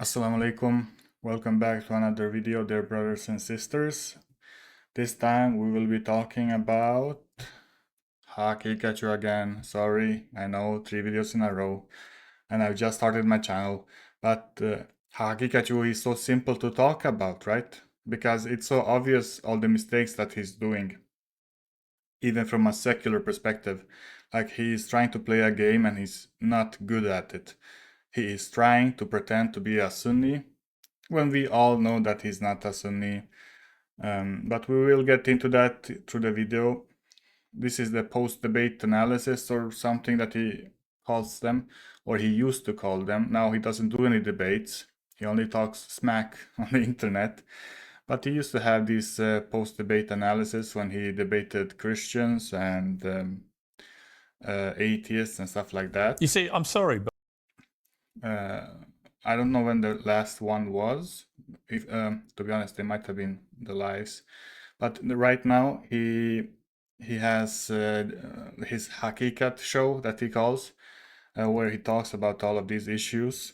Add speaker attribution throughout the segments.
Speaker 1: Assalamu alaikum. Welcome back to another video, dear brothers and sisters. This time we will be talking about Haqiqatjou again. Sorry, I know 3 videos in a row and I've just started my channel. But Haqiqatjou is so simple to talk about, right? Because it's so obvious all the mistakes that he's doing, even from a secular perspective. Like he's trying to play a game and he's not good at it. He is trying to pretend to be a Sunni when we all know that he's not a Sunni. But we will get into that through the video. This is the post-debate analysis or something that he calls them, or he used to call them. Now he doesn't do any debates. He only talks smack on the internet. But he used to have these post-debate analysis when he debated Christians and atheists and stuff like that.
Speaker 2: You see, I'm sorry, but
Speaker 1: I don't know when the last one was. If to be honest, they might have been the lives. But right now he has his Haqiqat show that he calls, where he talks about all of these issues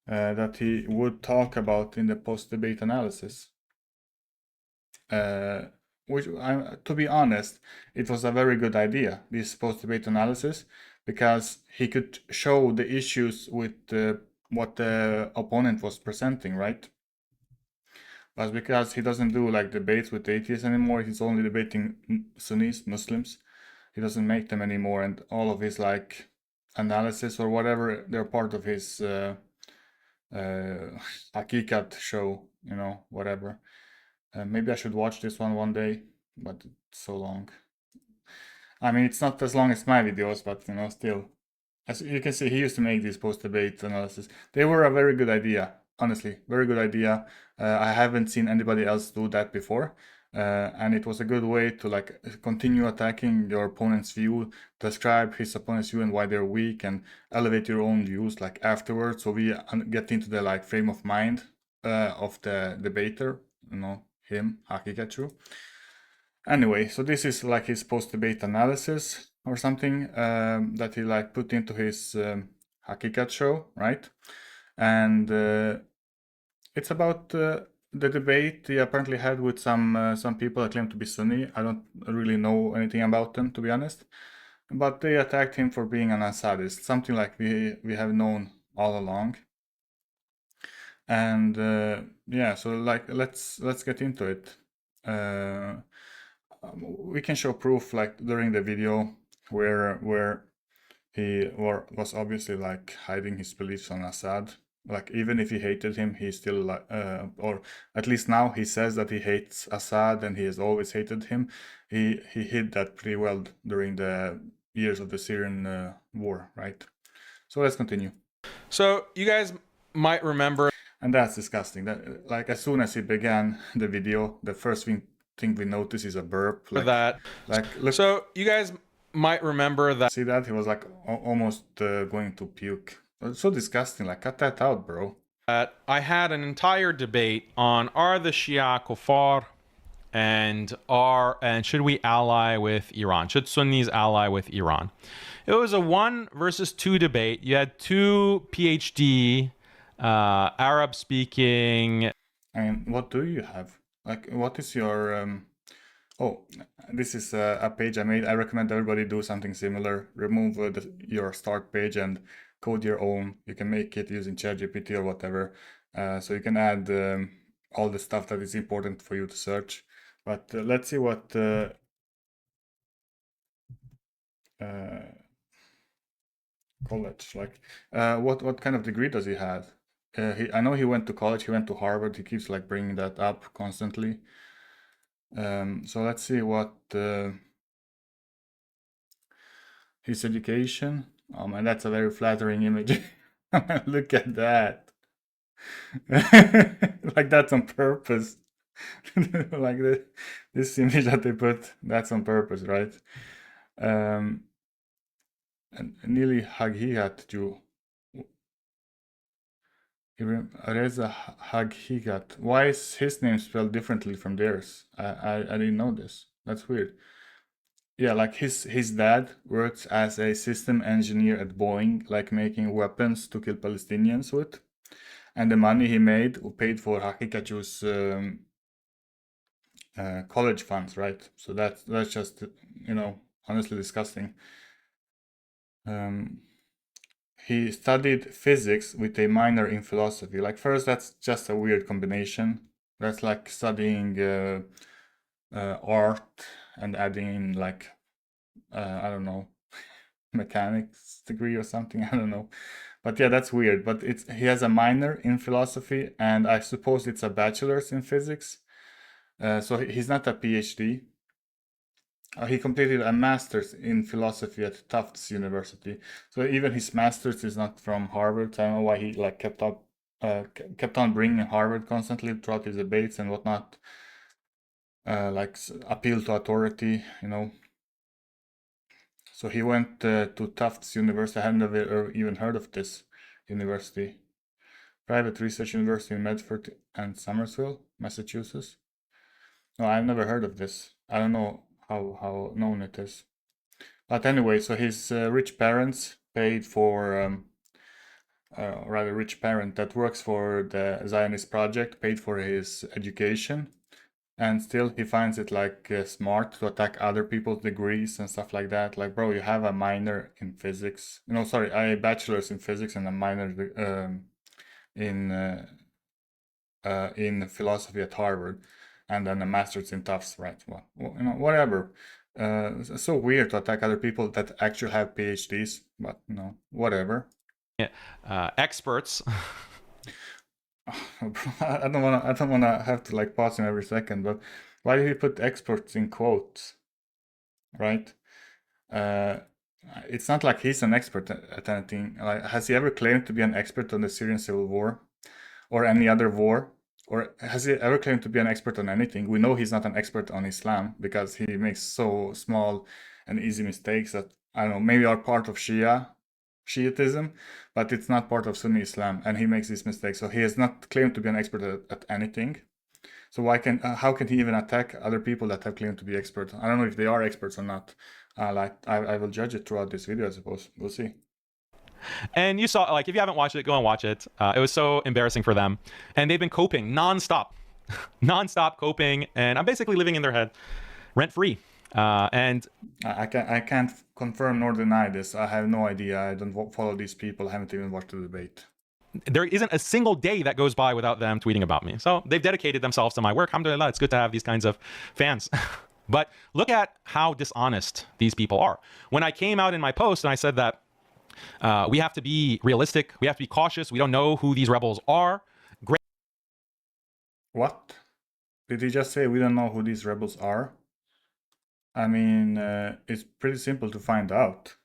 Speaker 1: that he would talk about in the post-debate analysis. Which, to be honest, it was a very good idea, this post-debate analysis, because he could show the issues with what the opponent was presenting, right? But because he doesn't do like debates with atheists anymore, he's only debating Sunnis, Muslims. He doesn't make them anymore, and all of his like analysis or whatever, they're part of his Haqiqat show, you know, whatever. Maybe I should watch this one day, but it's so long. I mean, it's not as long as my videos, but you know, still. As you can see, he used to make these post-debate analysis. They were a very good idea, honestly, very good idea. I haven't seen anybody else do that before. And it was a good way to like continue attacking your opponent's view, describe his opponent's view and why they're weak, and elevate your own views like afterwards. So we get into the like frame of mind of the debater, you know, him, Haqiqatjou. Anyway, so this is like his post-debate analysis or something that he like put into his Haqiqat show, right? And it's about the debate he apparently had with some people that claim to be Sunni. I don't really know anything about them, to be honest. But they attacked him for being an Assadist, something like we have known all along. And yeah, so like let's get into it. We can show proof like during the video where he was obviously like hiding his beliefs on Assad. Like even if he hated him, he still like or at least now he says that he hates Assad and he has always hated him. He hid that pretty well during the years of the Syrian war, right? So let's continue.
Speaker 2: so you guys might remember
Speaker 1: And that's disgusting. That like as soon as he began the video, the first thing we notice is a burp.
Speaker 2: that.
Speaker 1: Look.
Speaker 2: So you guys might remember that.
Speaker 1: See that? He was like almost going to puke. It's so disgusting. Like, cut that out, bro.
Speaker 2: I had an entire debate on are the Shia kuffar and should we ally with Iran? Should Sunnis ally with Iran? It was a 1 versus 2 debate. You had 2 PhD Arab speaking.
Speaker 1: I mean, what do you have? Like, what is your oh, this is a page I made. I recommend everybody do something similar. Remove your start page and code your own. You can make it using ChatGPT or whatever. So you can add all the stuff that is important for you to search. But let's see what college like. What kind of degree does he have? I know he went to college. He went to Harvard. He keeps like bringing that up constantly. So let's see what his education. Oh man, that's a very flattering image. Look at that. Like that's on purpose. Like this image that they put, that's on purpose, right? And nearly Haqiqatjou. Reza Haqiqat. Why is his name spelled differently from theirs? I didn't know this. That's weird. Yeah, like his dad works as a system engineer at Boeing, like making weapons to kill Palestinians with. and the money he made paid for Haqiqatjou's college funds, right? So that's just, honestly disgusting. He studied physics with a minor in philosophy. Like, first, that's just a weird combination. That's like studying art and adding in like I don't know, mechanics degree or something. I don't know, but yeah, that's weird. But he has a minor in philosophy, and I suppose it's a bachelor's in physics. So he's not a PhD. He completed a master's in philosophy at Tufts University. So even his master's is not from Harvard. I don't know why he like kept on bringing Harvard constantly throughout his debates and whatnot. Like appeal to authority, So he went to Tufts University. I hadn't ever even heard of this university. Private research university in Medford and Somersville, Massachusetts. No, I've never heard of this. I don't know how known it is. But anyway, so his rich parents paid for, rather rich parent that works for the Zionist project paid for his education. And still he finds it like smart to attack other people's degrees and stuff like that. Like, bro, you have a minor in physics. No, sorry, a bachelor's in physics and a minor in philosophy at Harvard, and then a master's in Tufts, right? Well, whatever. It's so weird to attack other people that actually have PhDs, but whatever.
Speaker 2: Experts.
Speaker 1: I don't wanna have to like pause him every second, but why did he put experts in quotes, right? Uh, it's not like he's an expert at anything. Like, has he ever claimed to be an expert on the Syrian civil war or any other war? Or has he ever claimed to be an expert on anything? We know he's not an expert on Islam because he makes so small and easy mistakes that, I don't know, maybe are part of Shiitism, but it's not part of Sunni Islam, and he makes these mistakes. So he has not claimed to be an expert at anything. So how can he even attack other people that have claimed to be experts? I don't know if they are experts or not. I will judge it throughout this video, I suppose. We'll see.
Speaker 2: And you saw, like, if you haven't watched it, go and watch it. It was so embarrassing for them. And they've been coping nonstop, nonstop coping. And I'm basically living in their head rent free. And
Speaker 1: I can't confirm nor deny this. I have no idea. I don't follow these people. I haven't even watched the debate.
Speaker 2: there isn't a single day that goes by without them tweeting about me. So they've dedicated themselves to my work. Alhamdulillah, it's good to have these kinds of fans. But look at how dishonest these people are. When I came out in my post and I said that we have to be realistic, we have to be cautious, we don't know who these rebels are. Great.
Speaker 1: What? Did he just say we don't know who these rebels are? I mean, it's pretty simple to find out.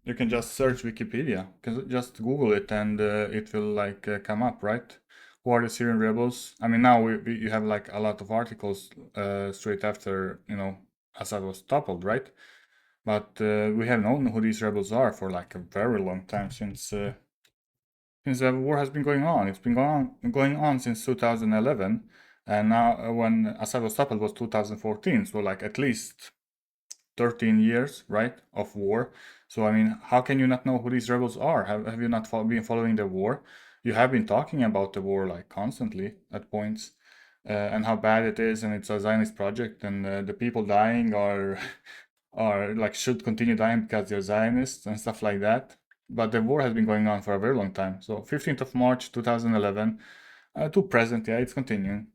Speaker 1: You can just search Wikipedia. Just Google it and it will like come up, right? Who are the Syrian rebels? I mean, now you have like a lot of articles straight after, Assad was toppled, right? But we have known who these rebels are for like a very long time since the war has been going on. It's been going on since 2011, and now when Assad was toppled was 2014. So like at least 13 years, right, of war. So I mean, how can you not know who these rebels are? Have you not been following the war? You have been talking about the war like constantly at points, and how bad it is, and it's a Zionist project, and the people dying are are like should continue dying because they're Zionists and stuff like that. But the war has been going on for a very long time. So 15th of March 2011 to present, yeah, it's continuing,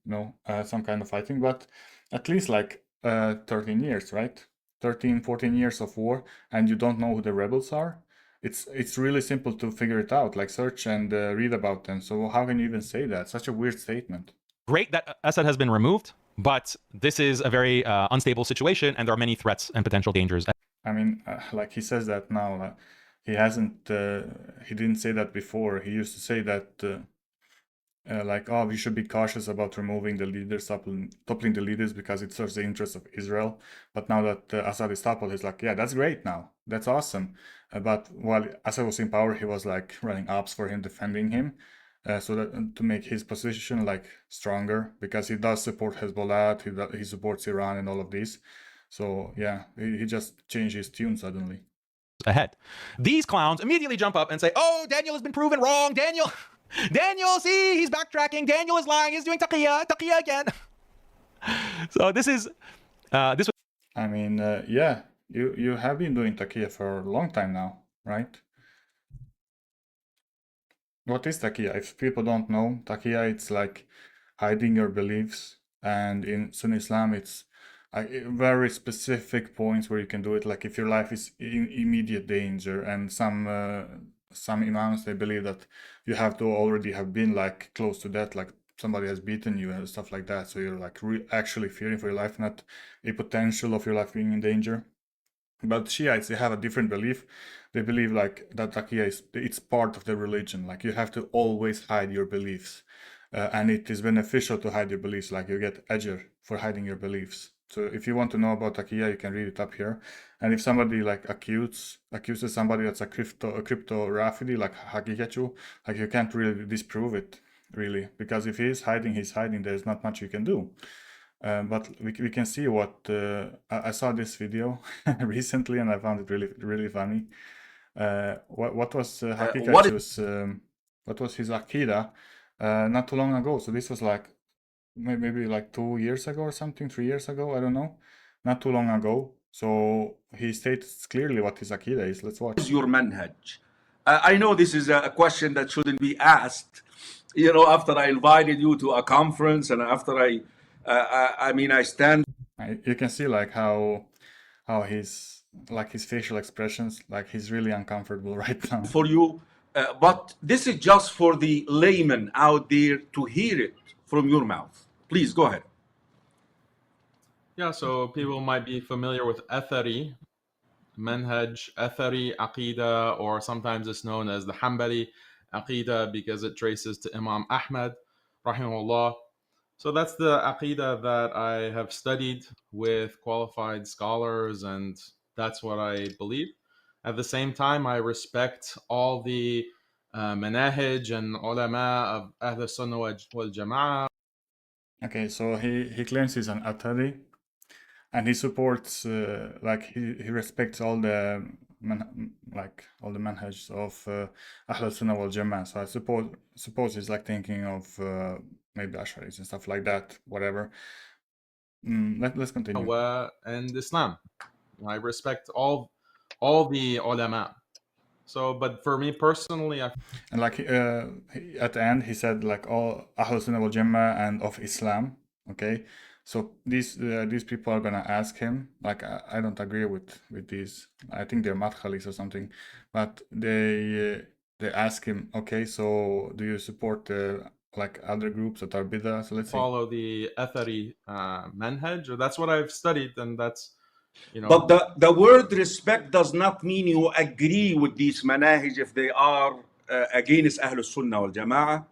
Speaker 1: some kind of fighting, but at least like 13 years, right? 13, 14 years of war, and you don't know who the rebels are. It's really simple to figure it out, like search and read about them. So how can you even say that? Such a weird statement.
Speaker 2: Great that Assad has been removed, but this is a very unstable situation, and there are many threats and potential dangers.
Speaker 1: I mean, like he says that now. He hasn't. He didn't say that before. He used to say that, like, oh, we should be cautious about removing the leaders, toppling the leaders because it serves the interests of Israel. But now that Assad is toppled, he's like, yeah, that's great now. That's awesome. But while Assad was in power, he was like running ops for him, defending him. So that to make his position like stronger, because he does support Hezbollah, he supports Iran and all of these. So yeah, he just changed his tune suddenly.
Speaker 2: ahead. These clowns immediately jump up and say, oh, Daniel has been proven wrong. Daniel, see, he's backtracking. Daniel is lying. He's doing taqiyya again. So this was.
Speaker 1: I mean, yeah, you have been doing taqiyya for a long time now, right? What is taqiyya? If people don't know, taqiyya, it's like hiding your beliefs, and in Sunni Islam, it's very specific points where you can do it. Like if your life is in immediate danger, and some imams, they believe that you have to already have been like close to death, like somebody has beaten you and stuff like that. So you're like actually fearing for your life, not a potential of your life being in danger. But Shiites, they have a different belief. They believe like that taqiyya it's part of the religion. Like you have to always hide your beliefs, and it is beneficial to hide your beliefs. Like you get ajr for hiding your beliefs. So if you want to know about taqiyya, you can read it up here. And if somebody like accuses somebody that's a crypto rafidi, like Haqiqatjou, like you can't really disprove it, really, because if he's hiding, there's not much you can do. But we can see what I saw this video recently, and I found it really funny. What was Haqiqatjou's what was his akida not too long ago? So this was like maybe like 2 years ago or something, 3 years ago, I don't know, not too long ago. So he states clearly what his akida is. Let's watch.
Speaker 3: What is your manhaj? I know this is a question that shouldn't be asked, after I invited you to a conference, and after I stand.
Speaker 1: You can see like how his facial expressions, like he's really uncomfortable right now.
Speaker 3: For you, but this is just for the layman out there to hear it from your mouth. Please go ahead.
Speaker 2: Yeah, so people might be familiar with Athari, Manhaj, Athari, Aqidah, or sometimes it's known as the Hanbali Aqidah because it traces to Imam Ahmad, rahimahullah. So that's the Aqidah that I have studied with qualified scholars, and that's what I believe. At the same time, I respect all the manahij and ulama of Ahl Sunnah wal Jama'ah.
Speaker 1: Okay, so he claims he's an Athari, and he supports like he respects all the manhaj of Ahl Sunnah wal Jama'ah. So I suppose he's like thinking of maybe Ash'aris and stuff like that, whatever. Let's continue.
Speaker 2: And Islam, I respect all the ulama. So, but for me personally,
Speaker 1: and like at the end he said like all Ahl Sunnah wal Jama'ah and of Islam. Okay, so these people are gonna ask him like I don't agree with these. I think they're madkhalis or something, but they ask him, okay, so do you support like other groups that are bid'ah? So let's
Speaker 2: follow the Athari manhaj, or that's what I've studied, and that's
Speaker 3: But the word respect does not mean you agree with these manahij if they are against Ahl Sunnah wal Jama'ah,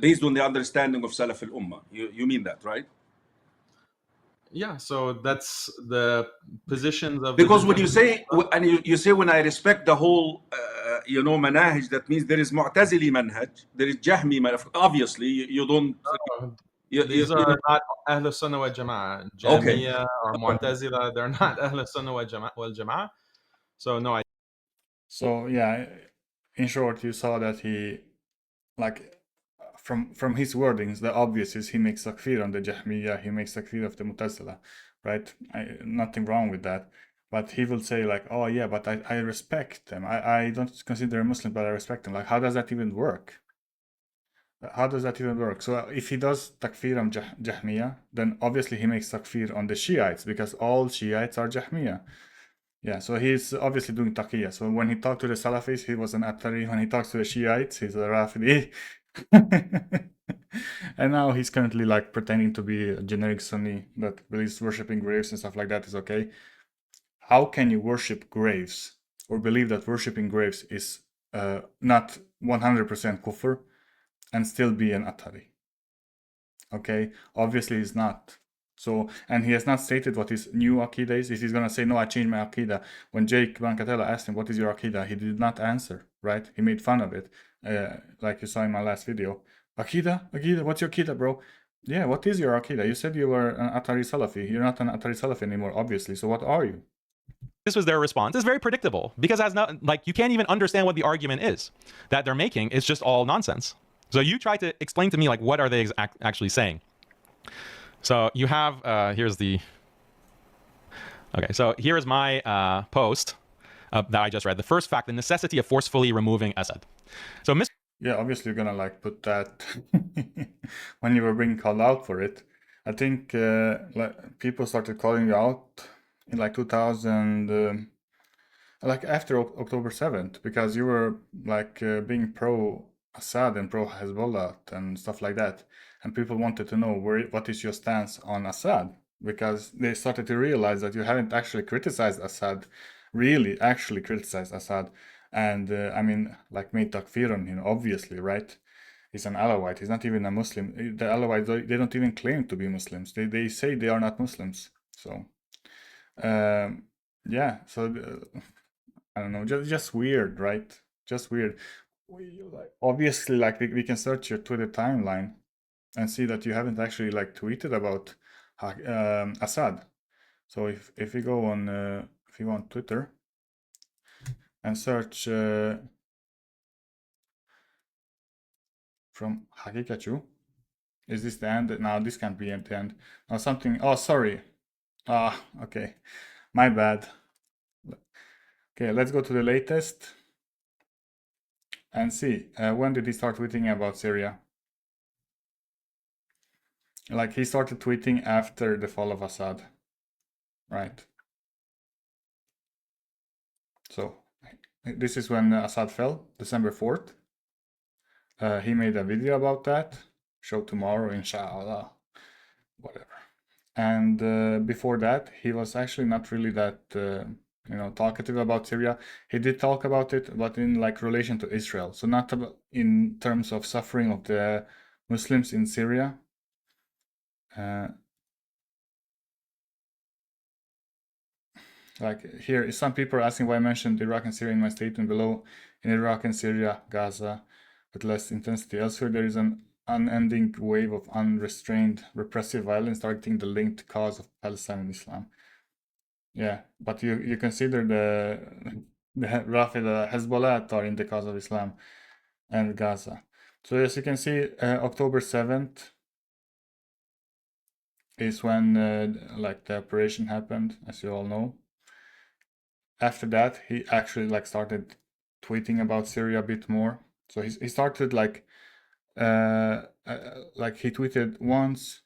Speaker 3: based on the understanding of Salaf al Ummah. You mean that, right?
Speaker 2: Yeah, so that's the positions of.
Speaker 3: Because when you say you say when I respect the whole manahij, that means there is Mu'tazili manhaj, there is Jahmi manhaj. Obviously, you don't.
Speaker 2: These are not Ahl Sunnah wal Jama'ah. Jamia or Mu'tazila, they're not Ahl Sunnah wal Jama'ah. So no,
Speaker 1: So yeah, in short, you saw that he, like, from his wordings, the obvious is he makes takfir on the Jahmiyyah, he makes takfir of the Mu'tazila, right? Nothing wrong with that. But he will say like, oh yeah, but I respect them. I don't consider them Muslim, but I respect them. Like, how does that even work? How does that even work? So if he does takfir on Jahmiyyah, then obviously he makes takfir on the Shiites, because all Shiites are Jahmiyyah. Yeah, so he's obviously doing taqiyya. So when he talked to the Salafis, he was an Athari. When he talks to the Shiites, he's a Rafidi. And now he's currently like pretending to be a generic Sunni that believes worshipping graves and stuff like that is okay. How can you worship graves or believe that worshipping graves is not 100% kufr and still be an Athari? Okay, obviously he's not. So, and he has not stated what his new Aqidah is. If he's going to say, no, I changed my Aqidah. When Jake Bankatella asked him, what is your Aqidah? He did not answer, right? He made fun of it, like you saw in my last video. Aqidah, what's your Aqidah, bro? Yeah, what is your Aqidah? You said you were an Athari Salafi. You're not an Athari Salafi anymore, obviously. So what are you?
Speaker 2: this was their response. It's very predictable because as not like you can't even understand what the argument is that they're making. It's just all nonsense. So you try to explain to me like what are they actually saying. So you have here's the okay. So here is my post that I just read. The first fact: the necessity of forcefully removing Assad. So
Speaker 1: Yeah, obviously you're gonna like put that when you were being called out for it. I think like people started calling you out in like 2000, like after October 7th, because you were like being pro Assad and pro Hezbollah and stuff like that, and people wanted to know what is your stance on Assad, because they started to realize that you haven't actually criticized Assad, really actually criticized Assad. And I mean, like made takfir on him, obviously, right? He's an Alawite. He's not even a Muslim. The Alawites, they don't even claim to be Muslims. They say they are not Muslims. So, yeah. So I don't know. Just weird, right? Just weird. Obviously, like we can search your Twitter timeline and see that you haven't actually like tweeted about Assad. So if you go on Twitter and search from Haqiqatjou. Is this the end? No, this can't be the end. No, something. Oh, sorry. Ah, okay. My bad. Okay, let's go to the latest and see. When did he start tweeting about Syria? Like he started tweeting after the fall of Assad, right? So this is when Assad fell, December 4th. He made a video about that. Show tomorrow, inshallah. Whatever. And before that, he was actually not really that talkative about Syria. He did talk about it, but in like relation to Israel. So not in terms of suffering of the Muslims in Syria. Like here, some people are asking why I mentioned Iraq and Syria in my statement below. In Iraq and Syria, Gaza, with less intensity. Elsewhere, there is an unending wave of unrestrained repressive violence targeting the linked cause of Palestine and Islam. Yeah, but you consider the Rafida Hezbollah are in the cause of Islam and Gaza. So as you can see, October 7th is when like the operation happened, as you all know. After that, he actually like started tweeting about Syria a bit more. So he started like he tweeted once,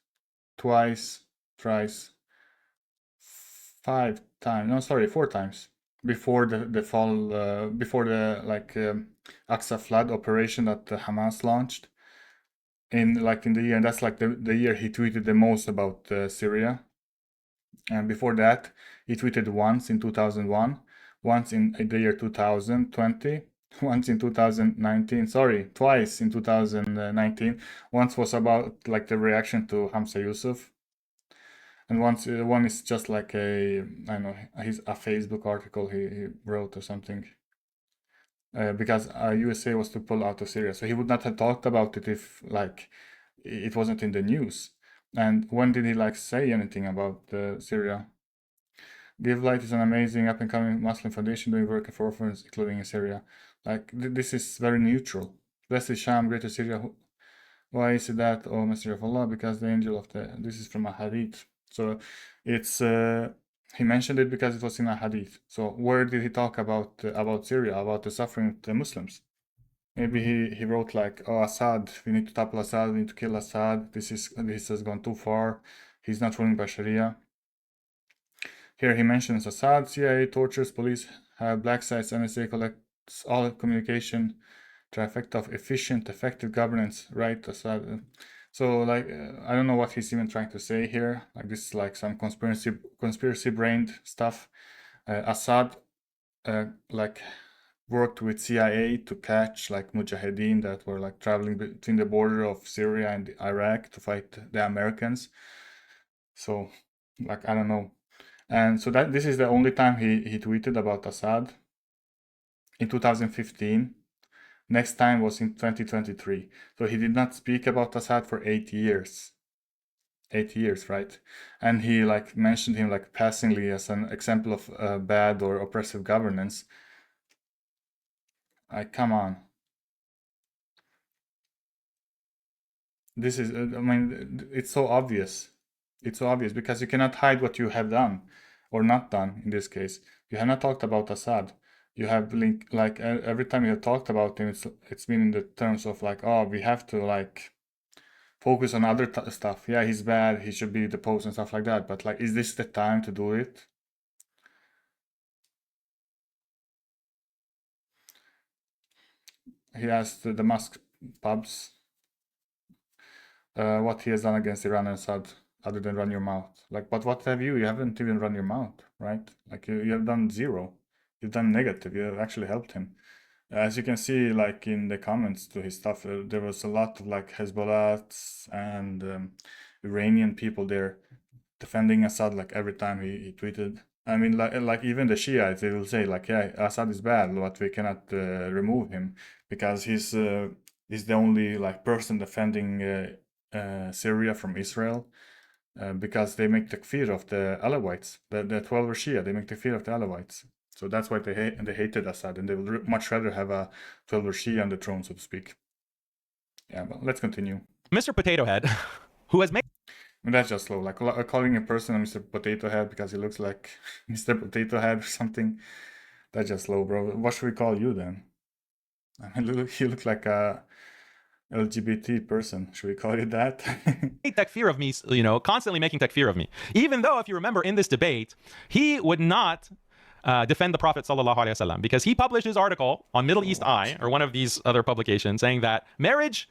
Speaker 1: twice, thrice, 5 times. No, sorry, 4 times before the fall, before the Aqsa flood operation that Hamas launched in the year. And that's like the year he tweeted the most about Syria. And before that, he tweeted once in 2001, once in the year 2020, once in 2019, sorry, twice in 2019. Once was about like the reaction to Hamza Yusuf. And one is just like I don't know, a Facebook article he wrote or something. Because USA was to pull out of Syria. So he would not have talked about it if like it wasn't in the news. And when did he like say anything about Syria? Give Light is an amazing up and coming Muslim foundation doing work for orphans, including in Syria. Like this is very neutral. Blessed is Sham, greater Syria. Why is it that, oh Messenger of Allah? Because the angel of this is from a hadith. So it's he mentioned it because it was in a hadith. So where did he talk about Syria, about the suffering of the Muslims? Maybe he wrote like, oh Assad, we need to topple Assad, we need to kill Assad. This has gone too far. He's not ruling by Sharia. Here he mentions Assad, CIA, tortures, police have black sites, NSA collects all communication, trifecta of efficient, effective governance, right? Assad. So like I don't know what he's even trying to say here. Like this is like some conspiracy brained stuff. Assad like worked with CIA to catch like mujahideen that were like traveling between the border of Syria and Iraq to fight the Americans. So like I don't know. And so this is the only time he tweeted about Assad in 2015. Next time was in 2023. So he did not speak about Assad for 8 years. 8 years, right? And he like mentioned him like passingly as an example of bad or oppressive governance. Come on. This is, I mean, it's so obvious. It's so obvious because you cannot hide what you have done or not done in this case. You have not talked about Assad. You have every time you have talked about him, it's been in the terms of like, oh, we have to like focus on other stuff. Yeah, he's bad. He should be deposed and stuff like that. But like, is this the time to do it? He asked the mosque pubs what he has done against Iran and Assad, other than run your mouth. Like, but what have you? You haven't even run your mouth, right? Like, you have done zero. You've done negative. You have actually helped him. As you can see, like in the comments to his stuff, there was a lot of like Hezbollah and Iranian people there defending Assad like every time he tweeted. I mean, like even the Shiites, they will say like, yeah, Assad is bad, but we cannot remove him because he's the only like person defending Syria from Israel. Because they make takfir of the Alawites, the 12 Shia, they make takfir of the Alawites. So that's why they hated Assad, and they would much rather have a 12 Shia on the throne, so to speak. Yeah, but let's continue.
Speaker 2: Mr. Potato Head, who has made...
Speaker 1: And that's just slow, like calling a person a Mr. Potato Head because he looks like Mr. Potato Head or something. That's just slow, bro. What should we call you then? I mean, you look like a LGBT person. Should we call you that?
Speaker 2: takfir of me, you know, constantly making takfir of me. Even though, if you remember in this debate, he would not defend the Prophet sallallahu alaihi wasallam, because he published his article on Middle East Eye, or one of these other publications, saying that marriage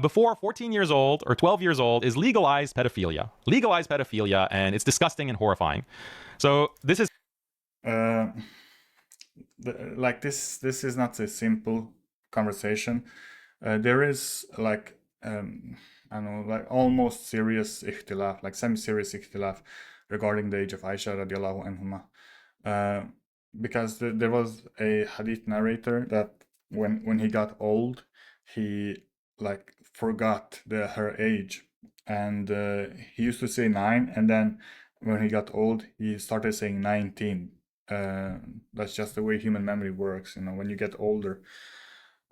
Speaker 2: before 14 years old or 12 years old is legalized pedophilia. Legalized pedophilia, and it's disgusting and horrifying. So this is...
Speaker 1: like this is not a simple conversation. There is like I don't know, like almost serious ikhtilaf, like semi-serious ikhtilaf regarding the age of Aisha radiallahu anhuma, because there was a hadith narrator that when he got old, he like forgot her age, and he used to say 9, and then when he got old, he started saying 19. That's just the way human memory works, you know, when you get older.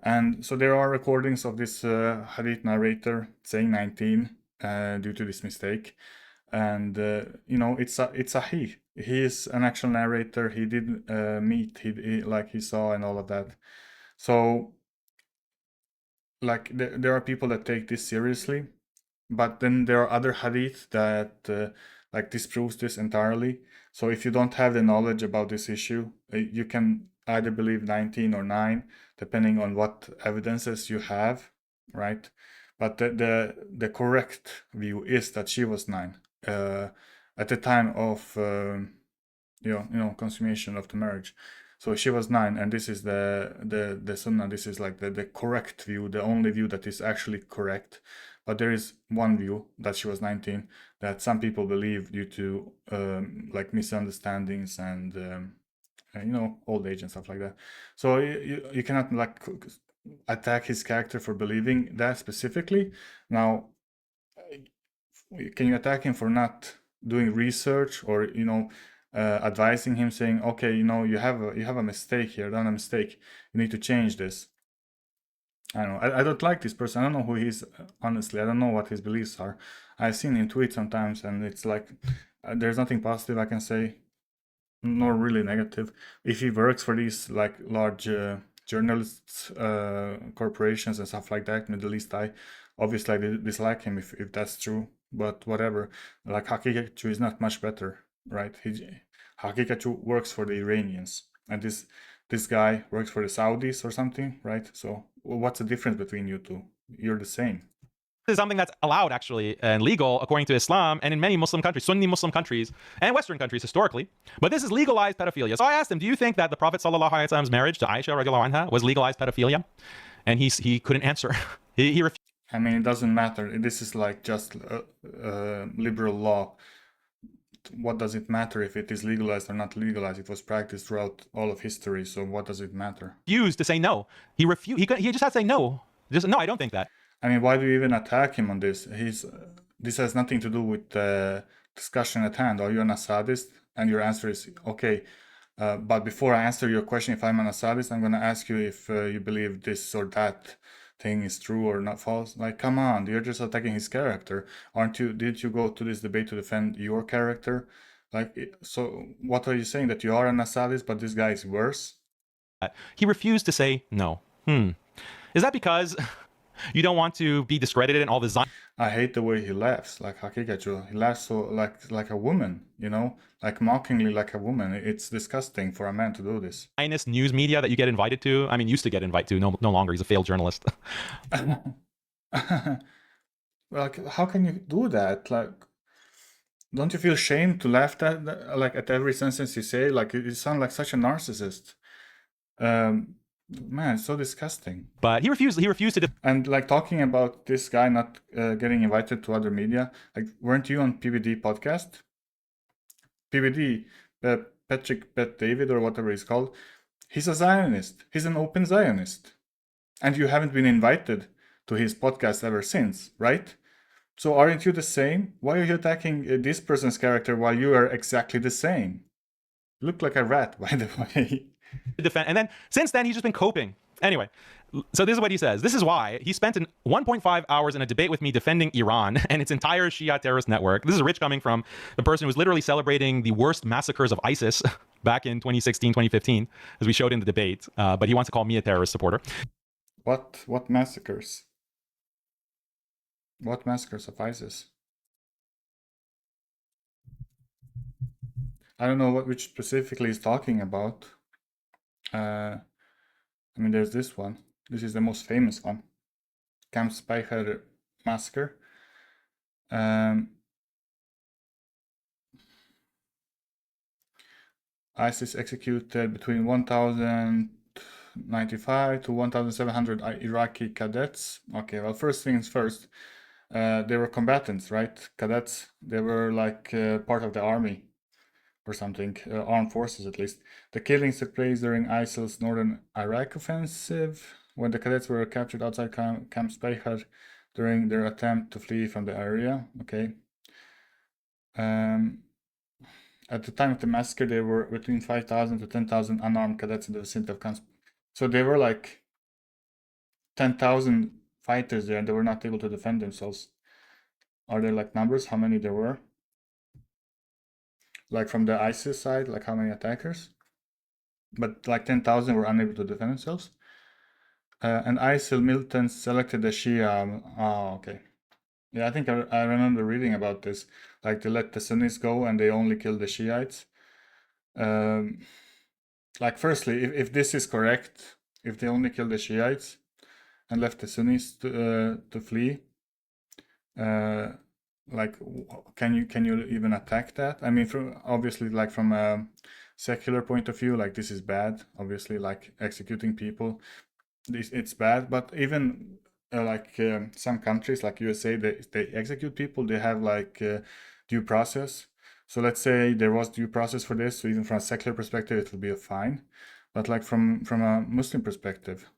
Speaker 1: And so there are recordings of this hadith narrator saying 19 due to this mistake. And you know, it's a he. He is an actual narrator. He did meet, he saw and all of that. So like there are people that take this seriously, but then there are other hadith that like disproves this entirely. So if you don't have the knowledge about this issue, you can either believe 19 or 9, depending on what evidences you have, right? But the correct view is that she was 9 at the time of consummation of the marriage. So she was 9, and this is the sunnah. This is like the correct view, the only view that is actually correct. But there is one view that she was 19 that some people believe due to like misunderstandings and old age and stuff like that. So you cannot like attack his character for believing that specifically. Now, can you attack him for not doing research, or advising him, saying, okay, you have a mistake here, done a mistake, you need to change this? I don't know. I don't like this person. I don't know who he is, honestly. I don't know what his beliefs are. I've seen him tweet sometimes, and it's like there's nothing positive I can say, nor really negative. If he works for these like large journalists, corporations and stuff like that, Middle East Eye, obviously I dislike him if that's true. But whatever. Like Haqiqatjou is not much better, right? Haqiqatjou works for the Iranians, and this guy works for the Saudis or something, right? So what's the difference between you two? You're the same.
Speaker 2: This is something that's allowed, actually, and legal according to Islam, and in many Muslim countries, Sunni Muslim countries, and Western countries historically. But this is legalized pedophilia. So I asked him, do you think that the Prophet sallallahu alaihi wasallam's marriage to Aisha radiallahu anha was legalized pedophilia? And he couldn't answer. he refused.
Speaker 1: I mean, it doesn't matter. This is like just liberal law. What does it matter if it is legalized or not legalized? It was practiced throughout all of history, so what does it matter?
Speaker 2: Refused to say no. He refused. He just had to say no. Just no, I don't think that.
Speaker 1: I mean, why do you even attack him on this? this has nothing to do with the discussion at hand. Are you an Assadist? And your answer is okay. But before I answer your question, if I'm an Assadist, I'm going to ask you if you believe this or that thing is true or not false. Like, come on, you're just attacking his character, aren't you? Did you go to this debate to defend your character? Like, so what are you saying, that you are an Assadist, but this guy is worse?
Speaker 2: He refused to say no. Is that because you don't want to be discredited in all the
Speaker 1: I hate the way he laughs, like Haqiqatjou. He laughs so like a woman, you know, like mockingly like a woman. It's disgusting for a man to do this.
Speaker 2: Zionist news media that you get invited to. I mean, used to get invited to. No longer. He's a failed journalist.
Speaker 1: Like, how can you do that? Like, don't you feel shame to laugh at like at every sentence you say? Like, you sound like such a narcissist. Man, it's so disgusting.
Speaker 2: But he refused to
Speaker 1: And like talking about this guy not getting invited to other media, like, weren't you on PBD podcast? PBD, Patrick Bet David or whatever he's called, he's a Zionist. He's an open Zionist. And you haven't been invited to his podcast ever since, right? So aren't you the same? Why are you attacking this person's character while you are exactly the same? You look like a rat, by the way.
Speaker 2: defend, and then since then he's just been coping. Anyway, so this is what he says. This is why he spent 1.5 hours in a debate with me defending Iran and its entire Shia terrorist network. This is rich coming from the person who was literally celebrating the worst massacres of ISIS back in 2016, 2015, as we showed in the debate. But he wants to call me a terrorist supporter.
Speaker 1: What massacres? What massacres of ISIS? I don't know which specifically he's talking about. I mean, there's this one. This is the most famous one. Camp Speicher massacre. ISIS executed between 1,095 to 1,700 Iraqi cadets. Okay, well, first things first. They were combatants, right? Cadets. They were like part of the army or something, armed forces at least. The killings took place during ISIL's northern Iraq offensive, when the cadets were captured outside Camp Speicher during their attempt to flee from the area. Okay. At the time of the massacre, there were between 5,000 to 10,000 unarmed cadets in the vicinity of Camp. So they were like 10,000 fighters there, and they were not able to defend themselves. Are there like numbers, how many there were? Like from the ISIS side, like how many attackers? But like 10,000 were unable to defend themselves. And ISIL militants selected the Shia. Oh, okay. Yeah, I think I remember reading about this. Like, they let the Sunnis go and they only kill the Shiites. Like, firstly, if this is correct, if they only kill the Shiites and left the Sunnis to flee, like, can you even attack that? I mean, obviously, like from a secular point of view, like, this is bad. Obviously, like executing people, it's bad. But even like some countries, like USA, they execute people. They have like due process. So let's say there was due process for this. So even from a secular perspective, it would be a fine. But like from a Muslim perspective,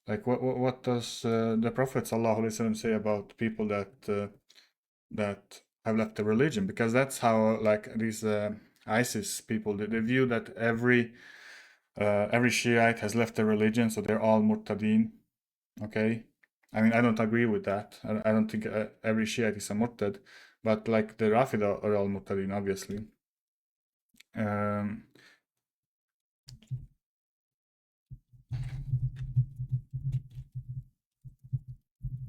Speaker 1: like what does the Prophet ﷺ say about people that have left the religion? Because that's how like these ISIS people, they view that every Shiite has left the religion, so they're all murtadeen. Okay, I mean, I don't agree with that. I don't think every Shiite is a murtad, but like the Rafida are all murtadeen, obviously. I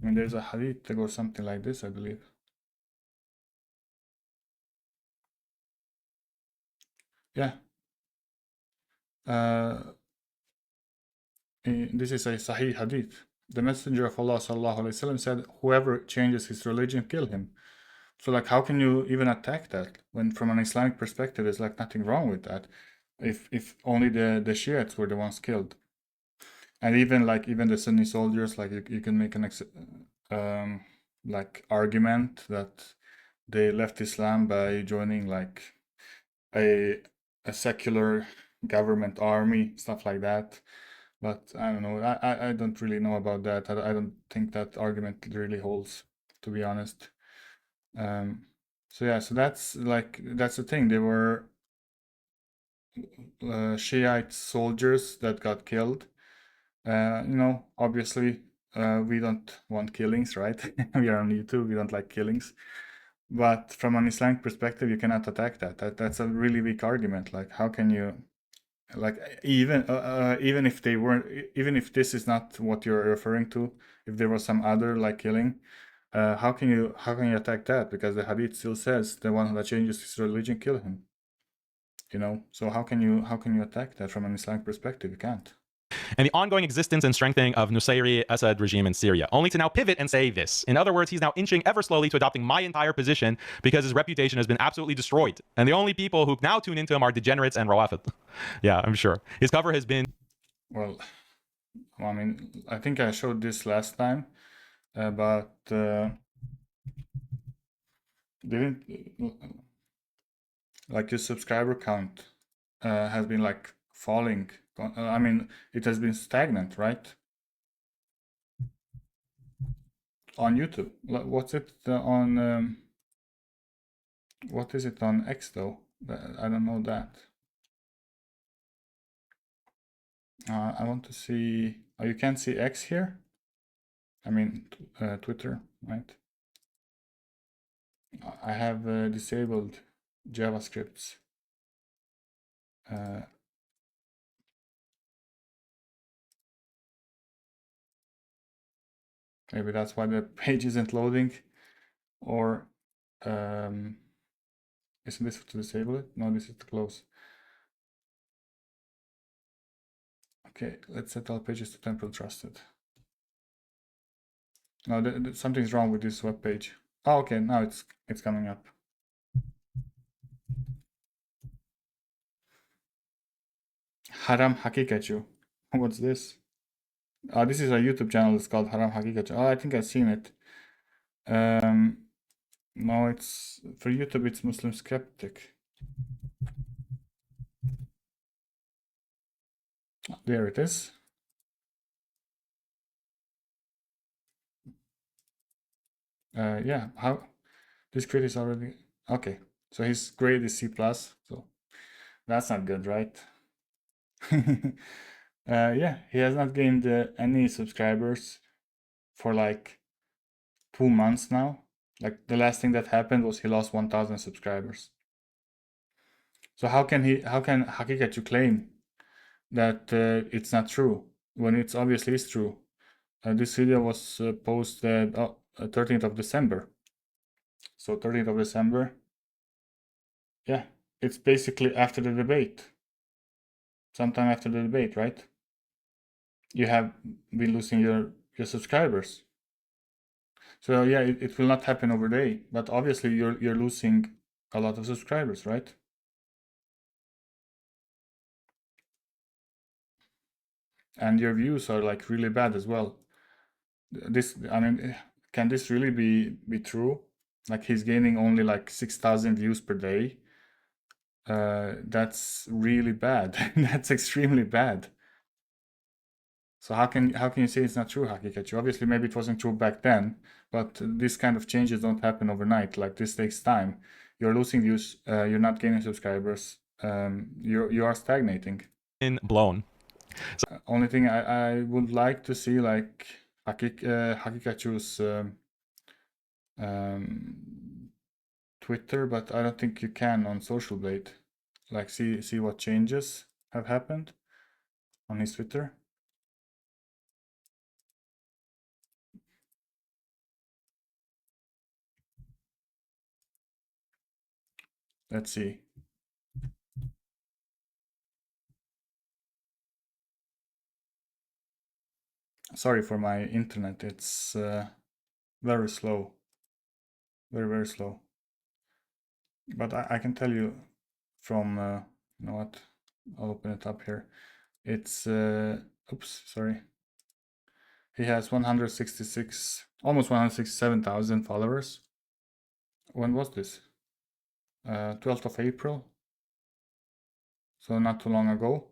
Speaker 1: mean, there's a hadith that goes something like this, I believe. Yeah. This is a Sahih hadith. The Messenger of Allah ﷺ said, "Whoever changes his religion, kill him." So, like, how can you even attack that when, from an Islamic perspective, there's like nothing wrong with that? If only the Shiites were the ones killed, and even the Sunni soldiers, like you can make an like argument that they left Islam by joining like a secular government army, stuff like that. But I don't know. I don't really know about that. I don't think that argument really holds. to be honest. So yeah, so that's the thing. They were Shiite soldiers that got killed. Obviously, we don't want killings, right? We are on YouTube. We don't like killings. But from an Islamic perspective, you cannot attack that. That's a really weak argument. Like, how can you, like, even if they weren't, even if this is not what you're referring to, if there was some other like killing, how can you attack that? Because the Hadith still says the one that changes his religion kill him. So how can you attack that from an Islamic perspective? You can't.
Speaker 2: And the ongoing existence and strengthening of Nusayri Assad regime in Syria, only to now pivot and say this. In other words, he's now inching ever slowly to adopting my entire position because his reputation has been absolutely destroyed. And the only people who now tune into him are degenerates and rawafid. Yeah, I'm sure. His cover has been...
Speaker 1: Well, I mean, I think I showed this last time, but didn't... Like your subscriber count has been like falling. I mean, it has been stagnant, right? On YouTube. What's it on? What is it on X though? I don't know that. I want to see. Oh, you can't see X here. I mean, Twitter, right? I have disabled JavaScripts. Maybe that's why the page isn't loading, or isn't this to disable it? No, this is to close. Okay, let's set all pages to temporal trusted. No, something's wrong with this web page. Oh, okay, now it's coming up. Haram Haqiqatjou. What's this? This is a YouTube channel. It's called Haram Haqiqatjou. Oh, I think I've seen it. No, it's for YouTube. It's Muslim Skeptic. There it is. Yeah. How this grade is already okay. So his grade is C+. So that's not good, right? Yeah, he has not gained any subscribers for like 2 months now. Like the last thing that happened was he lost 1,000 subscribers. So how can Haqiqatjou claim that it's not true when it's obviously is true? This video was posted 13th of December. So 13th of December. Yeah, it's basically after the debate. Sometime after the debate, right? You have been losing your subscribers. So yeah, it will not happen overnight, but obviously you're losing a lot of subscribers, right? And your views are like really bad as well. I mean, can this really be true? Like he's gaining only like 6,000 views per day. That's really bad. That's extremely bad. So how can you say it's not true, Haqiqatjou? Obviously, maybe it wasn't true back then, but this kind of changes don't happen overnight. Like this takes time. You're losing views. You're not gaining subscribers. You are stagnating.
Speaker 2: blown.
Speaker 1: Only thing I would like to see like Haqiqatjou's Twitter, but I don't think you can on Social Blade. Like see what changes have happened on his Twitter. Let's see. Sorry for my internet. It's very slow. Very slow. But I can tell you from you know what? I'll open it up here. It's oops, sorry. He has 166, almost 167,000 followers. When was this? 12th of April. So not too long ago.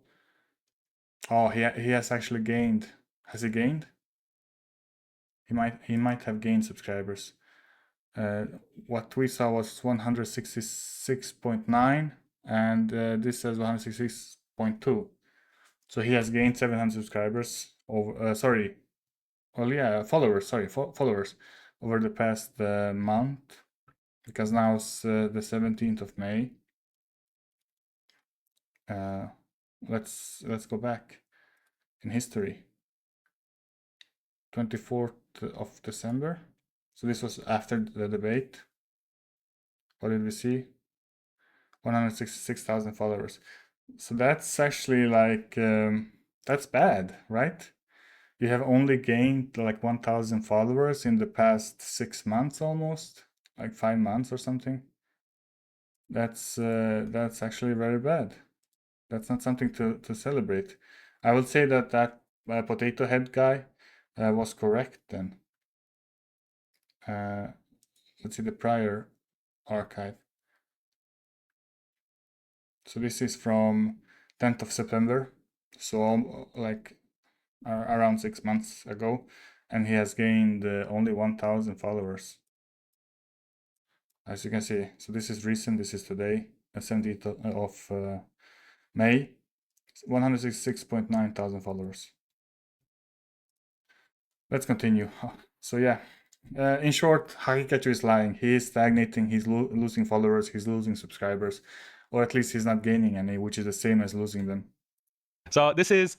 Speaker 1: Oh, he has actually gained. Has he gained? He might have gained subscribers. What we saw was 166.9, and this says 166.2. So he has gained 700 subscribers over. Sorry, well, yeah, followers. Sorry, followers over the past month, because now it's the 17th of May. Let's go back in history. 24th of December. So this was after the debate. What did we see? 166,000 followers. So that's actually like that's bad, right? You have only gained like 1,000 followers in the past 6 months, almost like 5 months or something. That's actually very bad. That's not something to celebrate. I would say that potato head guy was correct then. Let's see the prior archive. So this is from 10th of September, so like around 6 months ago, and he has gained only 1,000 followers. As you can see, so this is recent, this is today, 17th of May, 166.9 thousand followers. Let's continue. So yeah, in short, Haqiqatjou is lying. He is stagnating, he's losing followers, he's losing subscribers, or at least he's not gaining any, which is the same as losing them.
Speaker 2: So this is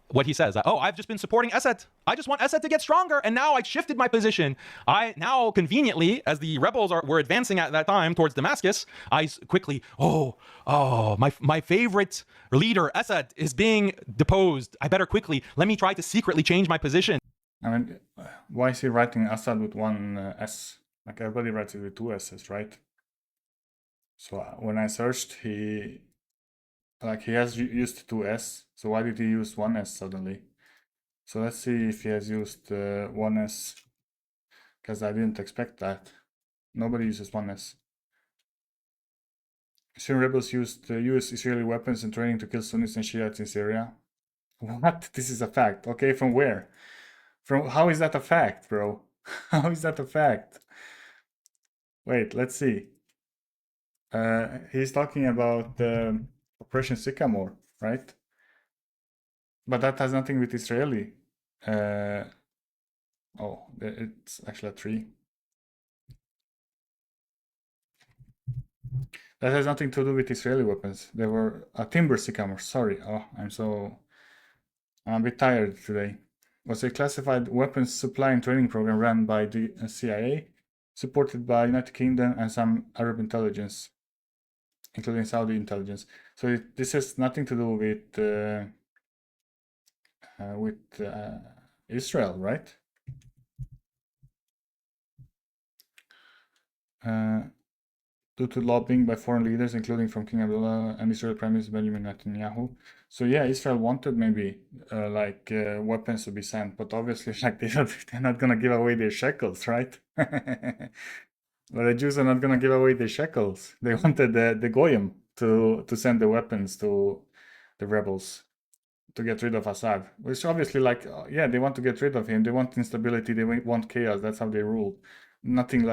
Speaker 2: what he says. Oh, I've just been supporting Assad. I just want Assad to get stronger, and now I shifted my position. I now conveniently, as the rebels were advancing at that time towards Damascus, I quickly, my favorite leader Assad is being deposed. I better quickly, let me try to secretly change my position.
Speaker 1: I mean, why is he writing Assad with one S? Like everybody writes it with two S's, right? So when I searched, he has used two S. So why did he use one S suddenly? So let's see if he has used one S, because I didn't expect that. Nobody uses one S. Syrian rebels used US Israeli weapons and training to kill Sunnis and Shiites in Syria. What? This is a fact. Okay, from where? From how is that a fact, bro? How is that a fact? Wait, let's see. He's talking about Operation Sycamore, right? But that has nothing with Israeli. Oh, it's actually a tree. That has nothing to do with Israeli weapons. They were a timber sycamore. Sorry. Oh, I'm a bit tired today. Was a classified weapons supply and training program run by the CIA, supported by United Kingdom and some Arab intelligence, including Saudi intelligence. So this has nothing to do with Israel, right? Due to lobbying by foreign leaders, including from King Abdullah and Israel Prime Minister Benjamin Netanyahu. So yeah, Israel wanted maybe weapons to be sent, but obviously like they're not gonna give away their shekels, right? But the Jews are not gonna give away their shekels. They wanted the goyim to send the weapons to the rebels to get rid of Assad, which obviously yeah, they want to get rid of him. They want instability. They want chaos. That's how they rule. Nothing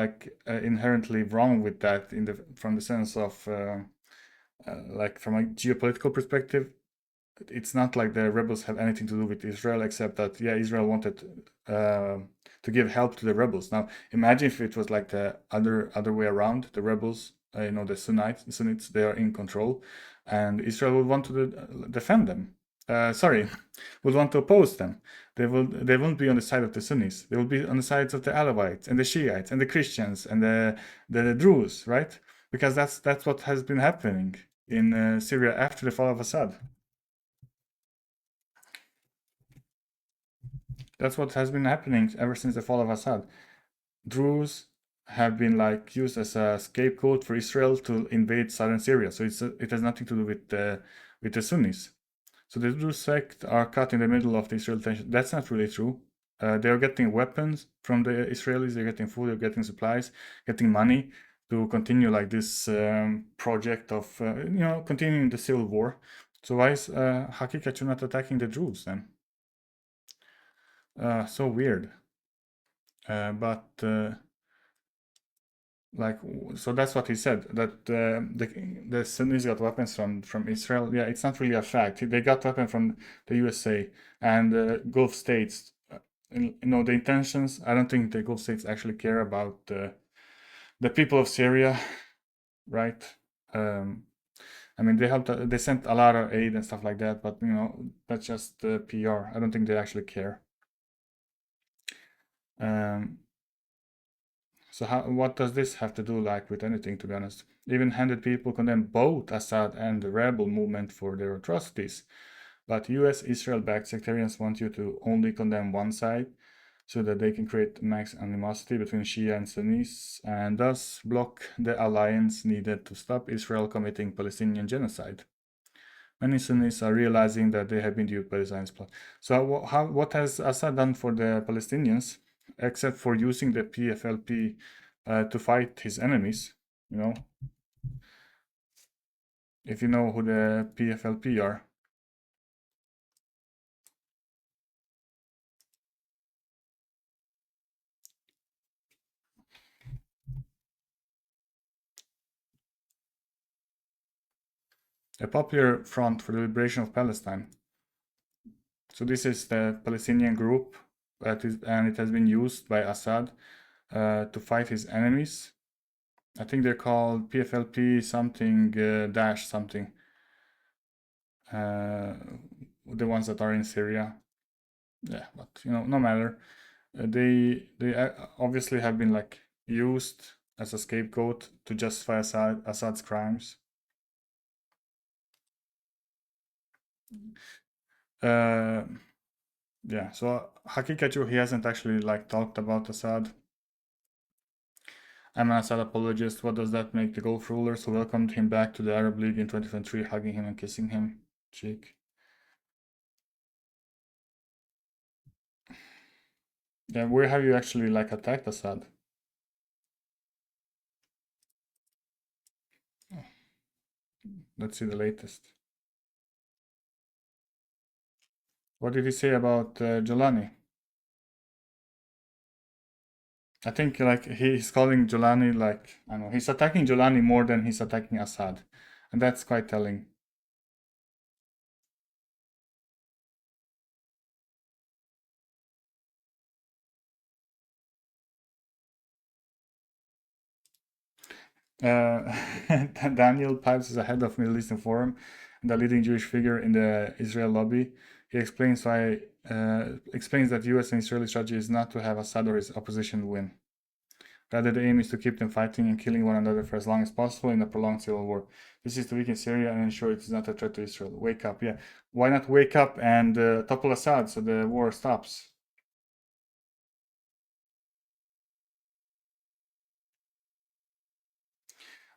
Speaker 1: inherently wrong with that from the sense of from a geopolitical perspective. It's not like the rebels have anything to do with Israel, except that yeah, Israel wanted to give help to the rebels. Now imagine if it was like the other way around. The rebels, the Sunnites, they are in control, and Israel would want to defend them. Would want to oppose them. They won't be on the side of the Sunnis. They will be on the sides of the Alawites and the Shiites and the Christians and the Druze, right? Because that's what has been happening in Syria after the fall of Assad. That's what has been happening ever since the fall of Assad. Druze have been used as a scapegoat for Israel to invade southern Syria. So it has nothing to do with the Sunnis. So the Druze sect are caught in the middle of the Israel tension. That's not really true. They are getting weapons from the Israelis. They're getting food. They're getting supplies, getting money to continue this project of continuing the civil war. So why is Haqiqatjou not attacking the Druze then? So weird. But like, so that's what he said, that the Sunnis got weapons from Israel. Yeah, it's not really a fact. They got weapons from the USA and Gulf states. You know, the intentions, I don't think the Gulf states actually care about the people of Syria, right? I mean, they sent a lot of aid and stuff like that, but you know, that's just PR. I don't think they actually care. So what does this have to do like with anything, to be honest? Even-handed people condemn both Assad and the rebel movement for their atrocities. But US Israel-backed sectarians want you to only condemn one side so that they can create max animosity between Shia and Sunnis and thus block the alliance needed to stop Israel committing Palestinian genocide. Many Sunnis are realizing that they have been duped by the Zionist plot. So what has Assad done for the Palestinians, except for using the PFLP to fight his enemies? You know, if you know who the PFLP are. A popular front for the liberation of Palestine. So this is the Palestinian group, and it has been used by Assad to fight his enemies. I think they're called PFLP something dash something. The ones that are in Syria. Yeah, but you know, no matter. They obviously have been like used as a scapegoat to justify Assad's crimes. Yeah, so Haqiqatjou, he hasn't actually like talked about Assad. I'm an Assad apologist. What does that make the Gulf rulers who welcomed him back to the Arab League in 2023, hugging him and kissing him? Cheek. Yeah, where have you actually like attacked Assad? Let's see the latest. What did he say about Jolani? I think like he's calling Jolani like, I don't know, he's attacking Jolani more than he's attacking Assad, and that's quite telling. Daniel Pipes is a head of Middle Eastern Forum and a leading Jewish figure in the Israel lobby. He explains that U.S. and Israeli strategy is not to have Assad or his opposition win. Rather, the aim is to keep them fighting and killing one another for as long as possible in a prolonged civil war. This is to weaken Syria and ensure it is not a threat to Israel. Wake up, yeah. Why not wake up and topple Assad so the war stops?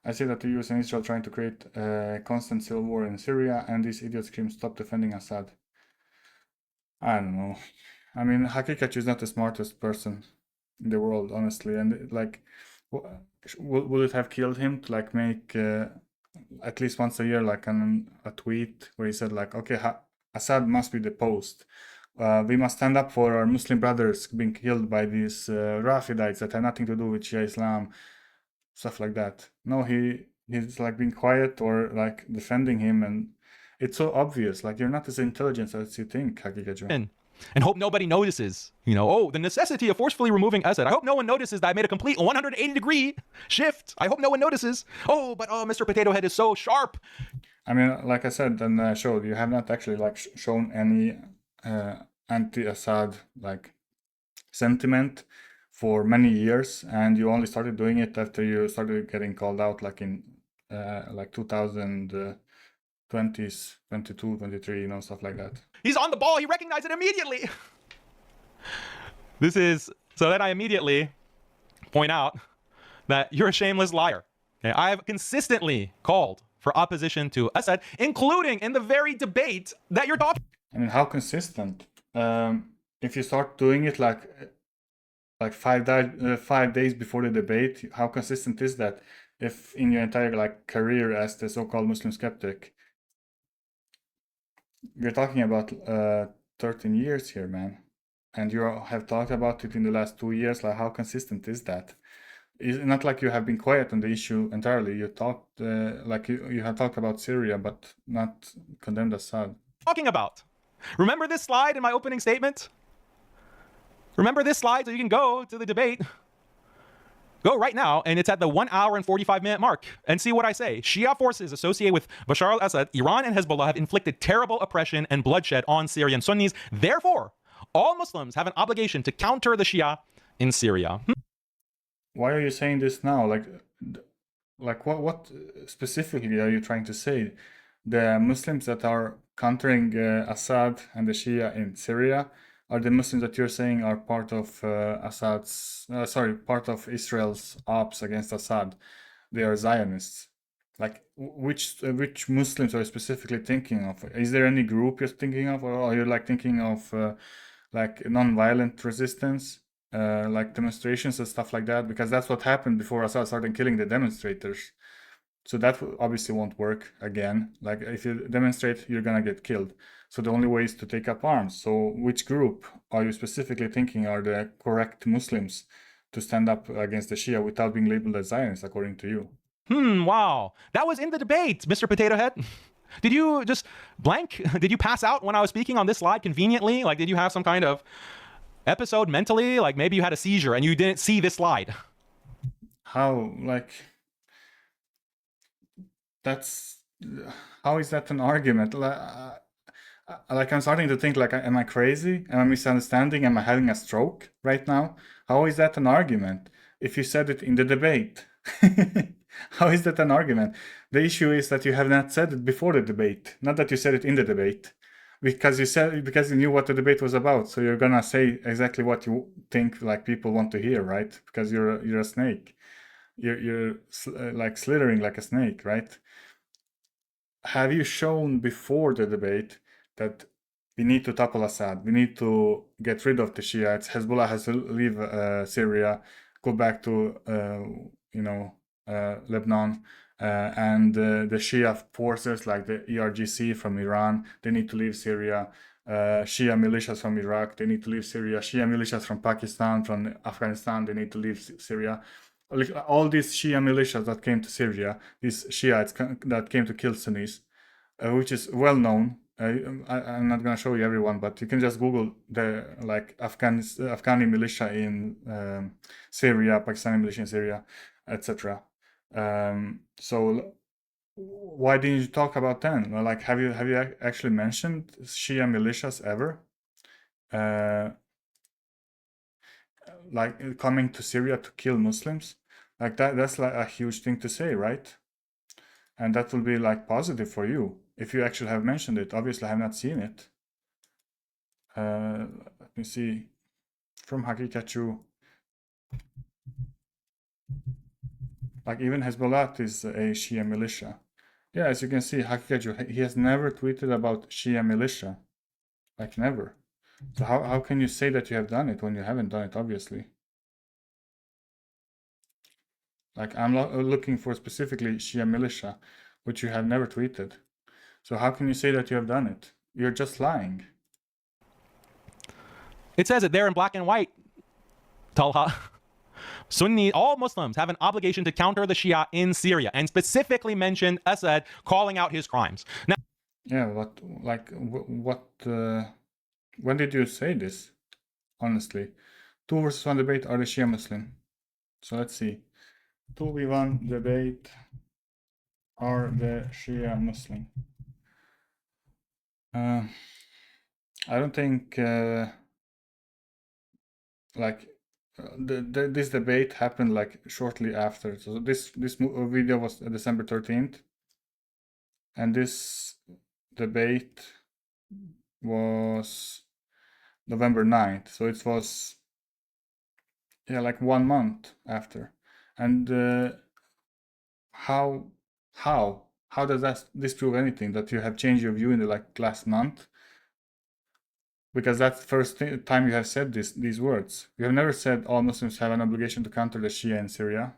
Speaker 1: I say that the US and Israel trying to create a constant civil war in Syria, and these idiots scream, stop defending Assad. I don't know. I mean, Haqiqatjou is not the smartest person in the world, honestly. And like, would it have killed him to like make at least once a year like a tweet where he said like, okay, Assad must be deposed. We must stand up for our Muslim brothers being killed by these Rafidites that have nothing to do with Shia Islam, stuff like that. No, he's like being quiet or like defending him, and it's so obvious. Like you're not as intelligent as you think, Haqiqatjou.
Speaker 2: And hope nobody notices, you know, oh, the necessity of forcefully removing Assad. I hope no one notices that I made a complete 180-degree shift. I hope no one notices. Oh, but Mr. Potato Head is so sharp.
Speaker 1: I mean, like I said and I showed, you have not actually like shown any anti-Assad like sentiment for many years, and you only started doing it after you started getting called out like in like 2020s, 22, 23, you know, stuff like that.
Speaker 2: He's on the ball. He recognized it immediately. This is so that I immediately point out that you're a shameless liar. Okay? I've consistently called for opposition to Assad, including in the very debate that you're talking.
Speaker 1: I mean, how consistent? If you start doing it like 5 days before the debate, how consistent is that? If in your entire like career as the so-called Muslim skeptic, we're talking about 13 years here, man, and you have talked about it in the last 2 years. Like, how consistent is that? It's not like you have been quiet on the issue entirely. You talked, like you have talked about Syria, but not condemned Assad.
Speaker 2: Talking about. Remember this slide in my opening statement? Remember this slide so you can go to the debate. Go right now, and it's at the 1 hour and 45-minute mark, and see what I say. Shia forces associated with Bashar al-Assad, Iran, and Hezbollah have inflicted terrible oppression and bloodshed on Syrian Sunnis. Therefore, all Muslims have an obligation to counter the Shia in Syria.
Speaker 1: Why are you saying this now? Like what specifically are you trying to say? The Muslims that are countering Assad and the Shia in Syria are the Muslims that you're saying are part of part of Israel's ops against Assad. They are Zionists. Like which Muslims are you specifically thinking of? Is there any group you're thinking of, or are you like thinking of like non-violent resistance? Like demonstrations and stuff like that, because that's what happened before Assad started killing the demonstrators. So that obviously won't work again. Like if you demonstrate, you're gonna get killed. So the only way is to take up arms. So which group are you specifically thinking are the correct Muslims to stand up against the Shia without being labeled as Zionists, according to you?
Speaker 2: Wow. That was in the debate, Mr. Potato Head. Did you just blank? Did you pass out when I was speaking on this slide conveniently? Like, did you have some kind of episode mentally? Like maybe you had a seizure and you didn't see this slide.
Speaker 1: How, like, that's, how is that an argument? Like I'm starting to think, like, am I crazy? Am I misunderstanding? Am I having a stroke right now? How is that an argument? If you said it in the debate, how is that an argument? The issue is that you have not said it before the debate, not that you said it in the debate. Because you knew what the debate was about, so you're gonna say exactly what you think like people want to hear, right? Because you're a snake, you're like slithering like a snake, right? Have you shown before the debate that we need to topple Assad, we need to get rid of the Shiites, Hezbollah has to leave Syria, go back to Lebanon, and the Shia forces like the ERGC from Iran, they need to leave Syria. Shia militias from Iraq, they need to leave Syria. Shia militias from Pakistan, from Afghanistan, they need to leave Syria. All these Shia militias that came to Syria, these Shiites that came to kill Sunnis, which is well known. I'm not gonna show you everyone, but you can just Google the like Afghani militia in Syria, Pakistani militia in Syria, etc. So why didn't you talk about them? Like, have you actually mentioned Shia militias ever? Like coming to Syria to kill Muslims? Like that's like a huge thing to say, right? And that will be like positive for you if you actually have mentioned it. Obviously, I have not seen it. Let me see. From Haqiqatjou. Like even Hezbollah is a Shia militia. Yeah, as you can see, Haqiqatjou, he has never tweeted about Shia militia. Like never. So how can you say that you have done it when you haven't done it, obviously? Like I'm looking for specifically Shia militia, which you have never tweeted. So how can you say that you have done it? You're just lying.
Speaker 2: It says it there in black and white, Talha. Sunni, all Muslims have an obligation to counter the Shia in Syria, and specifically mentioned Assad calling out his crimes. Now,
Speaker 1: yeah, but like what? When did you say this? Honestly, 2 versus 1 debate are the Shia Muslim. So let's see. 2v1 debate are the Shia Muslim. I don't think like this debate happened like shortly after. So this video was December 13th, and this debate was November 9th. So it was like 1 month after. And how does this prove anything, that you have changed your view in the like last month? Because that's the first time you have said these words. You have never said all Muslims have an obligation to counter the Shia in Syria.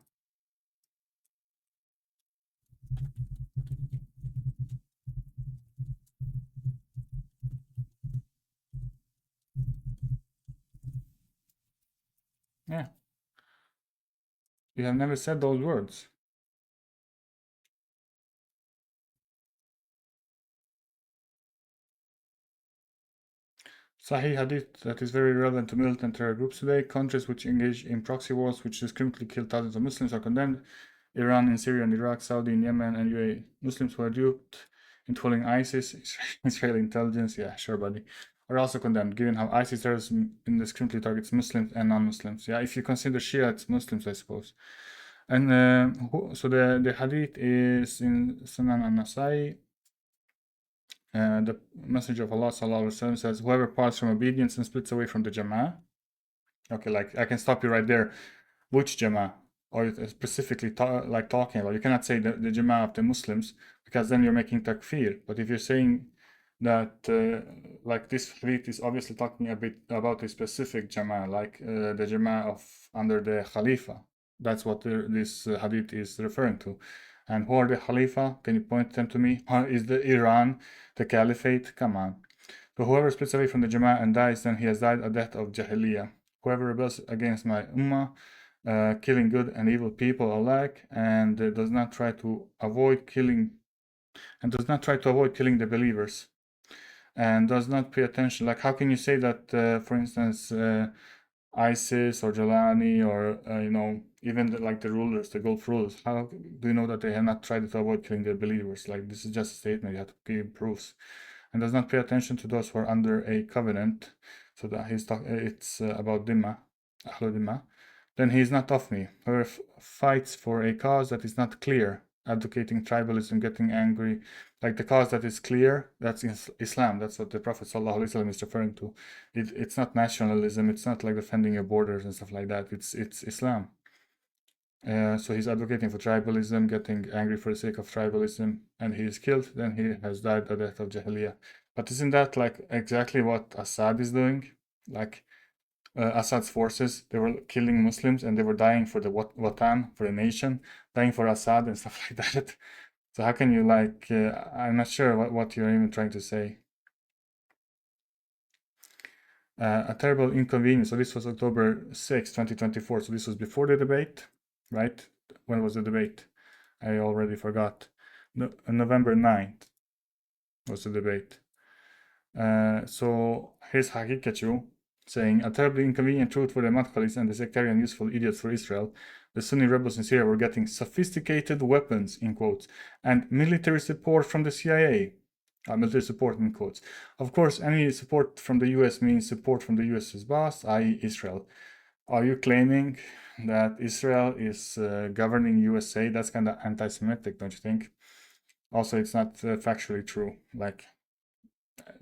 Speaker 1: Yeah. You have never said those words. Sahih Hadith that is very relevant to militant terror groups today. Countries which engage in proxy wars, which discriminately kill thousands of Muslims, are condemned. Iran in Syria and Iraq, Saudi in Yemen, and UAE. Muslims who are duped into following ISIS, Israeli intelligence, yeah, sure, buddy, are also condemned, given how ISIS terrorism indiscriminately targets Muslims and non-Muslims. Yeah, if you consider Shiites Muslims, I suppose. And so the hadith is in Sunan an-Nasai. The Messenger of Allah sallallahu alaihi wasallam says, "Whoever parts from obedience and splits away from the Jama'ah." Okay, like I can stop you right there. Which Jama'ah? Or specifically talking about? You cannot say the Jama'ah of the Muslims, because then you're making takfir. But if you're saying that like this hadith is obviously talking a bit about a specific Jama'ah, like the Jama'ah of under the Khalifa. That's what this hadith is referring to. And who are the Khalifa? Can you point them to me? Is the Iran, the Caliphate? Come on. So whoever splits away from the Jama'ah and dies, then he has died a death of Jahiliyyah. Whoever rebels against my Ummah, killing good and evil people alike, and does not try to avoid killing the believers, and does not pay attention. Like, how can you say that, for instance, ISIS or Jelani or even the rulers, the Gulf rulers, how do you know that they have not tried to avoid killing their believers? Like, this is just a statement. You have to give proofs. And does not pay attention to those who are under a covenant. So that it's about Dimma, Ahlu Dimma. Then he is not of me. Whoever fights for a cause that is not clear, advocating tribalism, getting angry, like the cause that is clear, that's Islam. That's what the Prophet ﷺ is referring to. It's not nationalism. It's not like defending your borders and stuff like that. It's Islam. So he's advocating for tribalism, getting angry for the sake of tribalism, and he is killed. Then he has died the death of Jahiliyyah. But isn't that like exactly what Assad is doing? Like Assad's forces, they were killing Muslims and they were dying for the Watan, for the nation, dying for Assad and stuff like that. So how can you I'm not sure what you're even trying to say. A terrible inconvenience. So this was October 6, 2024. So this was before the debate, right? When was the debate? I already forgot. No, November 9th was the debate. So here's Haqiqatjou saying, a terribly inconvenient truth for the Madkhalis and the sectarian useful idiots for Israel. The Sunni rebels in Syria were getting sophisticated weapons, in quotes, and military support from the CIA. Military support, in quotes. Of course, any support from the US means support from the US's boss, i.e. Israel. Are you claiming that Israel is governing USA? That's kind of anti-Semitic, don't you think? Also, it's not factually true. Like,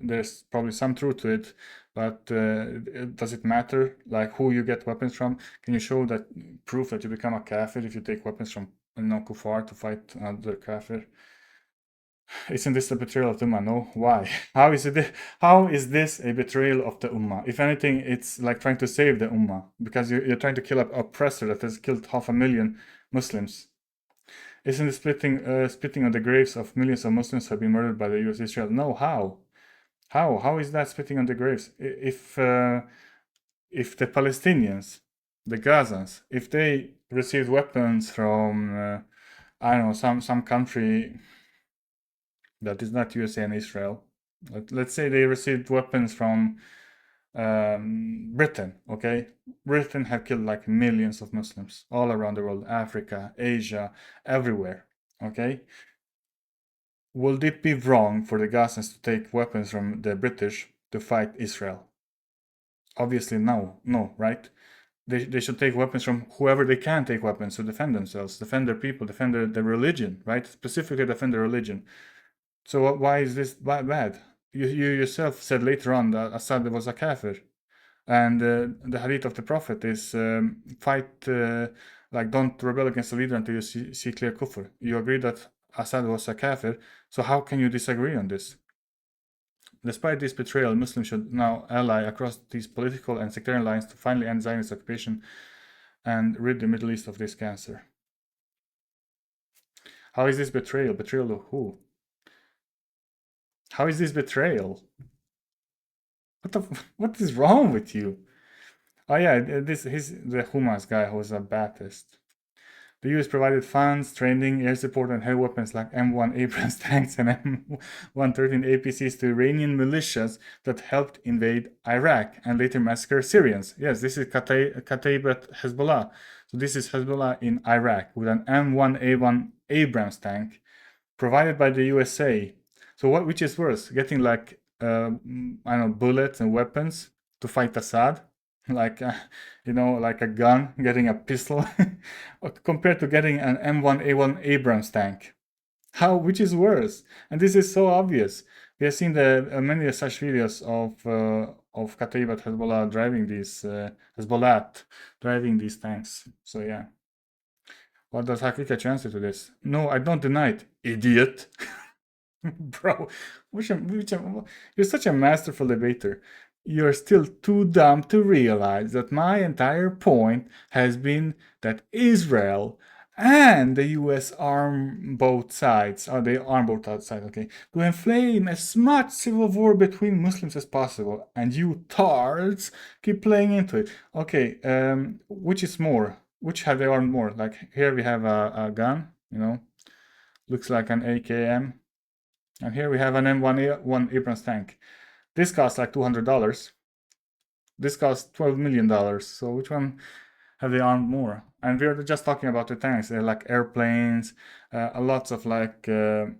Speaker 1: there's probably some truth to it, but does it matter like who you get weapons from? Can you show that proof that you become a kafir if you take weapons from kuffar to fight another kafir? Isn't this a betrayal of the ummah? No. Why? How is this a betrayal of the ummah? If anything, it's like trying to save the ummah, because you're trying to kill an oppressor that has killed 500,000 Muslims. Isn't it spitting on the graves of millions of Muslims who have been murdered by the US Israel? No. How is that spitting on the graves? If the Palestinians, the Gazans, if they received weapons from I don't know, some country that is not USA and Israel, let's say they received weapons from Britain, okay? Britain have killed like millions of Muslims all around the world, Africa, Asia, everywhere, okay? Would it be wrong for the Gazans to take weapons from the British to fight Israel? Obviously no, right? They should take weapons from whoever they can take weapons to defend themselves, defend their people, defend their religion, right? Specifically defend their religion. So why is this bad? You yourself said later on that Assad was a kafir. And the hadith of the Prophet is fight, don't rebel against the leader until you see clear kufr. You agree that Assad was a kafir, so how can you disagree on this? Despite this betrayal, Muslims should now ally across these political and sectarian lines to finally end Zionist occupation and rid the Middle East of this cancer. How is this betrayal? Betrayal of who? How is this betrayal? What is wrong with you? Oh yeah, he's the Hamas guy who's a Baptist. The US provided funds, training, air support, and heavy weapons like M1 Abrams tanks and M113 APCs to Iranian militias that helped invade Iraq and later massacre Syrians. Yes, this is Kataib Hezbollah. So this is Hezbollah in Iraq with an M1A1 Abrams tank provided by the USA. So which is worse, getting like I don't know, bullets and weapons to fight Assad, like like a gun, getting a pistol, compared to getting an M1A1 Abrams tank? Which is worse? And this is so obvious. We have seen many such videos of Kataib Hezbollah driving these Hezbollah driving these tanks. So yeah. What does Haqiqatjou answer to this? No, I don't deny it, idiot. Bro, you're such a masterful debater. You're still too dumb to realize that my entire point has been that Israel and the US arm both sides, they arm both sides, okay, to inflame as much civil war between Muslims as possible, and you tards keep playing into it. Okay, which is more? Which have they armed more? Like here we have a gun, looks like an AKM. And here we have an M1 Abrams tank. This costs like $200. This costs $12 million. So which one have they armed more? And we're just talking about the tanks. They're like airplanes, lots of like armored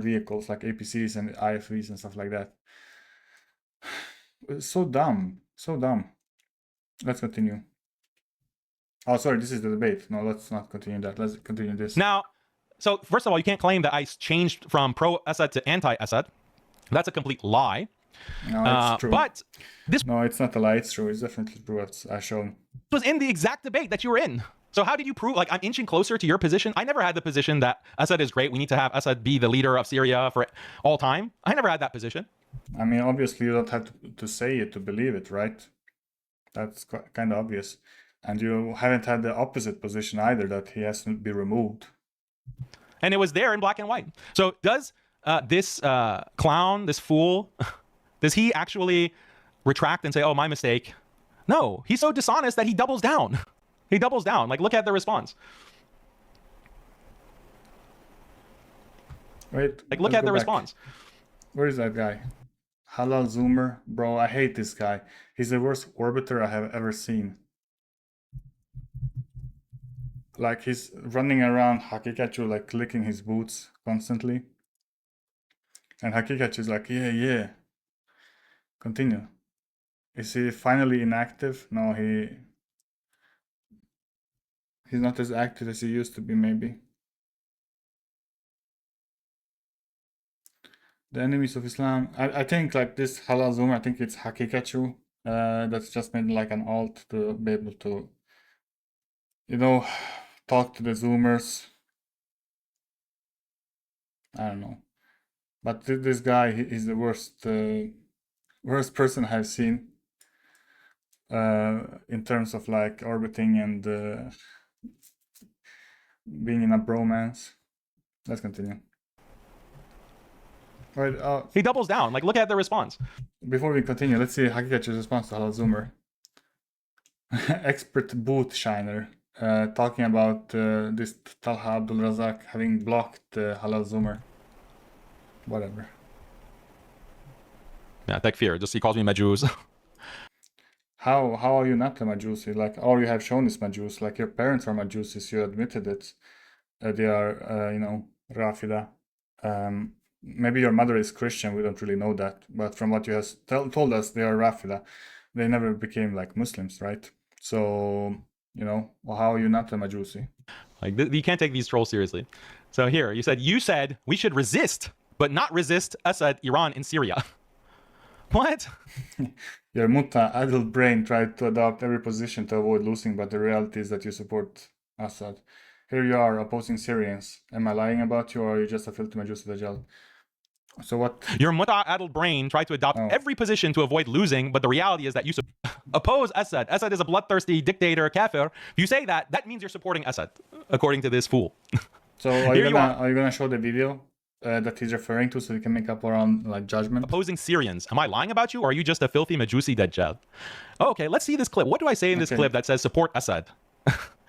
Speaker 1: vehicles like APCs and IFVs and stuff like that. So dumb, so dumb. Let's continue. Oh, sorry, this is the debate. No, let's not continue that. Let's continue this.
Speaker 2: Now, so first of all, you can't claim that I changed from pro-Assad to anti-Assad. That's a complete lie.
Speaker 1: No, it's true.
Speaker 2: But this
Speaker 1: No, it's not a lie. It's true. It's definitely true. It's shown.
Speaker 2: was in the exact debate that you were in. So how did you prove, like, I'm inching closer to your position? I never had the position that Assad is great. We need to have Assad be the leader of Syria for all time. I never had that position.
Speaker 1: I mean, obviously, you don't have to say it to believe it, right? That's kind of obvious. And you haven't had the opposite position either, that he has to be removed.
Speaker 2: And it was there in black and white. So does this clown, this fool, does he actually retract and say, oh, my mistake? No, he's so dishonest that he doubles down. He doubles down. Like, look at the response.
Speaker 1: Wait.
Speaker 2: Like, look at the response.
Speaker 1: Where is that guy? Halal Zoomer? Bro, I hate this guy. He's the worst orbiter I have ever seen. Like, he's running around Haqiqatjou, like, clicking his boots constantly. And Haqiqatjou is like, yeah. Continue. Is he finally inactive? No, he's not as active as he used to be, maybe. The enemies of Islam. I think like this Halal Zoomer, I think it's Haqiqatjou. That's just made like an alt to be able to, talk to the Zoomers. I don't know. But this guy is the worst person I've seen in terms of like orbiting and being in a bromance. Let's continue. Right,
Speaker 2: he doubles down. Like, look at the response.
Speaker 1: Before we continue, let's see Haqiqatjou's response to Halal Zoomer. Expert boot shiner talking about this Talha Abdul Razak having blocked Halal Zoomer. Whatever.
Speaker 2: Yeah, takfir. Just he calls me Majus.
Speaker 1: How are you not a Majusi? Like, all you have shown is Majus. Like, your parents are Majusis. You admitted it. They are, Rafida. Maybe your mother is Christian. We don't really know that. But from what you have told us, they are Rafida. They never became like Muslims, right? So, how are you not a Majusi?
Speaker 2: Like, you can't take these trolls seriously. So here, you said we should resist, but not resist Assad, Iran, and Syria. What?
Speaker 1: Your mutta adult brain tried to adopt every position to avoid losing, but the reality is that you support Assad. Here you are opposing Syrians. Am I lying about you, or are you just a filthy Majusi Dajjal? So what?
Speaker 2: Your mutta adult brain tried to adopt every position to avoid losing, but the reality is that you oppose Assad. Assad is a bloodthirsty dictator, kafir. If you say that, that means you're supporting Assad, according to this fool.
Speaker 1: So are you gonna show the video that he's referring to, so we can make up our own like judgment?
Speaker 2: Opposing Syrians. Am I lying about you, or are you just a filthy Majusi Dajjal? Okay, let's see this clip. What do I say in this clip that says support Assad?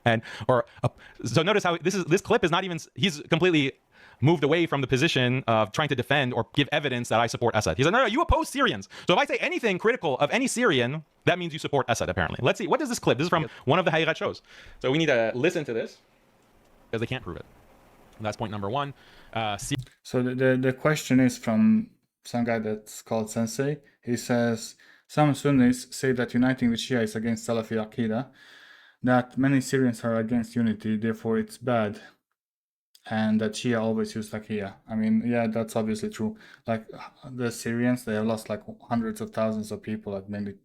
Speaker 2: So notice how this clip is not even, he's completely moved away from the position of trying to defend or give evidence that I support Assad. He's like, no, you oppose Syrians. So if I say anything critical of any Syrian, that means you support Assad, apparently. Let's see. What is this clip? This is from one of the Haqiqatjous. So we need to listen to this because they can't prove it. That's point number one.
Speaker 1: So the question is from some guy that's called Sensei. He says, some Sunnis say that uniting with Shia is against Salafi Aqidah, that many Syrians are against unity, therefore it's bad, and that Shia always use Taqiyya. I mean, yeah, that's obviously true. Like the Syrians, they have lost like hundreds of thousands of people, like mainly,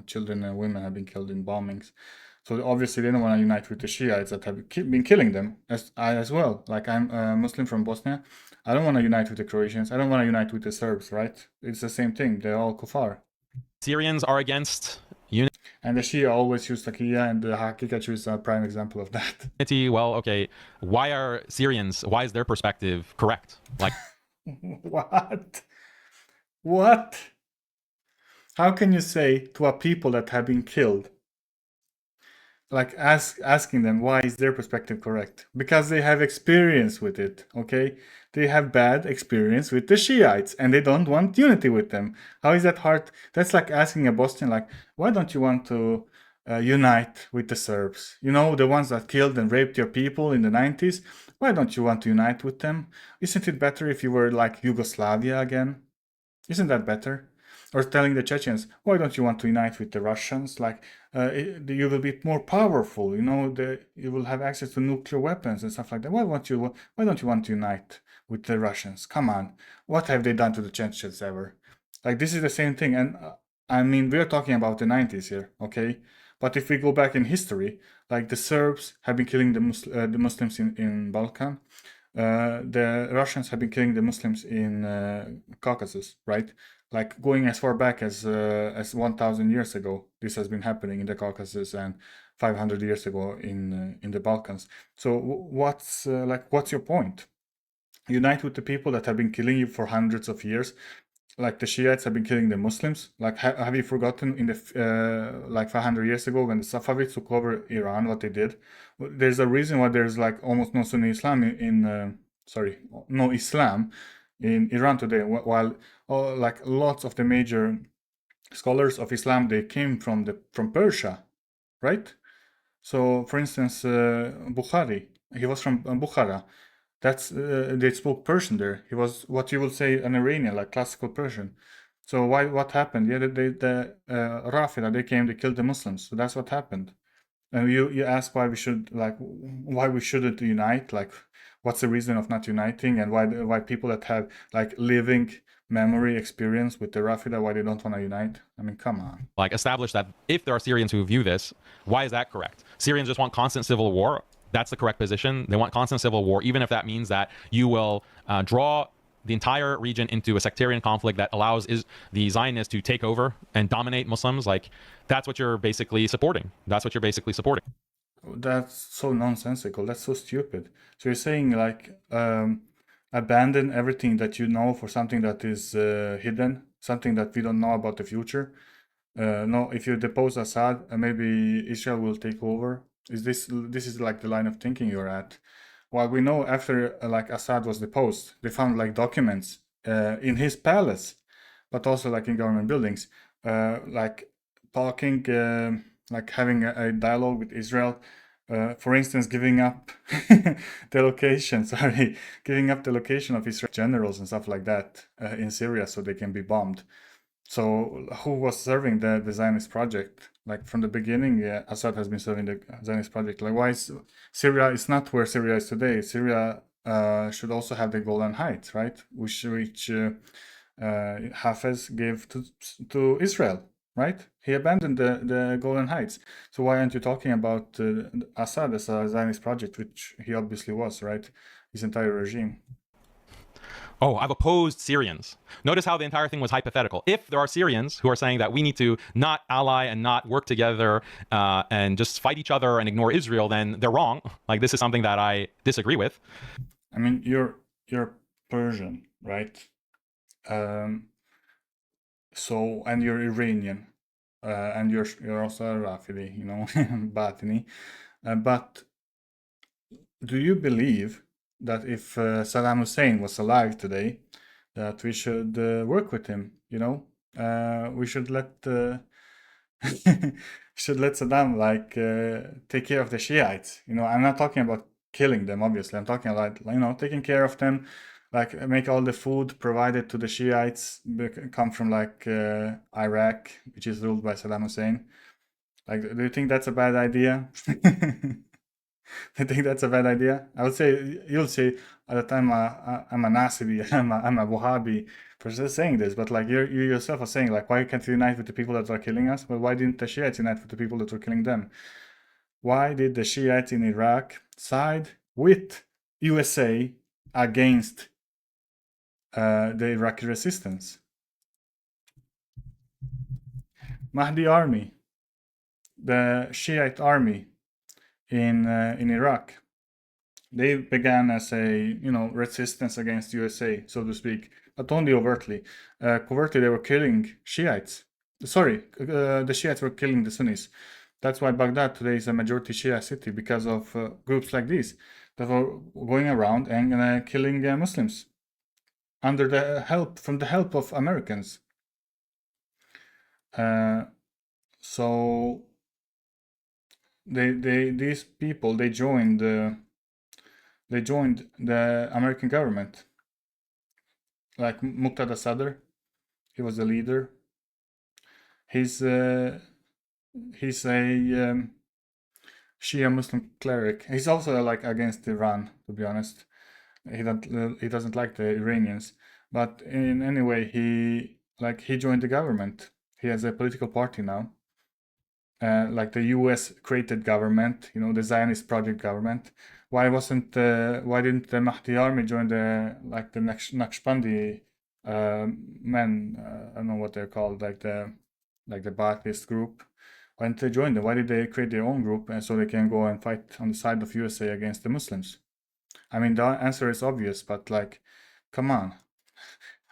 Speaker 1: children and women have been killed in bombings. So obviously they don't want to unite with the Shiites that have been killing them as well. Like I'm a Muslim from Bosnia. I don't want to unite with the Croatians. I don't want to unite with the Serbs, right? It's the same thing. They're all kuffar.
Speaker 2: Syrians are against unity.
Speaker 1: And the Shia always use Taqiyya, and the Haqiqatjou is a prime example of that.
Speaker 2: Well, okay, why are Syrians, why is their perspective correct? Like,
Speaker 1: What? How can you say to a people that have been killed, like asking them why is their perspective correct? Because they have experience with it, okay? They have bad experience with the Shiites and they don't want unity with them. How is that hard? That's like asking a Bosnian, like, why don't you want to unite with the Serbs? You know, the ones that killed and raped your people in the 90s? Why don't you want to unite with them? Isn't it better if you were like Yugoslavia again? Isn't that better? Or telling the Chechens, why don't you want to unite with the Russians? Like, you will be more powerful, you will have access to nuclear weapons and stuff like that. Why don't you want to unite with the Russians? Come on. What have they done to the Chechens ever? Like, this is the same thing. And I mean, we're talking about the 90s here, okay? But if we go back in history, like the Serbs have been killing the Muslims in Balkan. The Russians have been killing the Muslims in Caucasus, right? Like going as far back as 1,000 years ago, this has been happening in the Caucasus, and 500 years ago in the Balkans. So what's your point? Unite with the people that have been killing you for hundreds of years, like the Shiites have been killing the Muslims. Like have you forgotten in the like 500 years ago when the Safavids took over Iran, what they did? There's a reason why there's like almost no Sunni Islam no Islam in Iran today, while like lots of the major scholars of Islam, they came from Persia, right? So for instance, Bukhari, he was from Bukhara. That's they spoke Persian there. He was what you would say an Iranian, like classical Persian. So what happened? Yeah, the Rafida, they came, they killed the Muslims. So that's what happened. And you ask why we shouldn't unite, like what's the reason of not uniting, and why people that have like living memory experience with the Rafida, why they don't want to unite? I mean, come on.
Speaker 2: Like establish that if there are Syrians who view this, why is that correct? Syrians just want constant civil war. That's the correct position. They want constant civil war, even if that means that you will draw the entire region into a sectarian conflict that allows the Zionists to take over and dominate Muslims. Like, that's what you're basically supporting. That's
Speaker 1: so nonsensical. That's so stupid. So you're saying like abandon everything that you know for something that is hidden, something that we don't know about the future. No, if you depose Assad, maybe Israel will take over. This is like the line of thinking you're at? Well, we know after like Assad was deposed, they found like documents in his palace, but also like in government buildings, like talking, like having a dialogue with Israel. For instance, giving up the location of Israel generals and stuff like that in Syria so they can be bombed. So who was serving the Zionist project? Like from the beginning, Assad has been serving the Zionist project. Like why is Syria is not where Syria is today? Syria should also have the Golan Heights, right? Which Hafez gave to Israel, right? He abandoned the Golan Heights. So why aren't you talking about Assad as a Zionist project, which he obviously was, right? His entire regime.
Speaker 2: Oh, I've opposed Syrians. Notice how the entire thing was hypothetical. If there are Syrians who are saying that we need to not ally and not work together and just fight each other and ignore Israel, then they're wrong. Like, this is something that I disagree with.
Speaker 1: I mean, you're Persian, right? So, and you're Iranian, and you're also a Rafidi, you know, Batini. But do you believe that if Saddam Hussein was alive today, that we should work with him? You know, we should let should let Saddam like take care of the Shiites. You know, I'm not talking about killing them. Obviously, I'm talking about taking care of them, like make all the food provided to the Shiites come from like Iraq, which is ruled by Saddam Hussein. Like, do you think that's a bad idea? I think that's a bad idea. I would say you'll say at the time I'm a Nasiri, I'm a Wahhabi for just saying this, but like you yourself are saying like why can't you unite with the people that are killing us? Well, why didn't the Shiites unite with the people that were killing them? Why did the Shiites in Iraq side with USA against the Iraqi resistance? Mahdi army, the Shiite army in Iraq. They began as a resistance against USA, so to speak, but only overtly. Covertly, they were killing Shiites. Sorry, the Shiites were killing the Sunnis. That's why Baghdad today is a majority Shia city because of groups like these that were going around and killing Muslims under the help of Americans. So these people they joined the American government, like Muqtada Sadr. He was the leader. He's a Shia Muslim cleric. He's also like against Iran, to be honest. He doesn't like the Iranians, but in any way he joined the government. He has a political party now. Like the U.S. created government, the Zionist project government. Why didn't the Mahdi army join the Naqshbandi men? I don't know what they're called, like the Ba'athist group. Why didn't they join them? Why did they create their own group so they can go and fight on the side of USA against the Muslims? I mean, the answer is obvious, but like, come on.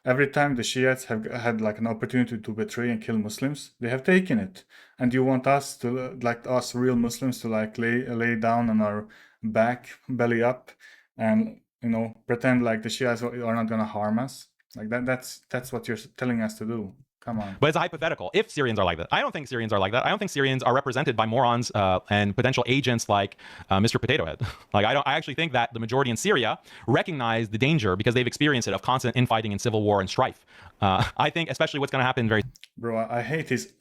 Speaker 1: Every time the Shiites have had like an opportunity to betray and kill Muslims, they have taken it. And you want us to, like us real Muslims, to like lay down on our back, belly up, and pretend like the Shiites are not gonna harm us? Like that's what you're telling us to do. Come on.
Speaker 2: But it's a hypothetical. If Syrians are like that, I don't think Syrians are like that. I don't think Syrians are represented by morons and potential agents like Mr. Potato Head. Like I actually think that the majority in Syria recognize the danger because they've experienced it of constant infighting and civil war and strife. I think especially what's going to happen very.
Speaker 1: Bro, I hate his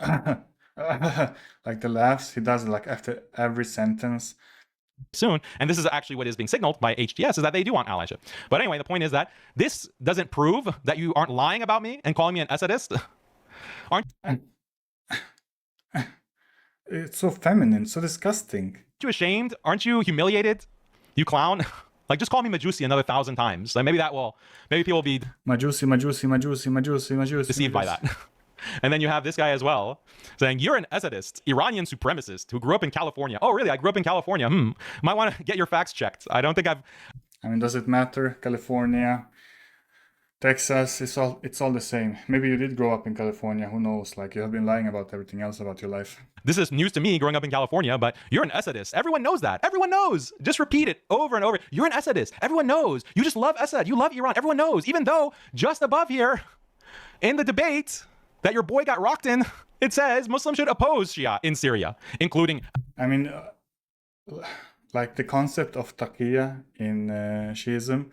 Speaker 1: like the laughs he does like after every sentence.
Speaker 2: Soon, and this is actually what is being signaled by HTS, is that they do want allyship. But anyway, the point is that this doesn't prove that you aren't lying about me and calling me an Assadist. Aren't
Speaker 1: it's so feminine, so disgusting.
Speaker 2: you ashamed? Aren't you humiliated? You clown. Like, just call me Majusi another 1,000 times. Like, maybe people will be
Speaker 1: Majusi,
Speaker 2: deceived by that. And then you have this guy as well saying, you're an Assadist, Iranian supremacist who grew up in California. Oh, really? I grew up in California. Might want to get your facts checked. I don't think I
Speaker 1: mean, does it matter? California, Texas, it's all the same. Maybe you did grow up in California. Who knows? Like, you have been lying about everything else about your life.
Speaker 2: This is news to me growing up in California, but you're an Assadist. Everyone knows that. Everyone knows. Just repeat it over and over. You're an Assadist. Everyone knows. You just love Assad. You love Iran. Everyone knows. Even though just above here in the debate that your boy got rocked in, it says Muslims should oppose Shia in Syria, including...
Speaker 1: I mean, like the concept of taqiyya in Shiism,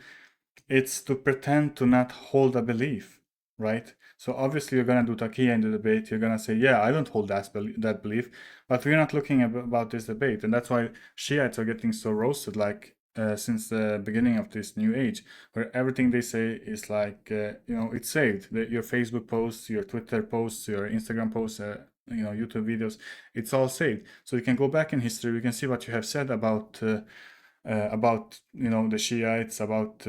Speaker 1: it's to pretend to not hold a belief, right? So obviously you're going to do taqiyya in the debate. You're going to say, yeah, I don't hold that belief, but we're not looking about this debate. And that's why Shiites are getting so roasted, like since the beginning of this new age, where everything they say is like, it's saved. Your Facebook posts, your Twitter posts, your Instagram posts, YouTube videos, it's all saved. So you can go back in history. You can see what you have said about the Shiites, about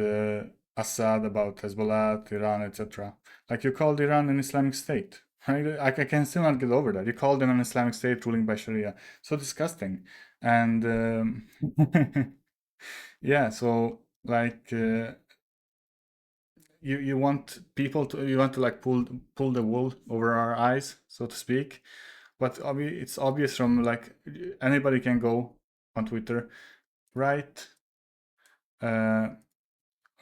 Speaker 1: Assad, about Hezbollah, Iran, etc. Like you called Iran an Islamic State, right? I can still not get over that. You called them an Islamic State ruling by Sharia. So disgusting. And yeah, so like you want people to like pull the wool over our eyes, so to speak. But it's obvious from like anybody can go on Twitter, right?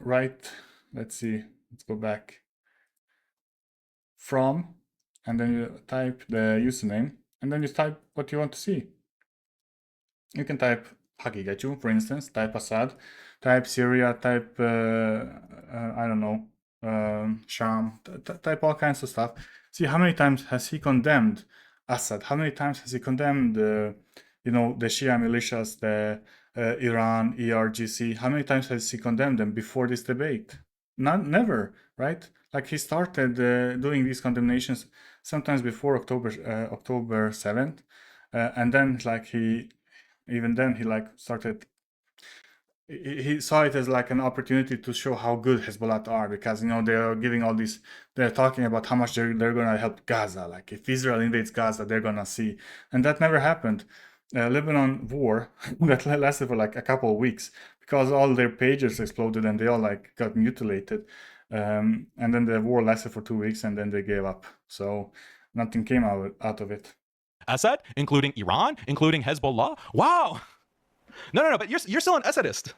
Speaker 1: Right. Let's see. Let's go back. From, and then you type the username, and then you type what you want to see. You can type Haqiqatjou, for instance, type Assad, type Syria, type, I don't know, Sham, type all kinds of stuff. See how many times has he condemned Assad? How many times has he condemned, the Shia militias, the Iran, ERGC? How many times has he condemned them before this debate? Never, right? Like he started doing these condemnations sometimes before October 7th, and then like he like started. He saw it as like an opportunity to show how good Hezbollah are, because they are giving all these. They're talking about how much they're gonna help Gaza. Like if Israel invades Gaza, they're gonna see, and that never happened. Lebanon war that lasted for like a couple of weeks because all their pages exploded and they all like got mutilated, and then the war lasted for 2 weeks and then they gave up. So nothing came out of it.
Speaker 2: Assad, including Iran, including Hezbollah. Wow. No, but you're still an Assadist.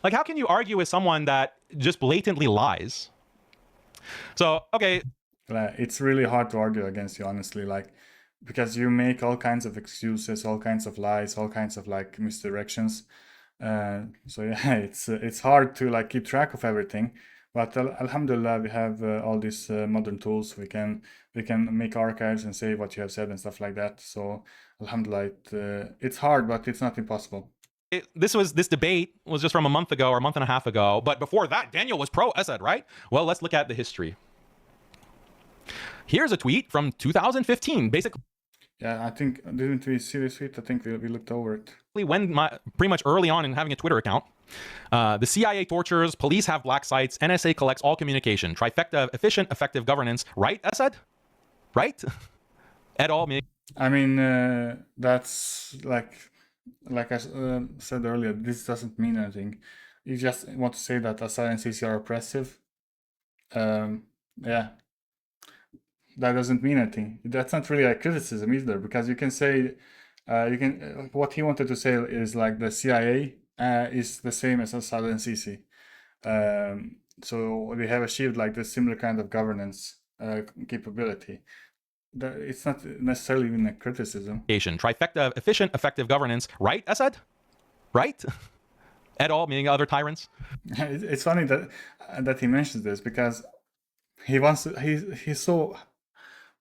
Speaker 2: Like, how can you argue with someone that just blatantly lies? So, okay.
Speaker 1: It's really hard to argue against you, honestly, like, because you make all kinds of excuses, all kinds of lies, all kinds of like misdirections. So yeah, it's hard to like keep track of everything. But alhamdulillah, we have all these modern tools. We can make archives and say what you have said and stuff like that. So alhamdulillah, it's hard, but it's not impossible.
Speaker 2: This debate was just from a month ago or a month and a half ago. But before that, Daniel was pro-Assad, right? Well, let's look at the history. Here's a tweet from 2015, basically.
Speaker 1: Yeah, I think, didn't we see this tweet? I think we looked over it.
Speaker 2: When pretty much early on in having a Twitter account, the CIA tortures, police have black sites, NSA collects all communication. Trifecta of efficient, effective governance. Right, Assad? Right? At all.
Speaker 1: I mean, that's like I said earlier, this doesn't mean anything. You just want to say that Assad and Sisi are oppressive. Yeah. That doesn't mean anything. That's not really a criticism either, because you can say, what he wanted to say is like the CIA is the same as Assad and Sisi. So they have achieved like this similar kind of governance capability. It's not necessarily even a criticism.
Speaker 2: Trifecta of efficient, effective governance. Right, Assad? Right? At all, meaning other tyrants?
Speaker 1: It's funny that he mentions this, because he so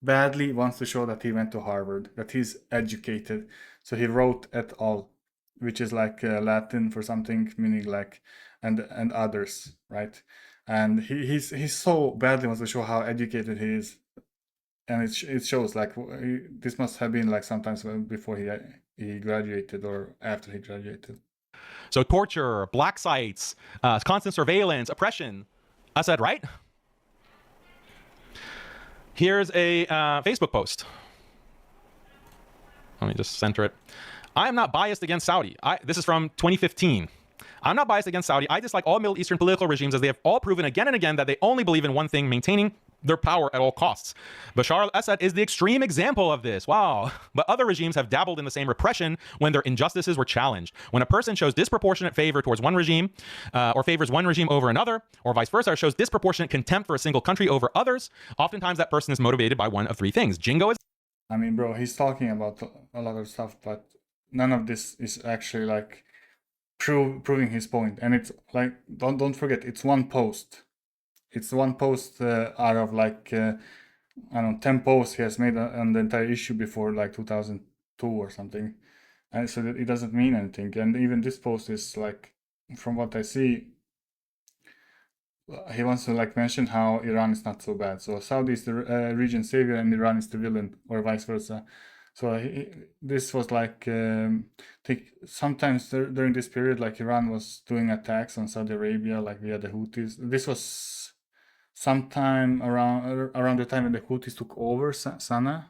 Speaker 1: badly wants to show that he went to Harvard, that he's educated. So he wrote et al., which is like Latin for something, meaning like and others, right? And he's so badly wants to show how educated he is, and it shows like this must have been like sometimes before he graduated or after he graduated.
Speaker 2: So torture, black sites, constant surveillance, oppression. Assad, right? Here's a Facebook post. Let me just center it. I am not biased against Saudi. This is from 2015. I'm not biased against Saudi. I dislike all Middle Eastern political regimes, as they have all proven again and again that they only believe in one thing: maintaining their power at all costs. Bashar al-Assad is the extreme example of this. Wow. But other regimes have dabbled in the same repression when their injustices were challenged. When a person shows disproportionate favor towards one regime, or favors one regime over another, or vice versa, or shows disproportionate contempt for a single country over others, oftentimes that person is motivated by one of three things. Jingoism.
Speaker 1: I mean, bro, he's talking about a lot of stuff, but none of this is actually like proving his point. And it's like, don't forget, it's one post. It's one post out of like, I don't know, 10 posts he has made on the entire issue before like 2002 or something. And so it doesn't mean anything. And even this post is like, from what I see, he wants to like mention how Iran is not so bad. So Saudi is the region savior and Iran is the villain, or vice versa. So this was like, sometimes during this period, like Iran was doing attacks on Saudi Arabia, like via the Houthis. This was sometime around the time when the Houthis took over Sana'a,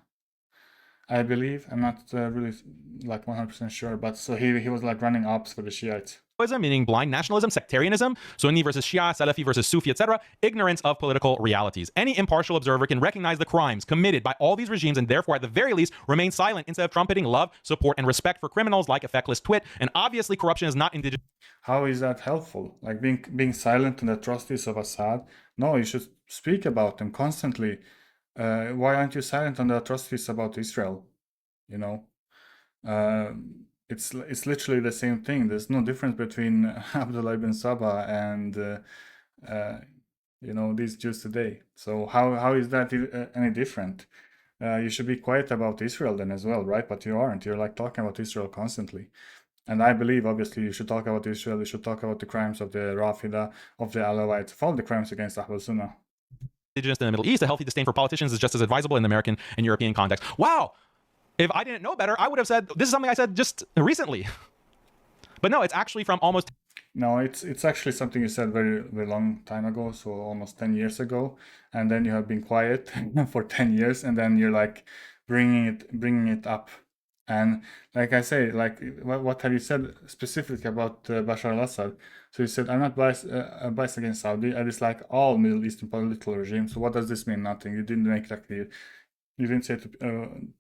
Speaker 1: I believe. I'm not really like 100% sure, but so he was like running ops for the Shiites.
Speaker 2: meaning blind nationalism, sectarianism, Sunni versus Shia, Salafi versus Sufi, etc., ignorance of political realities. Any impartial observer can recognize the crimes committed by all these regimes and therefore, at the very least, remain silent instead of trumpeting love, support, and respect for criminals like a feckless twit. And obviously, corruption is not indigenous.
Speaker 1: How is that helpful? Like being silent on the atrocities of Assad? No, you should speak about them constantly. Why aren't you silent on the atrocities about Israel? You know, it's literally the same thing. There's no difference between Abdullah ibn Saba and you know, these Jews today. So how is that any different? You should be quiet about Israel then as well, right? But you aren't. You're like talking about Israel constantly. And I believe, obviously, you should talk about Israel. You should talk about the crimes of the Rafida, of the Alawites, of all the crimes against Ahl Sunnah.
Speaker 2: In the Middle East, a healthy disdain for politicians is just as advisable in the American and European context. Wow! If I didn't know better, I would have said, this is something I said just recently. But no, it's actually from almost...
Speaker 1: No, it's actually something you said very, very long time ago, so almost 10 years ago. And then you have been quiet for 10 years, and then you're like bringing it up. And like I say, like, what have you said specifically about Bashar al-Assad? So you said, I'm not biased against Saudi. I dislike all Middle Eastern political regimes. So what does this mean? Nothing. You didn't make that clear. You didn't say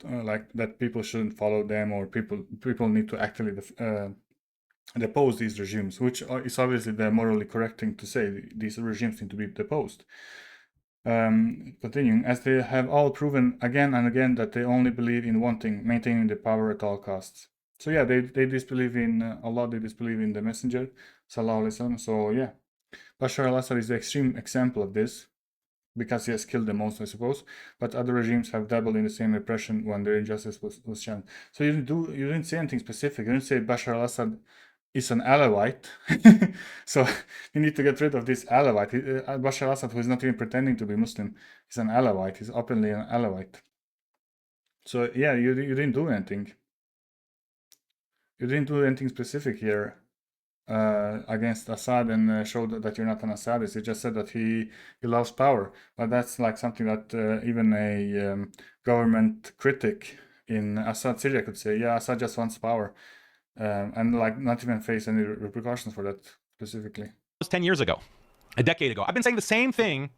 Speaker 1: like that people shouldn't follow them, or people need to actually depose these regimes, which is obviously the morally correct thing to say. These regimes need to be deposed. Continuing, as they have all proven again and again that they only believe in one thing, maintaining the power at all costs. So yeah, they disbelieve in Allah, they disbelieve in the Messenger, Sallallahu Alaihi Wasallam. So yeah, Bashar al-Assad is the extreme example of this, because he has killed the most, I suppose. But other regimes have dabbled in the same repression when their injustice was challenged. So you didn't say anything specific. You didn't say Bashar al-Assad is an Alawite. So you need to get rid of this Alawite. Bashar al-Assad, who is not even pretending to be Muslim, is an Alawite. He's openly an Alawite. So yeah, you didn't do anything. You didn't do anything specific here against Assad and showed that you're not an Assadist. You just said that he loves power. But that's like something that even a government critic in Assad Syria could say. Yeah, Assad just wants power. And like not even face any repercussions for that specifically.
Speaker 2: It was 10 years ago, a decade ago. I've been saying the same thing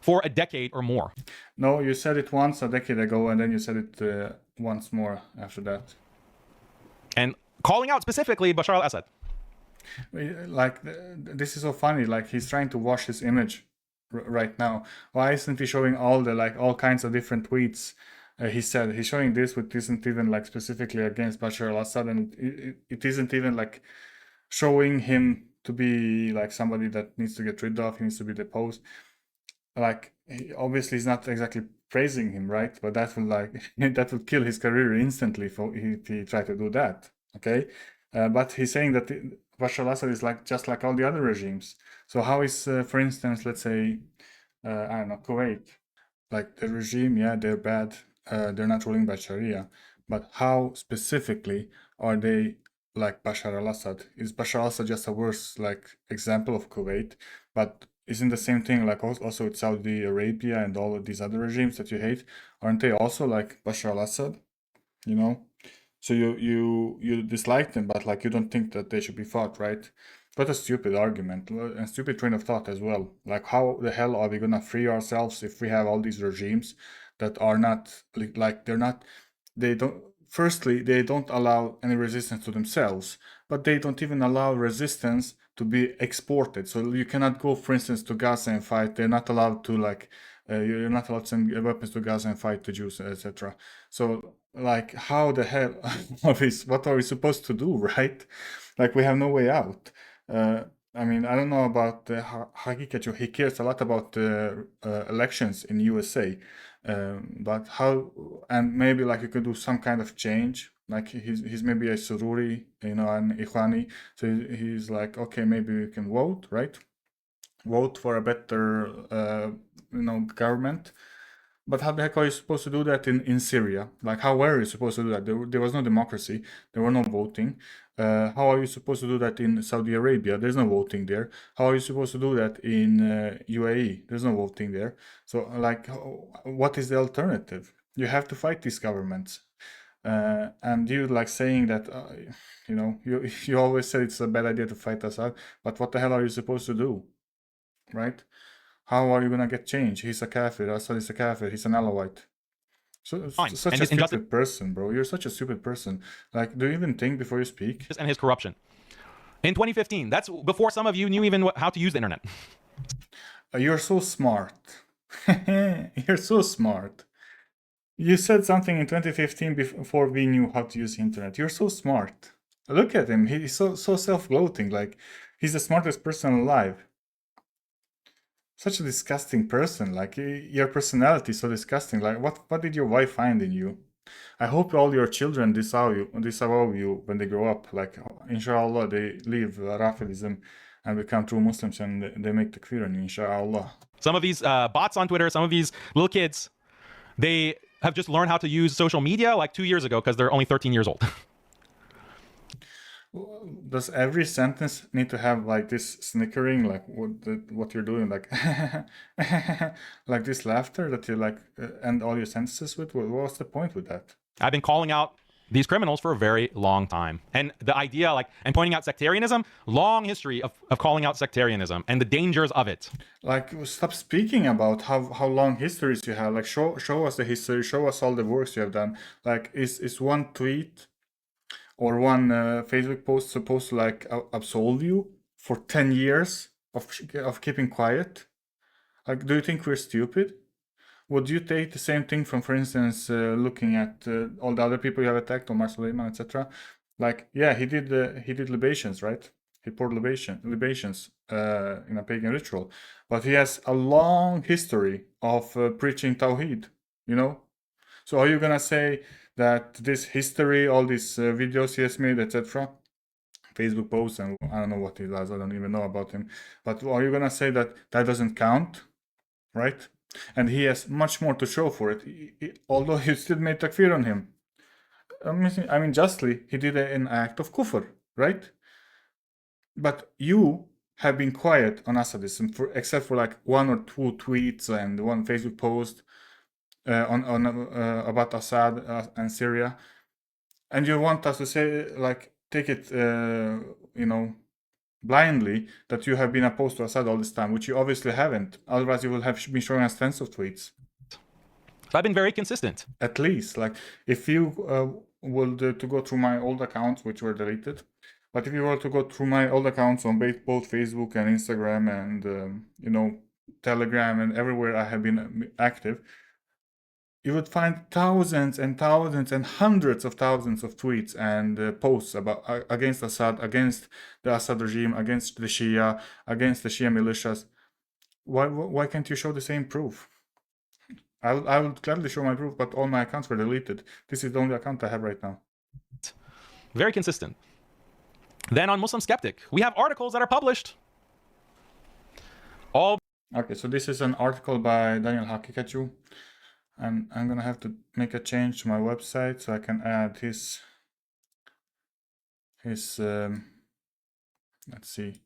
Speaker 2: for a decade or more.
Speaker 1: No, you said it once a decade ago, and then you said it once more after that.
Speaker 2: And calling out specifically Bashar al-Assad.
Speaker 1: Like, this is so funny. Like, he's trying to wash his image right now. Why isn't he showing all kinds of different tweets? He said he's showing this, which isn't even like specifically against Bashar al-Assad, and it isn't even like showing him to be like somebody that needs to get rid of. He needs to be deposed. Like, obviously he's not exactly praising him, right? But that will that will kill his career instantly if he tried to do that. Okay, but he's saying that Bashar al-Assad is like just like all the other regimes. So how is, for instance, let's say, I don't know, Kuwait, like the regime? Yeah, they're bad. They're not ruling by Sharia, but how specifically are they like Bashar al-Assad? Is Bashar al-Assad just a worse like example of Kuwait? But isn't the same thing like also with Saudi Arabia and all of these other regimes that you hate? Aren't they also like Bashar al-Assad? You know, so you dislike them, but like you don't think that they should be fought, right? What a stupid argument and stupid train of thought as well. Like, how the hell are we gonna free ourselves if we have all these regimes that are not like they don't allow any resistance to themselves, but they don't even allow resistance to be exported. So you cannot go, for instance, to Gaza and fight. They're not allowed to like you're not allowed to send weapons to Gaza and fight the Jews, etc. So like, how the hell what are we supposed to do, right? Like, we have no way out. I mean, I don't know about Haqiqatjou. He cares a lot about the elections in USA, but how? And maybe like you could do some kind of change. Like he's maybe a Sururi, you know, an Ikhwani. So he's like, okay, maybe we can vote, right? Vote for a better, you know, government. But how the heck are you supposed to do that in Syria? Like, how were you supposed to do that? There was no democracy. There were no voting. How are you supposed to do that in Saudi Arabia? There's no voting there. How are you supposed to do that in UAE? There's no voting there. So, like, what is the alternative? You have to fight these governments. And you like saying that, you know, you always said it's a bad idea to fight Assad, but what the hell are you supposed to do, right? How are you gonna get change? He's a kafir. Assad is a kafir. He's an Alawite. So such
Speaker 2: and
Speaker 1: a
Speaker 2: his injustice
Speaker 1: stupid person, bro. You're such a stupid person. Like, do you even think before you speak?
Speaker 2: and his corruption. In 2015, that's before some of you knew even how to use the internet.
Speaker 1: You're so smart. You're so smart. You said something in 2015 before we knew how to use the internet. You're so smart. Look at him. He's so self-gloating. Like, he's the smartest person alive. Such a disgusting person. Like, your personality is so disgusting. Like, what did your wife find in you? I hope all your children disavow you when they grow up. Like, inshallah, they leave Rafidism and become true Muslims, and they make takfir on you, inshallah.
Speaker 2: Some of these bots on Twitter, some of these little kids, they have just learned how to use social media like 2 years ago because they're only 13 years old.
Speaker 1: Does every sentence need to have like this snickering, like what you're doing, like like this laughter that you like end all your sentences with? What's the point with that?
Speaker 2: I've been calling out these criminals for a very long time. And the idea, like, and pointing out sectarianism, long history of calling out sectarianism and the dangers of it.
Speaker 1: Like, stop speaking about how long histories you have. Like, show us the history, show us all the works you have done. Like, is one tweet or one Facebook post supposed to like absolve you for 10 years of keeping quiet? Like, do you think we're stupid? Would you take the same thing from, for instance, looking at all the other people you have attacked, Omar Suleiman, etc.? Like, yeah, he did libations, right? He poured libations in a pagan ritual, but he has a long history of preaching Tawheed, you know? So are you gonna say that this history, all these videos he has made, etc., Facebook posts, and I don't know what he does, I don't even know about him, but are you gonna say that that doesn't count, right? And he has much more to show for it, although you still made takfir on him. I mean, justly, he did an act of kufr, right? But you have been quiet on Assadism, except for like 1 or 2 tweets and 1 Facebook post about Assad and Syria, and you want us to say, like, take it, you know, blindly, that you have been opposed to Assad all this time, which you obviously haven't. Otherwise, you will have been showing us tens of tweets.
Speaker 2: So I've been very consistent.
Speaker 1: At least, like, if you were to go through my old accounts, which were deleted, but if you were to go through my old accounts on both Facebook and Instagram and you know, Telegram and everywhere I have been active, you would find thousands and thousands and hundreds of thousands of tweets and posts about against Assad, against the Assad regime, against the Shia, against the Shia militias. Why can't you show the same proof? I would gladly show my proof, but all my accounts were deleted. This is the only account I have right now.
Speaker 2: Very consistent. Then on Muslim Skeptic, we have articles that are published. All.
Speaker 1: Okay, so this is an article by Daniel Haqiqatjou, and I'm gonna have to make a change to my website so I can add his let's see.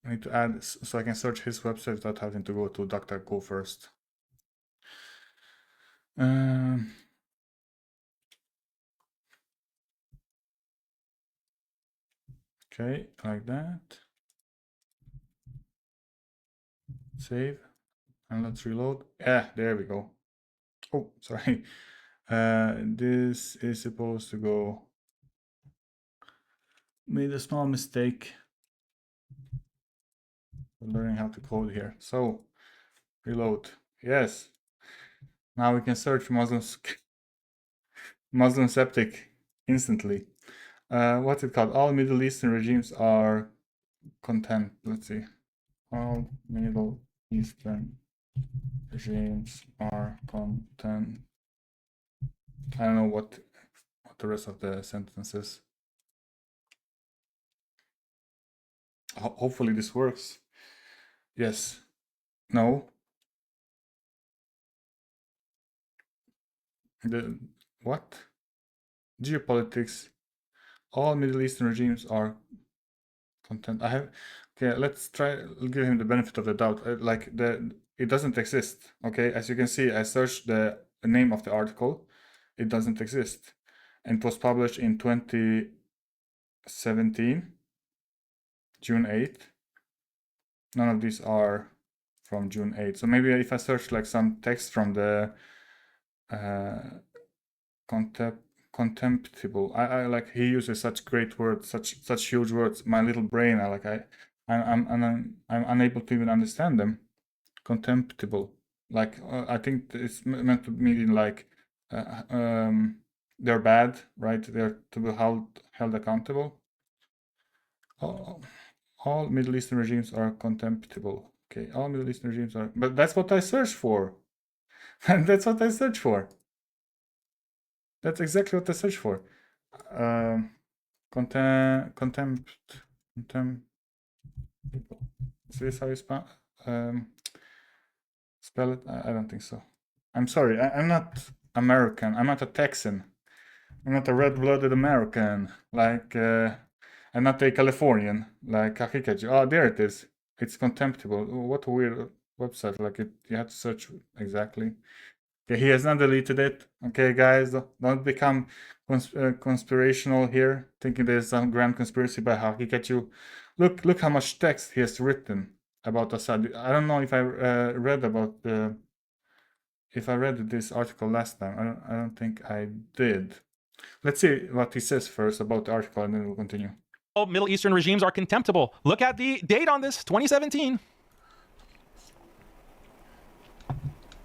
Speaker 1: I need to add so I can search his website without having to go to DuckDuckGo first. Okay, like that. Save, and let's reload. Yeah, there we go. Oh, sorry. This is supposed to go. Made a small mistake. Learning how to code here. So, reload. Yes. Now we can search Muslim Skeptic instantly. What's it called? All Middle Eastern regimes are content. Let's see. All Middle Eastern regimes are content. I don't know what the rest of the sentence is. Hopefully this works. Yes. No. The what? Geopolitics. All Middle Eastern regimes are content. Okay, let's try give him the benefit of the doubt. It doesn't exist. Okay, as you can see, I searched the name of the article, it doesn't exist. And it was published in 2017, June 8th. None of these are from June 8th. So maybe if I search like some text from the contemptible, I like, he uses such great words, such huge words. My little brain, I'm unable to even understand them. Contemptible, like I think it's meant to mean like they're bad, right? They're to be held accountable. All Middle Eastern regimes are contemptible. Okay, all Middle Eastern regimes are, but that's what I searched for. And that's what I searched for. That's exactly what I searched for. Contempt. Is this how you spell it? I don't think so. I'm sorry. I'm not American. I'm not a Texan. I'm not a red-blooded American. Like, I'm not a Californian. Like Haqiqatjou. Oh, there it is. It's contemptible. What a weird website. Like, you have to search exactly. Okay, he has not deleted it. Okay, guys, don't become conspirational here, thinking there's some grand conspiracy by Haqiqatjou. Look how much text he has written about Assad. I don't know if I read about if I read this article last time. I don't think I did. Let's see what he says first about the article, and then we'll continue.
Speaker 2: All Middle Eastern regimes are contemptible. Look at the date on this, 2017.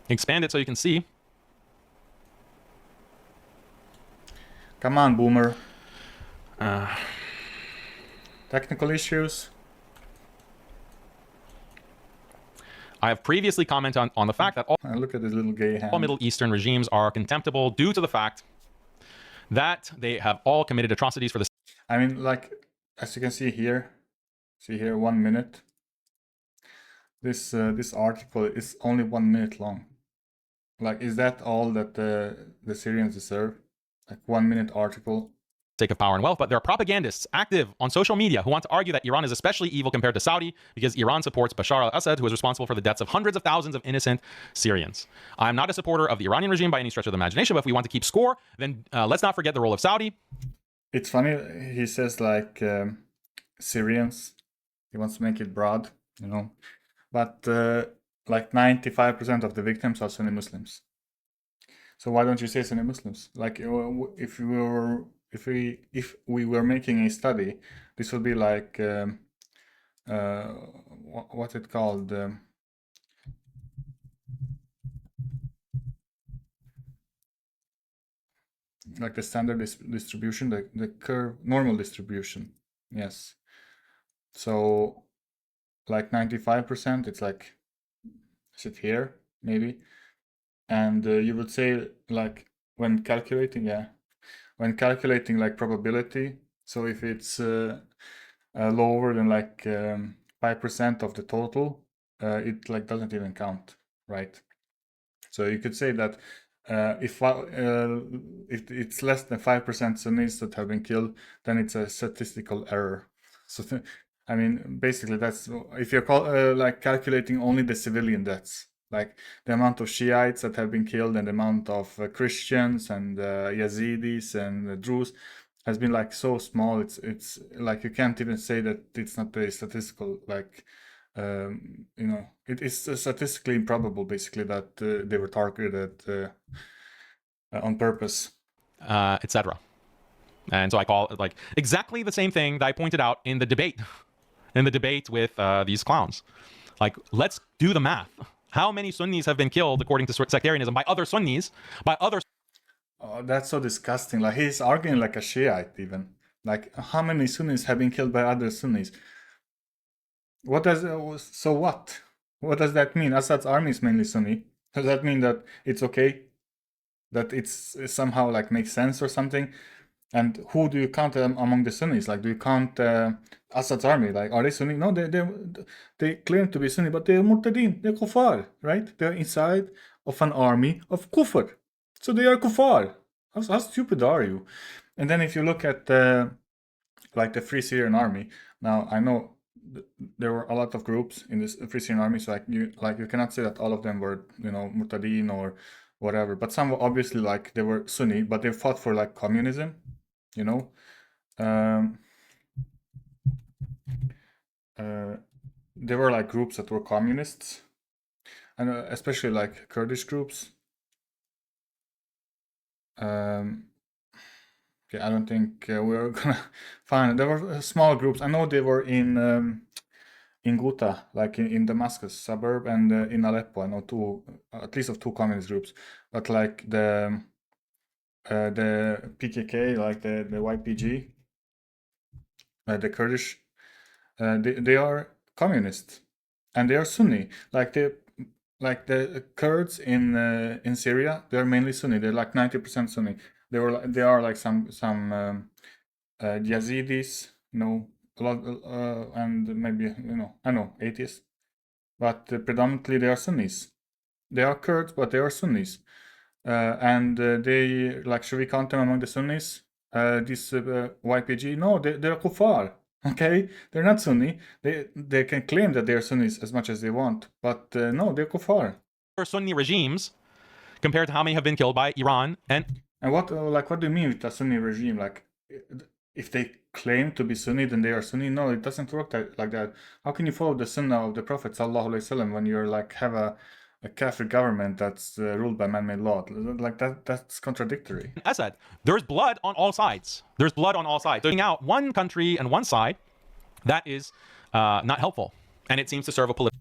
Speaker 2: Expand it so you can see.
Speaker 1: Come on, Boomer. Technical issues.
Speaker 2: I have previously commented on the fact that all
Speaker 1: Look at this little gay hand.
Speaker 2: Middle Eastern regimes are contemptible due to the fact that they have all committed atrocities for the
Speaker 1: I mean, like, as you can see here, 1 minute. This article is only 1 minute long. Like, is that all that the Syrians deserve? Like 1 minute article.
Speaker 2: sake of power and wealth, but there are propagandists active on social media who want to argue that Iran is especially evil compared to Saudi because Iran supports Bashar al-Assad, who is responsible for the deaths of hundreds of thousands of innocent Syrians. I'm not a supporter of the Iranian regime by any stretch of the imagination, but if we want to keep score, then let's not forget the role of Saudi.
Speaker 1: It's funny, he says like Syrians. He wants to make it broad, you know. But like 95% of the victims are Sunni Muslims. So why don't you say Sunni Muslims? Like if we were making a study, this would be like what's it called? Like the standard distribution, the curve normal distribution. Yes. So like 95%, it's like, is it here maybe? And you would say like when calculating, when calculating like probability. So if it's lower than like 5% of the total, it like doesn't even count, right? So you could say that if it's less than 5% Sunnis that have been killed, then it's a statistical error. So I mean, basically, that's if you're like calculating only the civilian deaths, like the amount of Shiites that have been killed and the amount of Christians and Yazidis and Druze has been like so small. It's like you can't even say that it's not a statistical like. You know, it is statistically improbable, basically, that they were targeted on purpose,
Speaker 2: etc. And so I call it like exactly the same thing that I pointed out in the debate, with these clowns. Like, let's do the math. How many Sunnis have been killed according to sectarianism by other Sunnis, by other...
Speaker 1: Oh, that's so disgusting. Like, he's arguing like a Shiite even. Like, how many Sunnis have been killed by other Sunnis? What does so what? What does that mean? Assad's army is mainly Sunni. Does that mean that it's okay? That it's somehow like makes sense or something? And who do you count among the Sunnis? Like, do you count Assad's army? Like, are they Sunni? No, they claim to be Sunni, but they're Murtadeen. They're kuffar, right? They're inside of an army of kufr. So they are kuffar. How stupid are you? And then if you look at like the Free Syrian Army, now I know there were a lot of groups in this Free Syrian Army, so you cannot say that all of them were, you know, Murtadeen or whatever. But some were obviously like they were Sunni, but they fought for like communism, you know. There were like groups that were communists, and especially like Kurdish groups. Okay, I don't think we're gonna find. There were small groups. I know they were in Ghouta, like in Damascus suburb, and in Aleppo. I know two, at least of two communist groups. But like the PKK, like the YPG, the Kurdish, they are communist, and they are Sunni. Like the Kurds in Syria, they're mainly Sunni. They're like 90% Sunni. They are like some Yazidis, you know, a lot, and maybe I know atheists, but predominantly they are Sunnis. They are Kurds, but they are Sunnis, and they like, should we count them among the Sunnis? This YPG, no, they're kuffar. Okay, they're not Sunni. They can claim that they're Sunnis as much as they want, but no, they're kuffar.
Speaker 2: Sunni regimes compared to how many have been killed by Iran and
Speaker 1: what do you mean with a Sunni regime? Like, if they claim to be Sunni, then they are Sunni? No, it doesn't work like that. How can you follow the Sunnah of the Prophet ﷺ when you're like have a Kafir government that's ruled by man-made law? Like that's contradictory.
Speaker 2: Assad. There's blood on all sides. There's blood on all sides. Taking out one country and one side, that is not helpful, and it seems to serve a political.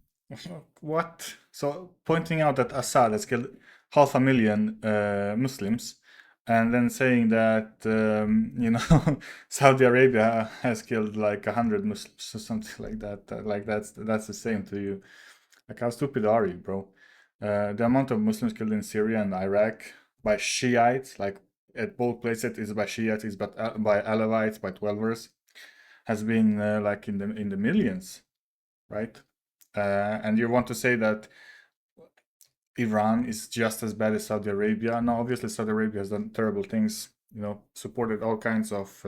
Speaker 1: What? So pointing out that Assad has killed 500,000 Muslims, and then saying that Saudi Arabia has killed like 100 Muslims or something like that. Like that's the same to you. Like, how stupid are you, bro? The amount of Muslims killed in Syria and Iraq by Shiites, like at both places, is by Shiites, is by Alawites, by Twelvers, has been like in the millions, right? And you want to say that Iran is just as bad as Saudi Arabia? No, obviously Saudi Arabia has done terrible things, supported all kinds of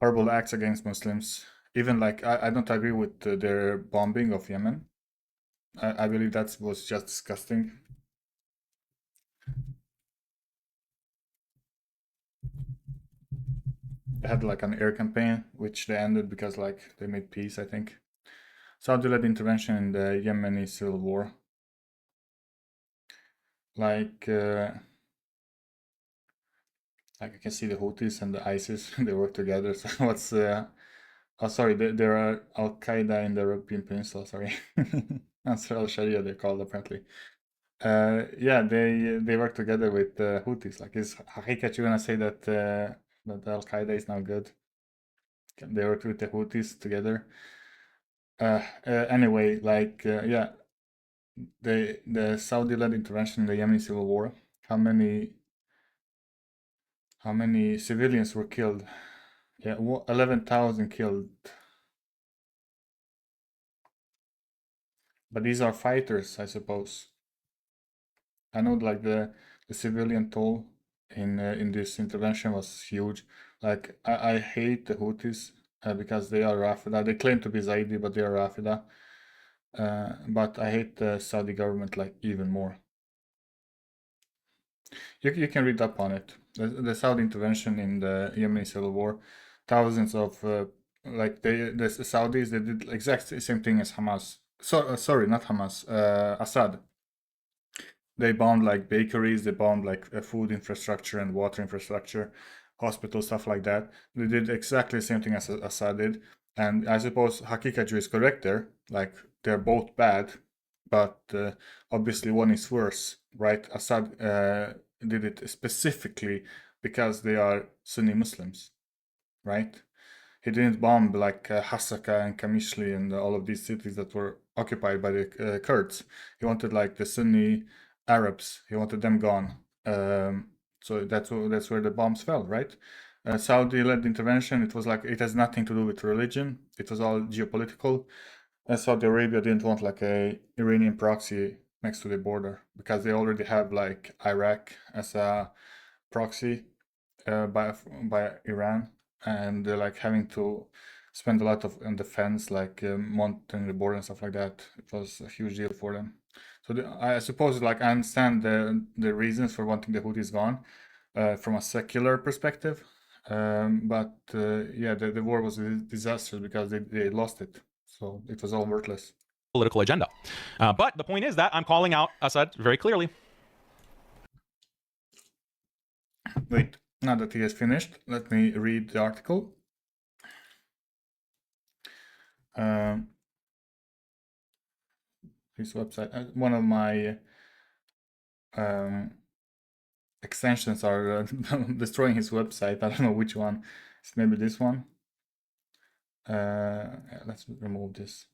Speaker 1: horrible acts against Muslims. Even like, I don't agree with their bombing of Yemen. I believe that was just disgusting. They had like an air campaign, which they ended because like they made peace, I think. Saudi-led intervention in the Yemeni civil war. Like I can see the Houthis and the ISIS, they work together. So what's oh, sorry, there are Al Qaeda in the European Peninsula. Sorry, Ansar al-Sharia they're called apparently. Yeah, they work together with the Houthis. Like, is Haqiqatjou gonna say that that Al Qaeda is now good? They work with the Houthis together. Anyway, like yeah, the Saudi-led intervention in the Yemeni civil war. How many civilians were killed? Yeah, 11,000 killed. But these are fighters, I suppose. I know like the civilian toll in this intervention was huge. Like I hate the Houthis because they are Rafida. They claim to be Zaidi, but they are Rafida. But I hate the Saudi government like even more. You can read up on it. The Saudi intervention in the Yemeni civil war, thousands of like the Saudis, they did exactly the same thing as Hamas. So sorry, not Hamas. Assad. They bombed like bakeries, they bombed like food infrastructure and water infrastructure, hospitals, stuff like that. They did exactly the same thing as Assad did. And I suppose Haqiqatjou is correct there. Like, they're both bad, but obviously one is worse, right? Assad did it specifically because they are Sunni Muslims, right? He didn't bomb like Hasaka and Kamishli and all of these cities that were occupied by the Kurds. He wanted like the Sunni Arabs. He wanted them gone. So that's where the bombs fell, right? Saudi-led intervention. It was like, it has nothing to do with religion. It was all geopolitical. Saudi Arabia didn't want like a Iranian proxy next to the border because they already have like Iraq as a proxy by Iran, and they're like having to spend a lot on defense, like monitoring the border and stuff like that. It was a huge deal for them. So I suppose, like, I understand the reasons for wanting the Houthis gone from a secular perspective, but yeah, the war was a disaster because they lost it, so it was all worthless.
Speaker 2: Political agenda. But the point is that I'm calling out Assad very clearly.
Speaker 1: Wait, now that he has finished, let me read the article. His website. One of my extensions are destroying his website. I don't know which one. It's maybe this one. Let's remove this.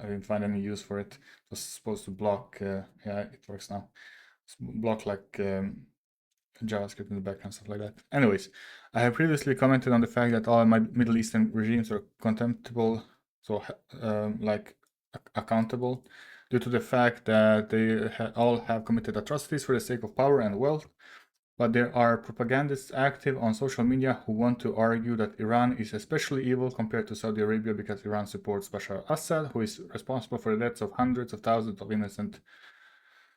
Speaker 1: I didn't find any use for it. It was supposed to block. Yeah, it works now. It's block like JavaScript in the background, stuff like that. Anyways, I have previously commented on the fact that all Middle Eastern regimes are contemptible, so like accountable, due to the fact that they all have committed atrocities for the sake of power and wealth. But there are propagandists active on social media who want to argue that Iran is especially evil compared to Saudi Arabia because Iran supports Bashar Assad, who is responsible for the deaths of hundreds of thousands of innocent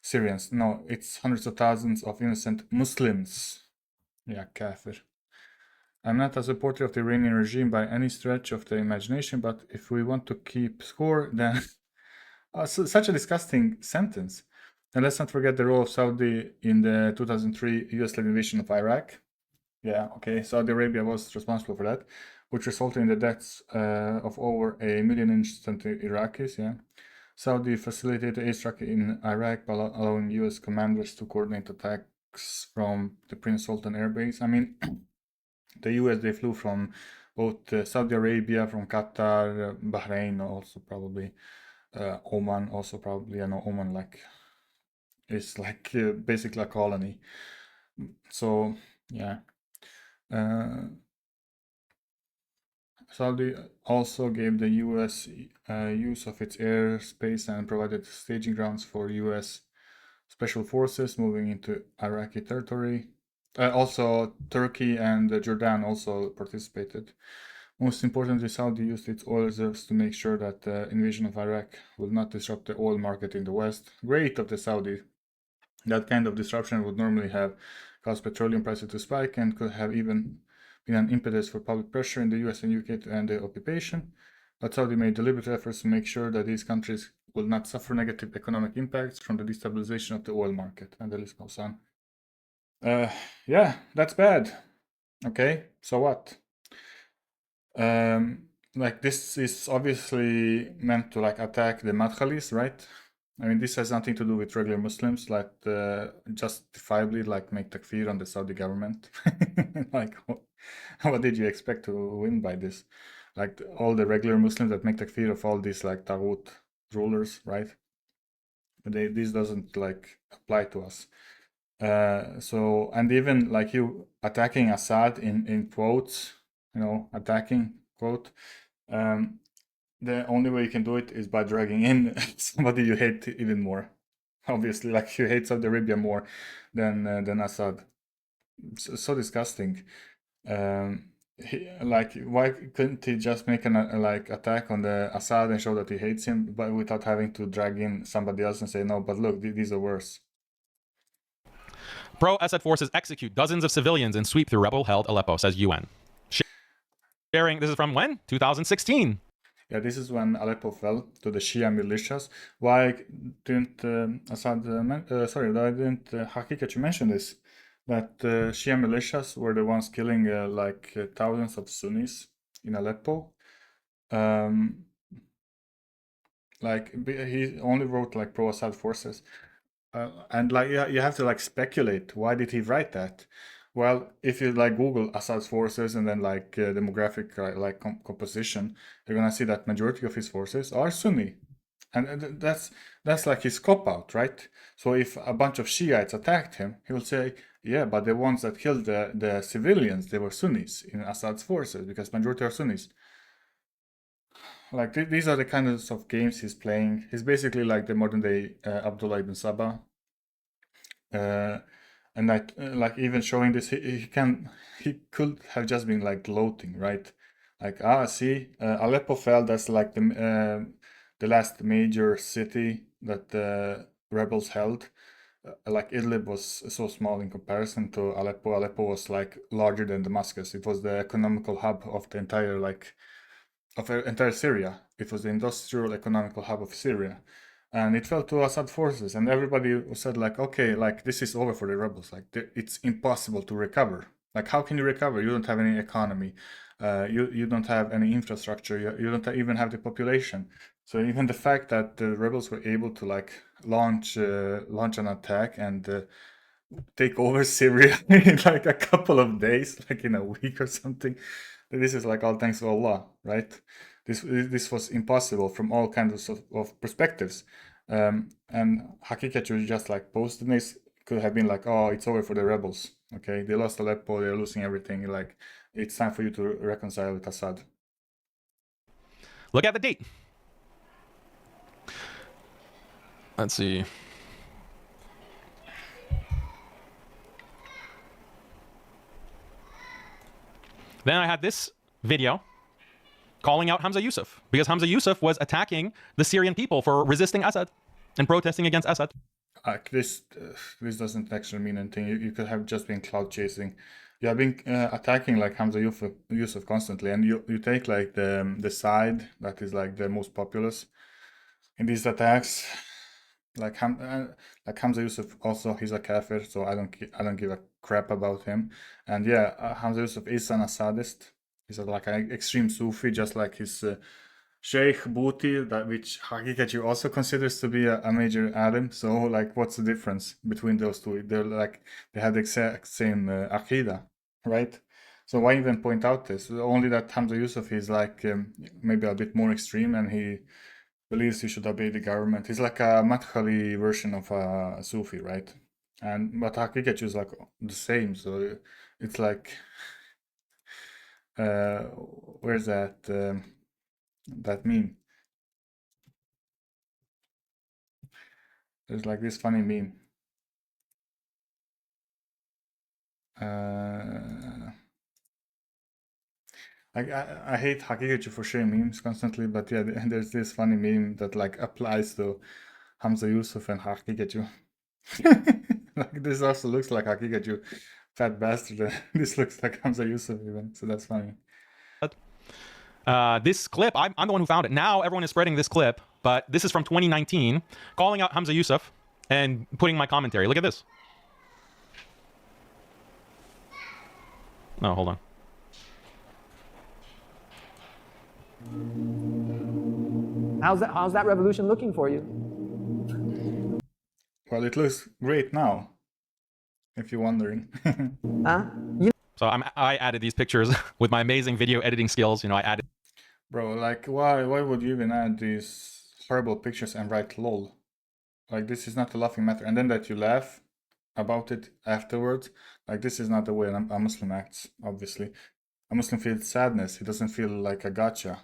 Speaker 1: Syrians. No, it's hundreds of thousands of innocent Muslims. Yeah, kafir. I'm not a supporter of the Iranian regime by any stretch of the imagination, but if we want to keep score, then such a disgusting sentence. And let's not forget the role of Saudi in the 2003 US-led invasion of Iraq. Yeah, okay, Saudi Arabia was responsible for that, which resulted in the deaths of over 1 million innocent Iraqis. Yeah, Saudi facilitated airstrike in Iraq by allowing US commanders to coordinate attacks from the Prince Sultan Air Base. I mean, the US, they flew from both Saudi Arabia, from Qatar, Bahrain, also probably Oman, also probably. I know Oman like is like basically a colony. So yeah, Saudi also gave the US use of its airspace and provided staging grounds for US special forces moving into Iraqi territory. Also, Turkey and Jordan also participated. Most importantly, Saudi used its oil reserves to make sure that the invasion of Iraq will not disrupt the oil market in the West. Great of the Saudi. That kind of disruption would normally have caused petroleum prices to spike and could have even been an impetus for public pressure in the US and UK to end the occupation. But Saudi made deliberate efforts to make sure that these countries will not suffer negative economic impacts from the destabilization of the oil market. And the list goes on. Yeah, that's bad. Okay, so what? Like, this is obviously meant to like attack the Madkhalis, right? I mean, this has nothing to do with regular Muslims, like justifiably like make takfir on the Saudi government. Like, what did you expect to win by this? Like all the regular Muslims that make takfir of all these like Taghut rulers, right? But this doesn't like apply to us. So, and even like you attacking Assad in quotes, you know, attacking quote, the only way you can do it is by dragging in somebody you hate even more. Obviously, like you hate Saudi Arabia more than Assad. So disgusting. Like, why couldn't he just make an like attack on the Assad and show that he hates him, but without having to drag in somebody else and say, no, but look, these are worse.
Speaker 2: Pro-Assad forces execute dozens of civilians and sweep through rebel-held Aleppo, says UN. Sharing, this is from when? 2016.
Speaker 1: Yeah, this is when Aleppo fell to the Shia militias. Why didn't why didn't Haqiqatjou mention this? That Shia militias were the ones killing thousands of Sunnis in Aleppo. He only wrote like pro-Assad forces. And like, yeah, you have to like speculate. Why did he write that? Well, if you like Google Assad's forces and then like demographic composition, you're gonna see that majority of his forces are Sunni, and that's like his cop out, right? So if a bunch of Shiites attacked him, he will say, yeah, but the ones that killed the civilians, they were Sunnis in Assad's forces because majority are Sunnis. Like these are the kinds of games he's playing. He's basically like the modern day Abdullah ibn Sabah. And like even showing this, he could have just been like gloating, right? Like, see, Aleppo fell. That's like the last major city that the rebels held. Like Idlib was so small in comparison to Aleppo. Aleppo was like larger than Damascus. It was the economical hub of the entire entire Syria. It was the industrial economical hub of Syria, and it fell to Assad forces. And everybody said like, okay, like this is over for the rebels. Like it's impossible to recover. Like how can you recover? You don't have any economy. You don't have any infrastructure. You don't even have the population. So even the fact that the rebels were able to like launch an attack and take over Syria in like a couple of days, like in a week or something, this is like all thanks to Allah, right? This was impossible from all kinds of perspectives. And Haqiqatjou just like posted this, could have been like, oh, it's over for the rebels. Okay, they lost Aleppo, they're losing everything. Like, it's time for you to reconcile with Assad.
Speaker 2: Look at the date. Let's see. Then I had this video calling out Hamza Yusuf, because Hamza Yusuf was attacking the Syrian people for resisting Assad and protesting against Assad.
Speaker 1: This doesn't actually mean anything. You could have just been cloud chasing. You have been attacking like Hamza Yusuf constantly, and you take like the side that is like the most populous in these attacks. Like Hamza Yusuf also, he's a kafir, so I don't give a crap about him. And yeah, Hamza Yusuf is an Assadist. He's like an extreme Sufi, just like his Sheikh Bouti, which Haqiqatjou also considers to be a major alim. So like, what's the difference between those two? They have the exact same aqidah, right? So why even point out this? Only that Hamza Yusuf is like maybe a bit more extreme, and he believes he should obey the government. He's like a Madkhali version of a Sufi, right? But Haqiqatjou is like the same. So it's like, where's that meme? There's like this funny meme. Like I hate Haqiqatjou for sharing memes constantly, but yeah, there's this funny meme that like applies to Hamza Yusuf and Haqiqatjou. Like this also looks like Haqiqatjou, fat bastard. This looks like Hamza Yusuf even, so that's funny.
Speaker 2: This clip, I'm the one who found it. Now everyone is spreading this clip, but this is from 2019, calling out Hamza Yusuf and putting my commentary. Look at this. No, hold on.
Speaker 4: How's that revolution looking for you?
Speaker 1: Well, it looks great now, if you're wondering.
Speaker 4: Huh?
Speaker 2: So I added these pictures with my amazing video editing skills. You know, I added.
Speaker 1: Bro, like why would you even add these horrible pictures and write lol? Like this is not a laughing matter, and then that you laugh about it afterwards. Like this is not the way a Muslim acts. Obviously, a Muslim feels sadness. He doesn't feel like a gotcha.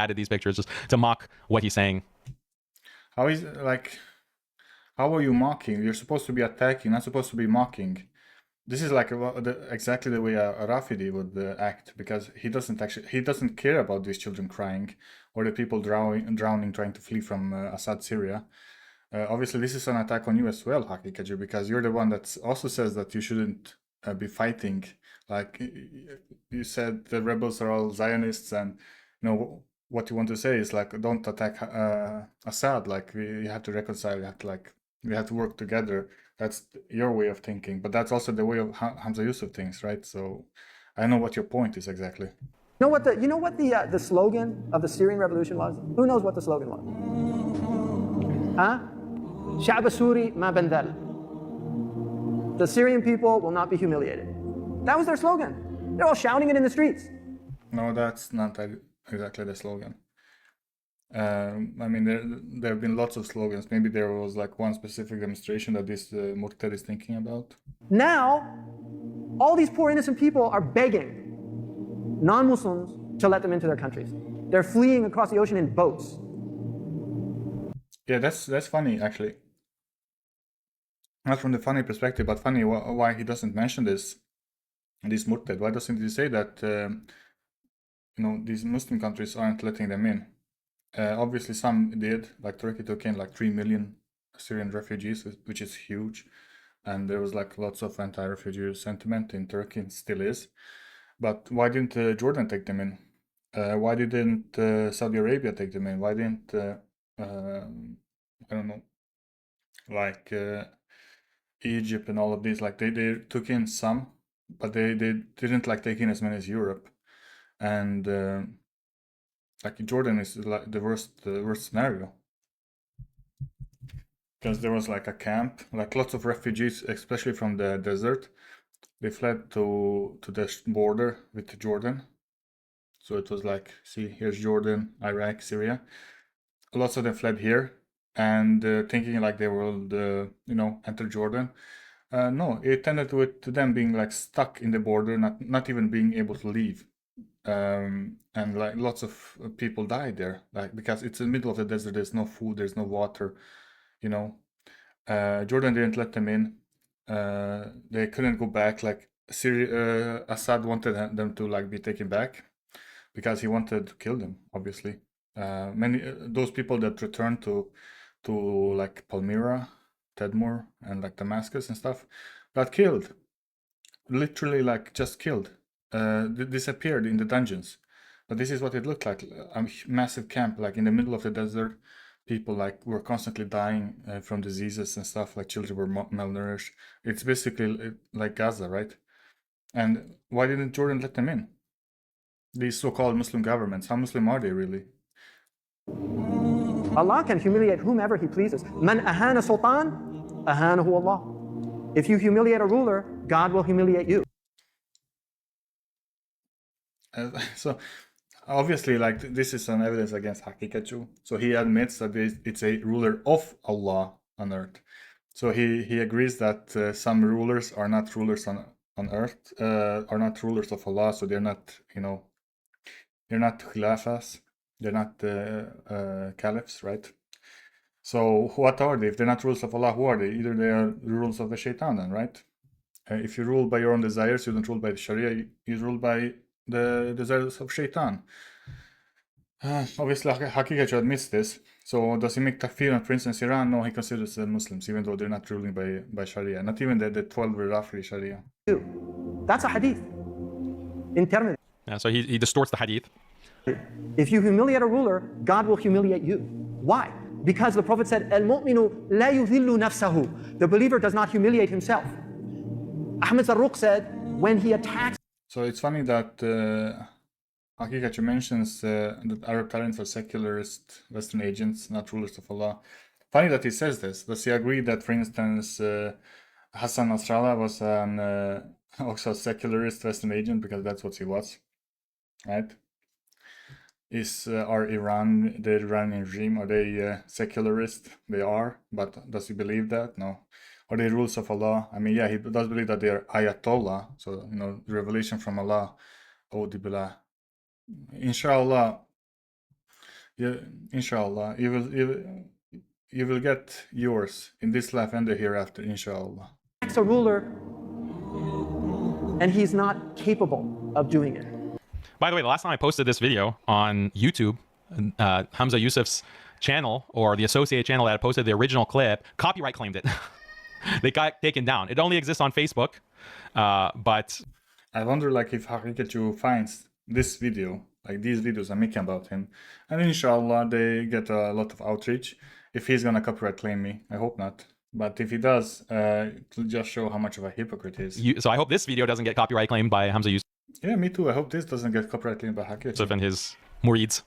Speaker 2: Added these pictures just to mock what he's saying.
Speaker 1: How is like? How are you mocking? You're supposed to be attacking, not supposed to be mocking. This is like exactly the way a Rafidi would act, because he doesn't care about these children crying or the people drowning trying to flee from Assad Syria. Obviously, this is an attack on you as well, Haqiqatjou, because you're the one that also says that you shouldn't be fighting. Like you said, the rebels are all Zionists, and you know what you want to say is like, don't attack Assad. Like we have to reconcile. We have to work together. That's your way of thinking, but that's also the way of Hamza Yusuf thinks, right? So I know what your point is exactly.
Speaker 4: You know what the slogan of the Syrian revolution was? Who knows what the slogan was? Huh? Sha'b Suri ma bandal. The Syrian people will not be humiliated. That was their slogan. They're all shouting it in the streets.
Speaker 1: No, that's not exactly the slogan. I mean, there have been lots of slogans. Maybe there was like one specific demonstration that this Murtad is thinking about.
Speaker 4: Now, all these poor innocent people are begging non-Muslims to let them into their countries. They're fleeing across the ocean in boats.
Speaker 1: Yeah, that's funny actually. Not from the funny perspective, but funny why he doesn't mention this Murtad. Why doesn't he say that you know, these Muslim countries aren't letting them in? Obviously, some did. Like Turkey took in like 3 million Syrian refugees, which is huge. And there was like lots of anti-refugee sentiment in Turkey, and still is. But why didn't Jordan take them in? Why didn't Saudi Arabia take them in? Why didn't I don't know, like Egypt and all of these? Like they took in some, but they didn't like take in as many as Europe. And like Jordan is like the worst scenario, because there was like a camp, like lots of refugees, especially from the desert. They fled to the border with Jordan. So it was like, see, here's Jordan, Iraq, Syria. Lots of them fled here, and thinking like they will, enter Jordan. No, it tended to them being like stuck in the border, not even being able to leave. And like lots of people died there, like because it's in the middle of the desert. There's no food, there's no water. Jordan didn't let them in. They couldn't go back. Like Assad wanted them to like be taken back because he wanted to kill them. Obviously, many those people that returned to like Palmyra, Tadmor, and like Damascus and stuff got killed. Literally, like just killed. Disappeared in the dungeons. But this is what it looked like: a massive camp, like in the middle of the desert. People like were constantly dying from diseases and stuff. Like children were malnourished. It's basically like Gaza, right? And why didn't Jordan let them in? These so-called Muslim governments, how Muslim are they really?
Speaker 4: Allah can humiliate whomever He pleases. Man ahana sultan, ahanahu Allah. If you humiliate a ruler, God will humiliate you.
Speaker 1: So obviously, like this is an evidence against Haqiqatjou. So he admits that it's a ruler of Allah on earth. So he agrees that some rulers are not rulers on earth, are not rulers of Allah. So they're not, they're not khilafas, they're not caliphs, right? So what are they? If they're not rulers of Allah, who are they? Either they are rules of the shaitan, then, right? If you rule by your own desires, you don't rule by the Sharia. You rule by the desires of shaitan. Obviously, Haqiqatjou admits this. So does he make takfir on, for instance, Iran? No, he considers them Muslims, even though they're not ruling by Sharia. Not even the 12 Rafli Sharia.
Speaker 4: That's a hadith. In terms.
Speaker 2: Yeah, so he distorts the hadith.
Speaker 4: If you humiliate a ruler, God will humiliate you. Why? Because the Prophet said, "Al-mu'minu la yudhillu nafsahu." The believer does not humiliate himself. Ahmed Zarruq said, when he attacks.
Speaker 1: So it's funny that Haqiqatjou mentions that Arab tyrants are secularist Western agents, not rulers of Allah. Funny that he says this. Does he agree that, for instance, Hassan Nasrallah was also a secularist Western agent, because that's what he was, right? The Iranian regime, are they secularist? They are, but does he believe that? No. Are they rules of Allah? I mean, yeah, he does believe that they are ayatollah, so the revelation from Allah. A'udhu billah. Inshallah, yeah, inshallah, you will get yours in this life and the hereafter, inshallah.
Speaker 4: A ruler, and he's not capable of doing it.
Speaker 2: By the way, the last time I posted this video on YouTube, Hamza Yusuf's channel, or the associated channel that I posted the original clip, copyright claimed it. They got taken down. It only exists on Facebook, but
Speaker 1: I wonder, like, if Haqiqatjou finds this video, like these videos I'm making about him, and inshallah they get a lot of outreach. If he's gonna copyright claim me, I hope not. But if he does, it'll just show how much of a hypocrite he is.
Speaker 2: So I hope this video doesn't get copyright claimed by Hamza Yusuf.
Speaker 1: Yeah, me too. I hope this doesn't get copyright claimed by Haqiqatjou
Speaker 2: And his murids.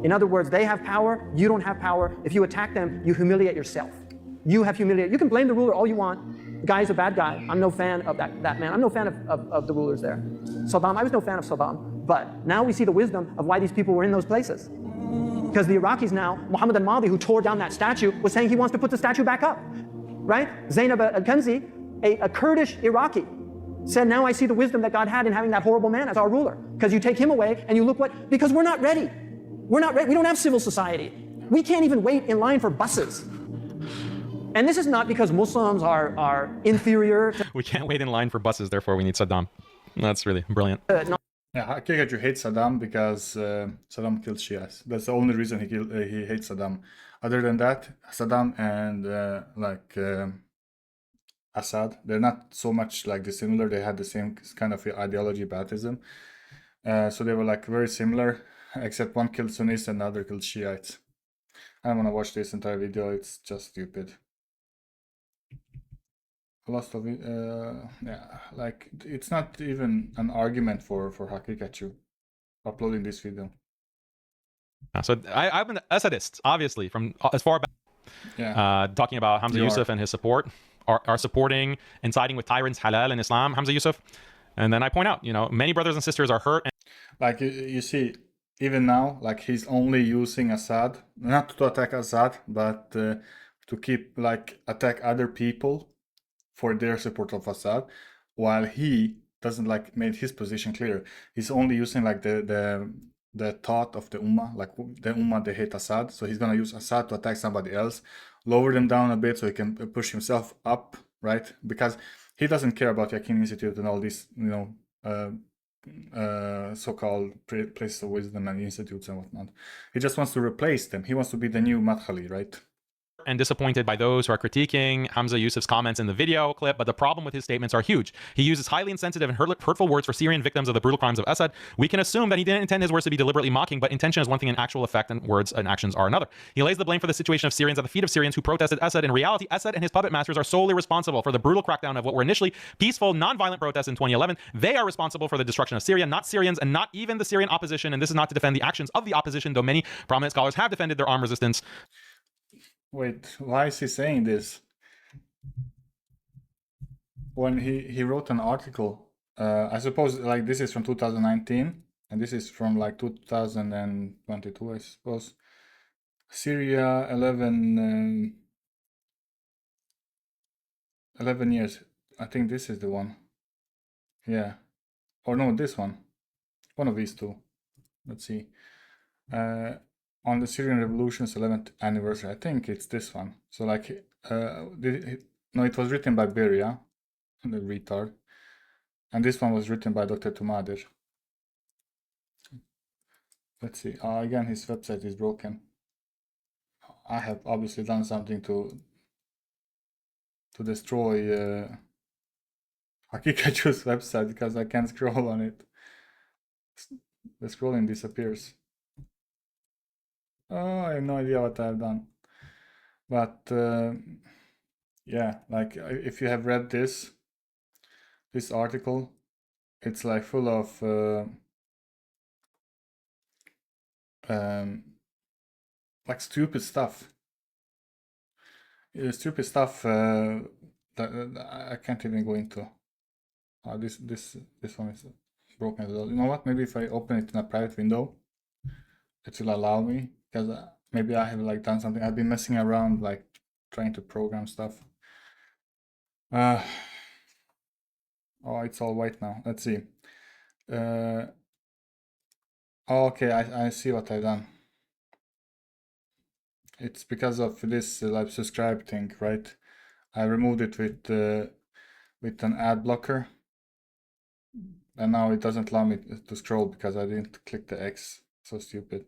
Speaker 4: In other words, they have power, you don't have power. If you attack them, you humiliate yourself. You have humiliated. You can blame the ruler all you want. The guy is a bad guy. I'm no fan of that man. I'm no fan of the rulers there. Saddam, I was no fan of Saddam. But now we see the wisdom of why these people were in those places. Because the Iraqis now, Muhammad al-Mahdi, who tore down that statue, was saying he wants to put the statue back up. Right? Zainab al-Kanzi, a Kurdish Iraqi, said, now I see the wisdom that God had in having that horrible man as our ruler. Because you take him away and you look what, because we're not ready. We're not ready. We don't have civil society. We can't even wait in line for buses. And this is not because Muslims are inferior.
Speaker 2: We can't wait in line for buses, therefore we need Saddam. That's really brilliant.
Speaker 1: Yeah, Haqiqatjou hates Saddam because Saddam killed Shias. That's the only reason he hates Saddam. Other than that, Saddam and Assad, they're not so much like dissimilar. They had the same kind of ideology, Ba'athism. So they were like very similar, except one killed Sunnis and the other killed Shiites. I don't want to watch this entire video. It's just stupid. Lost of it. Yeah, like it's not even an argument for Haqiqatjou uploading this video.
Speaker 2: So I've been Assadist, obviously, from as far back.
Speaker 1: Yeah.
Speaker 2: Talking about Hamza
Speaker 1: You
Speaker 2: Yusuf
Speaker 1: are.
Speaker 2: and his support are supporting and siding with tyrants halal in Islam, Hamza Yusuf. And then I point out, many brothers and sisters are hurt.
Speaker 1: Like you see, even now, like he's only using Assad, not to attack Assad, but to keep like attack other people for their support of Assad, while he doesn't like made his position clear. He's only using like the thought of the Ummah, like the Ummah, they hate Assad, so he's gonna use Assad to attack somebody else, lower them down a bit so he can push himself up, right? Because he doesn't care about Yaqeen Institute and all these, so-called places of wisdom and institutes and whatnot. He just wants to replace them. He wants to be the new Madkhali, right?
Speaker 2: And disappointed by those who are critiquing Hamza Yusuf's comments in the video clip, but the problem with his statements are huge. He uses highly insensitive and hurtful words for Syrian victims of the brutal crimes of Assad. We can assume that he didn't intend his words to be deliberately mocking, but intention is one thing and actual effect and words and actions are another. He lays the blame for the situation of Syrians at the feet of Syrians who protested Assad. In reality, Assad and his puppet masters are solely responsible for the brutal crackdown of what were initially peaceful, non-violent protests in 2011. They are responsible for the destruction of Syria, not Syrians, and not even the Syrian opposition. And this is not to defend the actions of the opposition, though many prominent scholars have defended their armed resistance.
Speaker 1: Wait, why is he saying this? When he wrote an article, I suppose like this is from 2019, and this is from like 2022, I suppose. Syria, 11 years. I think this is the one. Yeah. Or no, this one. One of these two. Let's see. On the Syrian Revolution's 11th anniversary. I think it's this one. So like, no, it was written by Beria, the retard. And this one was written by Dr. Tumadir. Let's see. Again, his website is broken. I have obviously done something to destroy Haqiqatjou's website because I can't scroll on it. The scrolling disappears. Oh, I have no idea what I've done. But yeah, like if you have read this article, it's like full of like stupid stuff. Stupid stuff that I can't even go into. This one is broken as well. You know what? Maybe if I open it in a private window, it will allow me, because maybe I have like done something. I've been messing around like trying to program stuff. Oh, it's all white now. Let's see. Okay, I see what I've done. It's because of this like subscribe thing, right? I removed it with an ad blocker, and now it doesn't allow me to scroll because I didn't click the X. So stupid.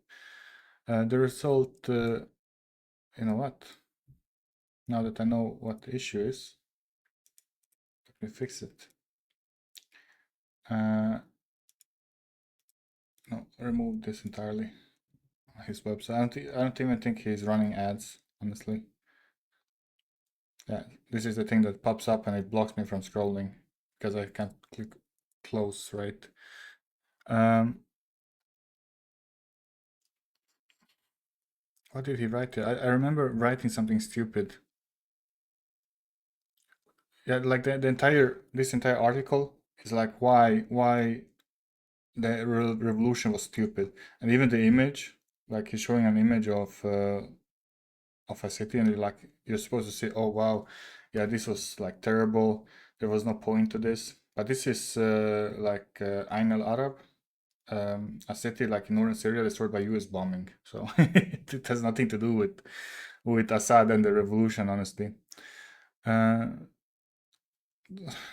Speaker 1: The result, you know what? Now that I know what the issue is, let me fix it. No, remove this entirely. His website. I don't even think he's running ads, honestly. Yeah, this is the thing that pops up and it blocks me from scrolling because I can't click close, right? What did he write here? I remember writing something stupid. Yeah, like this entire article is like why the revolution was stupid, and even the image, like he's showing an image of a city, and you're supposed to say, oh wow, yeah, this was like terrible. There was no point to this. But this is like Ain al Arab, a city like in northern Syria destroyed by US bombing. So it has nothing to do with Assad and the revolution, honestly.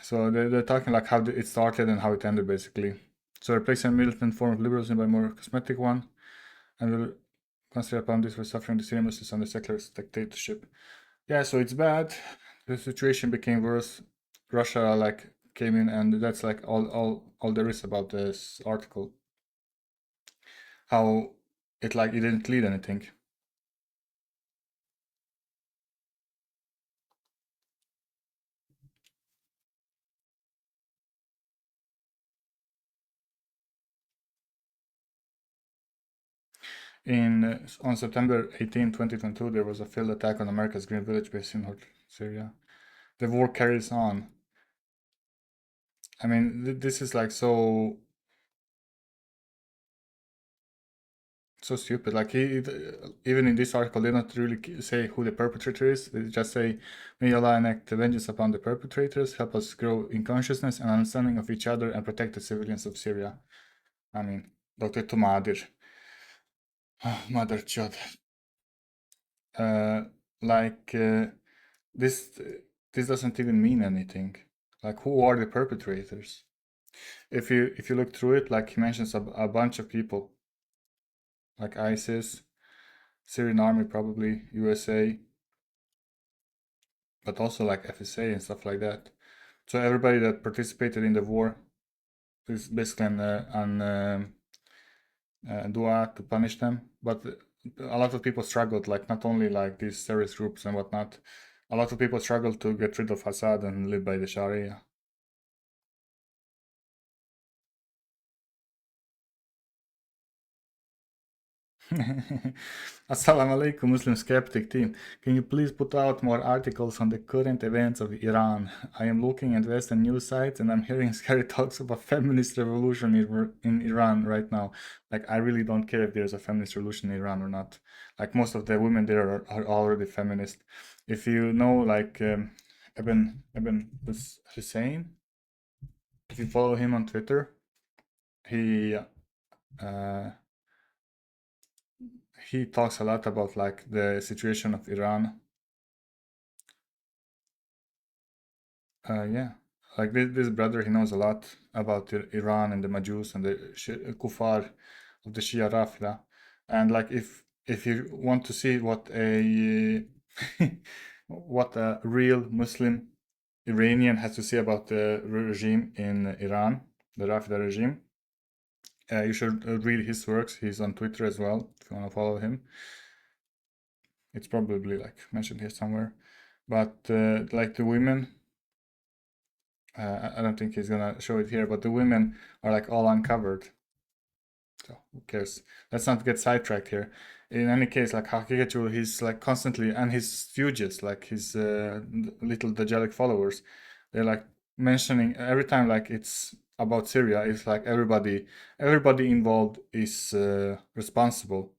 Speaker 1: So they're talking like how it started and how it ended, basically. So replacing a militant form of liberalism by a more cosmetic one, and will consider upon this for suffering the Syrian Muslims under secular dictatorship. Yeah, so it's bad. The situation became worse. Russia like came in, and that's like all there is about this article. How it didn't lead anything. On September 18, 2022, there was a failed attack on America's Green Village base in North Syria. The war carries on. I mean, this is like so stupid. Like even in this article, they don't really say who the perpetrator is. They just say, "May Allah enact vengeance upon the perpetrators, help us grow in consciousness and understanding of each other, and protect the civilians of Syria." I mean, Dr. Tumadir. Mother chod. Like this doesn't even mean anything. Like, who are the perpetrators? If you look through it, like he mentions a bunch of people, like ISIS, Syrian army, probably USA, but also like FSA and stuff like that. So everybody that participated in the war is basically on dua to punish them. But a lot of people struggled, like not only like these terrorist groups and whatnot. A lot of people struggled to get rid of Assad and live by the Sharia. Assalamu alaikum, Muslim skeptic team. Can you please put out more articles on the current events of Iran? I am looking at Western news sites and I'm hearing scary talks of a feminist revolution in Iran right now. Like, I really don't care if there's a feminist revolution in Iran or not. Like, most of the women there are already feminist. If you know, like, Ibn Hussein, if you follow him on Twitter, he talks a lot about like the situation of Iran. Yeah, like this brother, he knows a lot about Iran and the Majus and the Kufar of the Shia Rafida. And like, if you want to see what a what a real Muslim Iranian has to say about the regime in Iran, the Rafida regime, you should read his works. He's on Twitter as well, if you want to follow him. It's probably like mentioned here somewhere. But like the women, I don't think he's gonna show it here, but the women are like all uncovered. So who cares? Let's not get sidetracked here. In any case, like Haqiqatjou, he's like constantly, and his stooges, like his little Dajjalic followers, they're like mentioning every time like it's about Syria, it's like everybody involved is responsible.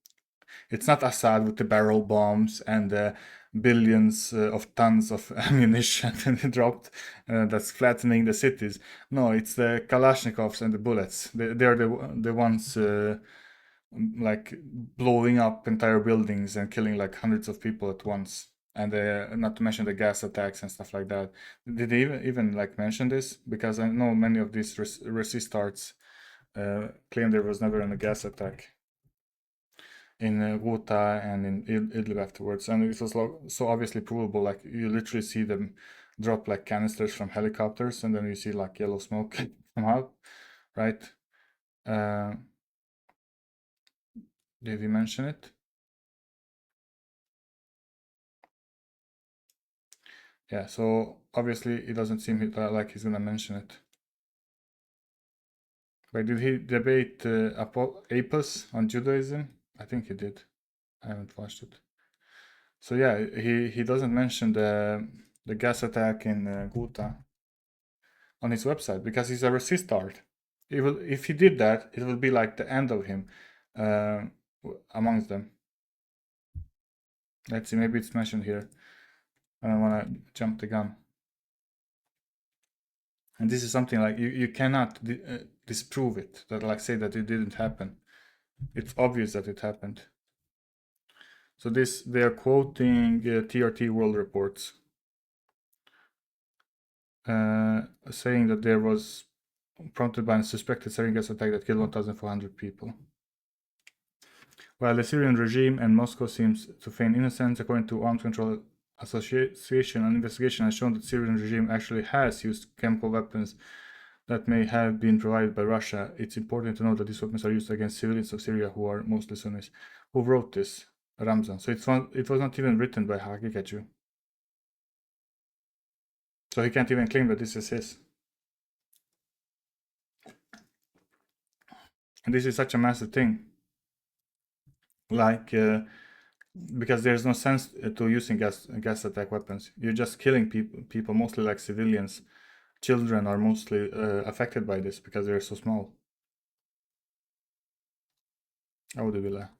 Speaker 1: It's not Assad with the barrel bombs and billions of tons of ammunition dropped that's flattening the cities. No, it's the Kalashnikovs and the bullets. They're the ones like blowing up entire buildings and killing like hundreds of people at once. And not to mention the gas attacks and stuff like that. Did they even like mention this? Because I know many of these resistarts claim there was never a gas attack in Ghouta and in Idlib afterwards, and it was so obviously provable. Like, you literally see them drop like canisters from helicopters, and then you see like yellow smoke come out, right? Did he mention it? Yeah, so obviously it doesn't seem like he's gonna mention it. But did he debate Apis on Judaism? I think he did. I haven't watched it. So yeah, he doesn't mention the gas attack in Ghouta on his website because he's a resistart. If he did that, it would be like the end of him amongst them. Let's see, maybe it's mentioned here. I don't want to jump the gun. And this is something like you cannot disprove it. That like say that it didn't happen. It's obvious that it happened. So they are quoting TRT World Reports, saying that there was prompted by a suspected sarin gas attack that killed 1,400 people. While the Syrian regime and Moscow seems to feign innocence, according to Arms Control Association, an investigation has shown that the Syrian regime actually has used chemical weapons that may have been provided by Russia. It's important to note that these weapons are used against civilians of Syria who are mostly Sunnis. Who wrote this? Ramzan. So it was not even written by Haqiqatjou. So he can't even claim that this is his. And this is such a massive thing. Like, because there's no sense to using gas attack weapons. You're just killing people, mostly like civilians. Children are mostly affected by this because they're so small. Audubillah.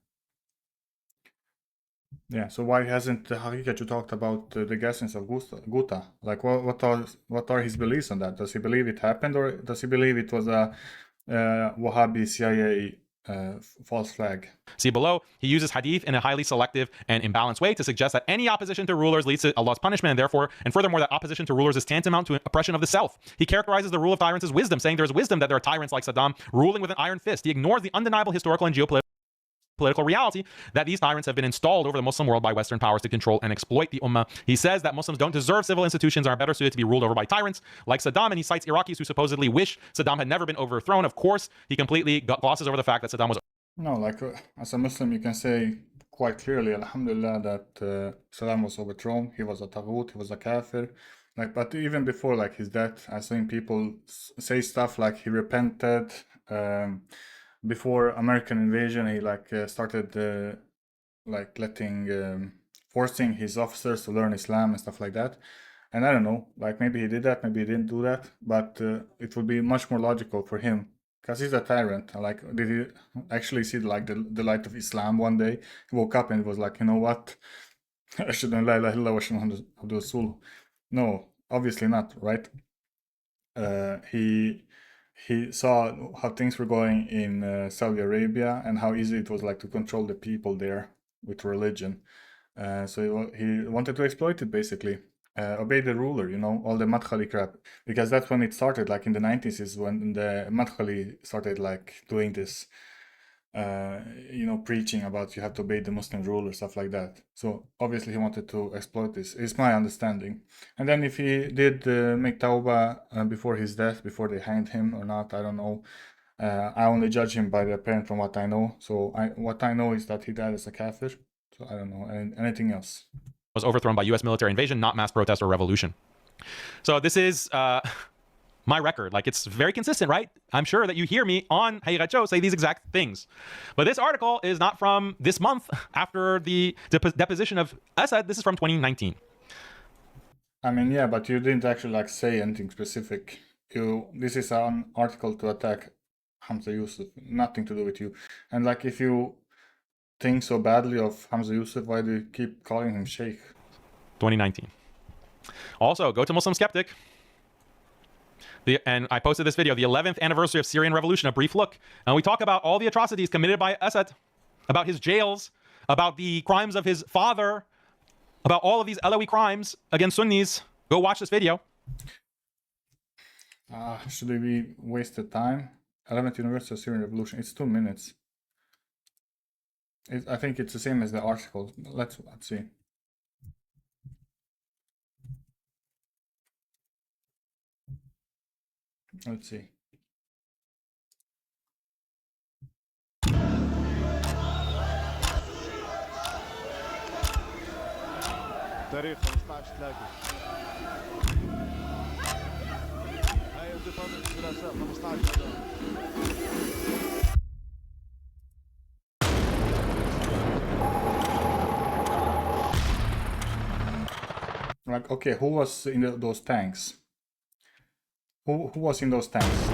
Speaker 1: Yeah, so why hasn't Haqiqatjou talked about the gassings of Ghouta? Like, what are his beliefs on that? Does he believe it happened, or does he believe it was a Wahhabi CIA false flag?
Speaker 2: See below, he uses hadith in a highly selective and imbalanced way to suggest that any opposition to rulers leads to Allah's punishment, and furthermore, that opposition to rulers is tantamount to oppression of the self. He characterizes the rule of tyrants as wisdom, saying there is wisdom that there are tyrants like Saddam ruling with an iron fist. He ignores the undeniable historical and geopolitical reality that these tyrants have been installed over the Muslim world by Western powers to control and exploit the Ummah. He says that Muslims don't deserve civil institutions and are better suited to be ruled over by tyrants like Saddam, and he cites Iraqis who supposedly wish Saddam had never been overthrown. Of course, he completely glosses over the fact that Saddam was...
Speaker 1: No, like, as a Muslim, you can say quite clearly, Alhamdulillah, that Saddam was overthrown. He was a taghut, he was a kafir. Like, but even before, like, his death, I've seen people say stuff like he repented. Before American invasion, he started like forcing his officers to learn Islam and stuff like that. And I don't know, like, maybe he did that, maybe he didn't do that, but it would be much more logical for him, because he's a tyrant. Like, did he actually see like the light of Islam one day? He woke up and was like, you know what? Ashhadu an la ilaha illallah wa ashhadu anna Muhammadan Rasulullah. No, obviously not, right? He saw how things were going in Saudi Arabia and how easy it was like to control the people there with religion. So he wanted to exploit it, basically. Obey the ruler, you know, all the Madkhali crap. Because that's when it started, like in the 90s is when the Madkhali started like doing this, you know, preaching about you have to obey the Muslim ruler, stuff like that. So obviously he wanted to exploit this, is my understanding. And then if he did make tawbah before his death, before they hanged him or not, I don't know. I only judge him by the apparent from what I know. So what I know is that he died as a kafir. So I don't know anything else.
Speaker 2: Was overthrown by U.S. military invasion, not mass protest or revolution. So this is my record. Like, it's very consistent, right? I'm sure that you hear me on Haqiqatjou say these exact things. But this article is not from this month after the deposition of Assad. This is from 2019.
Speaker 1: I mean, yeah, but you didn't actually like say anything specific. This is an article to attack Hamza Yusuf, nothing to do with you. And like, if you think so badly of Hamza Yusuf, why do you keep calling him Sheikh?
Speaker 2: 2019. Also, go to Muslim Skeptic. And I posted this video, the 11th anniversary of Syrian Revolution, a brief look. And we talk about all the atrocities committed by Assad, about his jails, about the crimes of his father, about all of these Alawi crimes against Sunnis. Go watch this video.
Speaker 1: Should we waste the time? 11th anniversary of Syrian Revolution. It's 2 minutes. I think it's the same as the article. Let's see. Let's see.
Speaker 5: تاريخ 15/3 هاي انتفاضة الثلاثاء 15/3
Speaker 1: Like, okay, who was in those tanks? Who was in those tanks?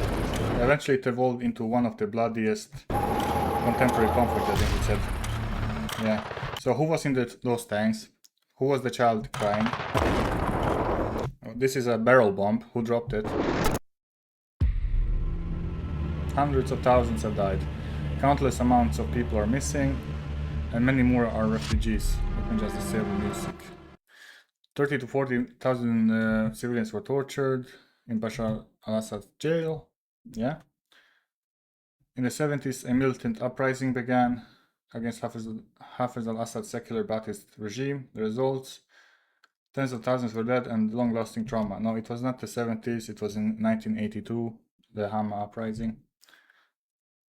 Speaker 1: Eventually it evolved into one of the bloodiest contemporary conflicts, I think it said. Yeah. So who was in those tanks? Who was the child crying? Oh, this is a barrel bomb. Who dropped it? Hundreds of thousands have died. Countless amounts of people are missing, and many more are refugees. Let me just disable music. 30 to 40,000 civilians were tortured in Bashar al-Assad's jail. Yeah. In the 70s, a militant uprising began against Hafiz al-Assad's secular Ba'athist regime. The results: tens of thousands were dead and long-lasting trauma. No, it was not the 70s, it was in 1982, the Hama uprising.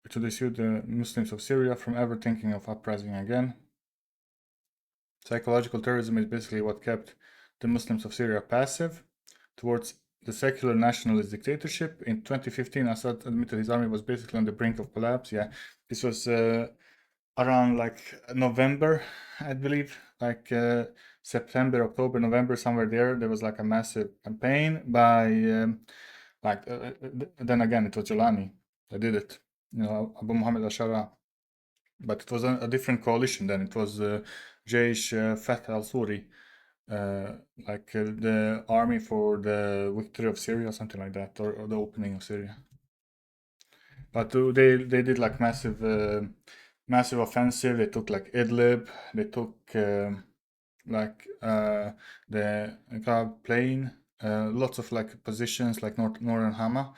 Speaker 1: To dissuade the Muslims of Syria from ever thinking of uprising again. Psychological terrorism is basically what kept the Muslims of Syria passive towards the secular nationalist dictatorship. In 2015, Assad admitted his army was basically on the brink of collapse. Yeah, this was around like November, I believe, like September, October, November, somewhere there. There was like a massive campaign by, then again, it was Jolani that did it, you know, Abu Muhammad al-Shara. But it was a different coalition then. It was Jaish Fath al-Suri, the army for the victory of Syria, something like that, or the opening of Syria. But they did like massive offensive. They took like Idlib. They took the Arab Plain. Lots of like positions like northern Hama.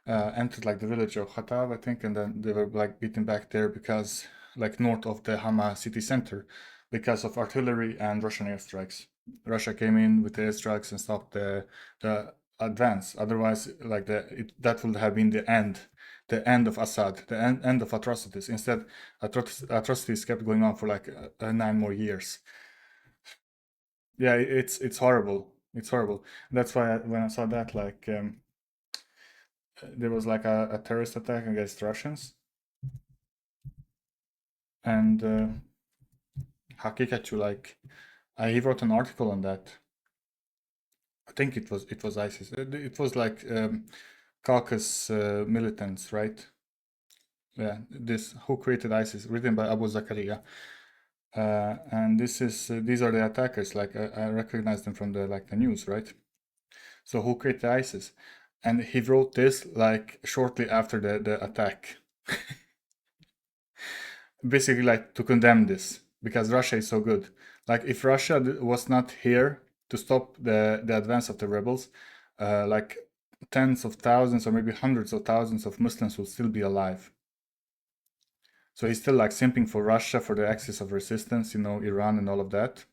Speaker 1: Entered like the village of Khatab, I think, and then they were like beaten back there because like north of the Hama city center because of artillery and Russian airstrikes. Russia came in with the airstrikes and stopped the advance. Otherwise, like that would have been the end of Assad, the end of atrocities. Instead, atrocities kept going on for like 9 more years. Yeah, it's horrible. It's horrible. That's why when I saw that, like there was like a terrorist attack against Russians, and Haqiqatjou, like he wrote an article on that. I think it was ISIS. It was like Caucasus militants, right? Yeah, this Who Created ISIS, written by Abu Zakaria. And these are the attackers. Like I recognize them from the news, right? So Who Created ISIS? And he wrote this like shortly after the attack. Basically, like to condemn this because Russia is so good. Like if Russia was not here to stop the advance of the rebels, like tens of thousands or maybe hundreds of thousands of Muslims will still be alive. So he's still like simping for Russia for the axis of resistance, you know, Iran and all of that.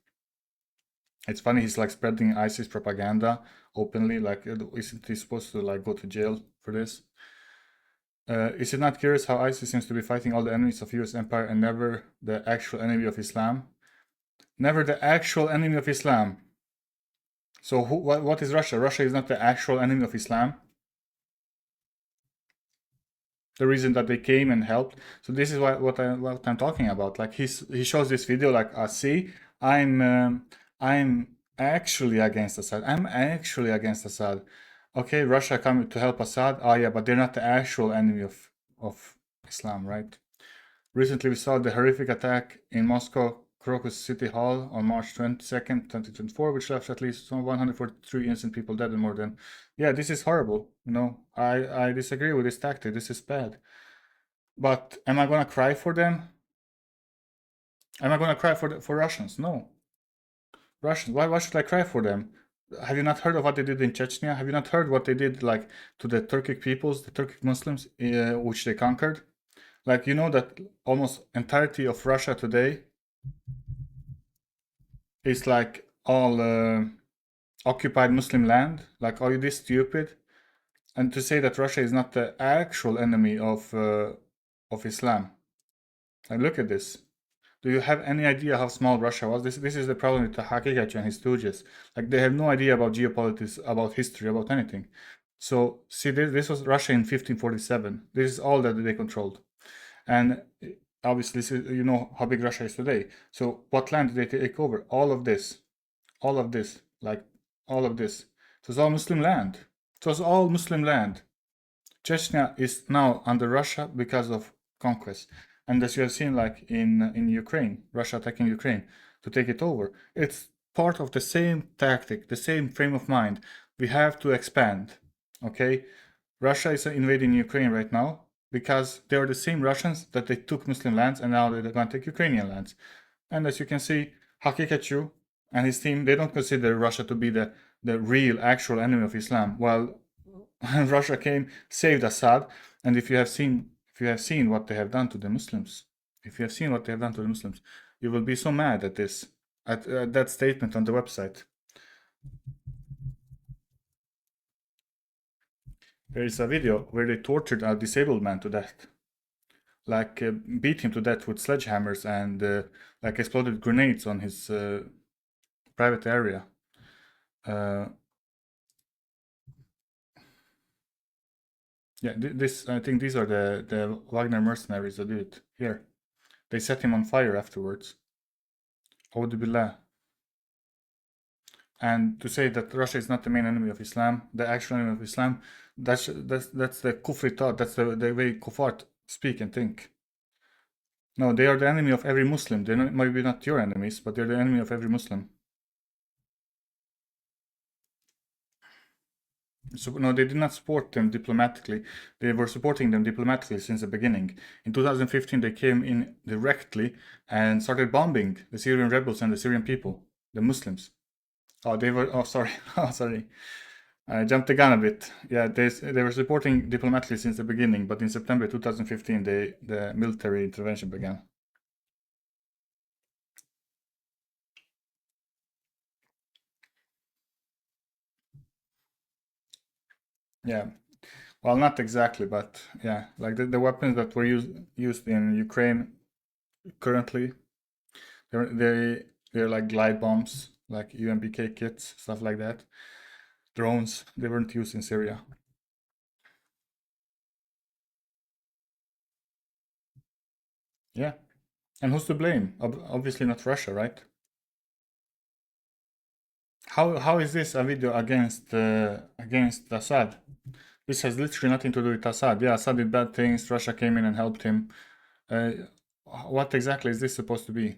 Speaker 1: It's funny, he's like spreading ISIS propaganda openly. Like, isn't he supposed to like go to jail for this? Is it not curious how ISIS seems to be fighting all the enemies of US empire and never the actual enemy of Islam? Never the actual enemy of Islam. So what is Russia? Russia is not the actual enemy of Islam. The reason that they came and helped. So this is what I'm talking about. Like he shows this video like, see, I'm actually against Assad. I'm actually against Assad. Okay, Russia coming to help Assad. Oh yeah, but they're not the actual enemy of Islam, right? Recently, we saw the horrific attack in Moscow Crocus City Hall on March 22nd, 2024, which left at least 143 innocent people dead and more than... Yeah, this is horrible. You know, I disagree with this tactic. This is bad. But am I gonna cry for them? Am I gonna cry for Russians? No. Russians, why should I cry for them? Have you not heard of what they did in Chechnya? Have you not heard what they did like to the Turkic peoples, the Turkic Muslims, which they conquered? Like, you know that almost entirety of Russia today is like all occupied Muslim land. Like, are you this stupid? And to say that Russia is not the actual enemy of Islam. Like, look at this. Do you have any idea how small Russia was? This is the problem with the Haqiqatjou and his stooges. Like, they have no idea about geopolitics, about history, about anything. So, see, this was Russia in 1547. This is all that they controlled. And obviously, you know how big Russia is today. So, what land did they take over? All of this. All of this. Like, all of this. It was all Muslim land. It was all Muslim land. Chechnya is now under Russia because of conquest. And as you have seen, like in Ukraine, Russia attacking Ukraine to take it over, it's part of the same tactic, the same frame of mind. We have to expand, okay? Russia is invading Ukraine right now because they are the same Russians that they took Muslim lands and now they're going to take Ukrainian lands. And as you can see, Haqiqatjou and his team, they don't consider Russia to be the real, actual enemy of Islam, while Russia came, saved Assad, and if you have seen what they have done to the Muslims, you will be so mad at this, at that statement on the website. There is a video where they tortured a disabled man to death, like beat him to death with sledgehammers and like exploded grenades on his private area. Yeah, this I think these are the Wagner mercenaries that did it. Here, they set him on fire afterwards. Audu billah. And to say that Russia is not the main enemy of Islam, the actual enemy of Islam, that's the kufri thought. That's the way kuffar speak and think. No, they are the enemy of every Muslim. They're not, maybe not your enemies, but they're the enemy of every Muslim. So no, they did not support them diplomatically. They were supporting them diplomatically since the beginning. In 2015, they came in directly and started bombing the Syrian rebels and the Syrian people, the Muslims. Oh, they were. Oh, sorry. Oh, sorry. I jumped the gun a bit. Yeah, they were supporting diplomatically since the beginning, but in September 2015, the military intervention began. Yeah, well, not exactly, but yeah, like the weapons that were used in Ukraine currently, they're like glide bombs, like UMBK kits, stuff like that. Drones, they weren't used in Syria. Yeah, and who's to blame? Obviously not Russia, right? How is this a video against Assad? This has literally nothing to do with Assad. Yeah, Assad did bad things. Russia came in and helped him. What exactly is this supposed to be?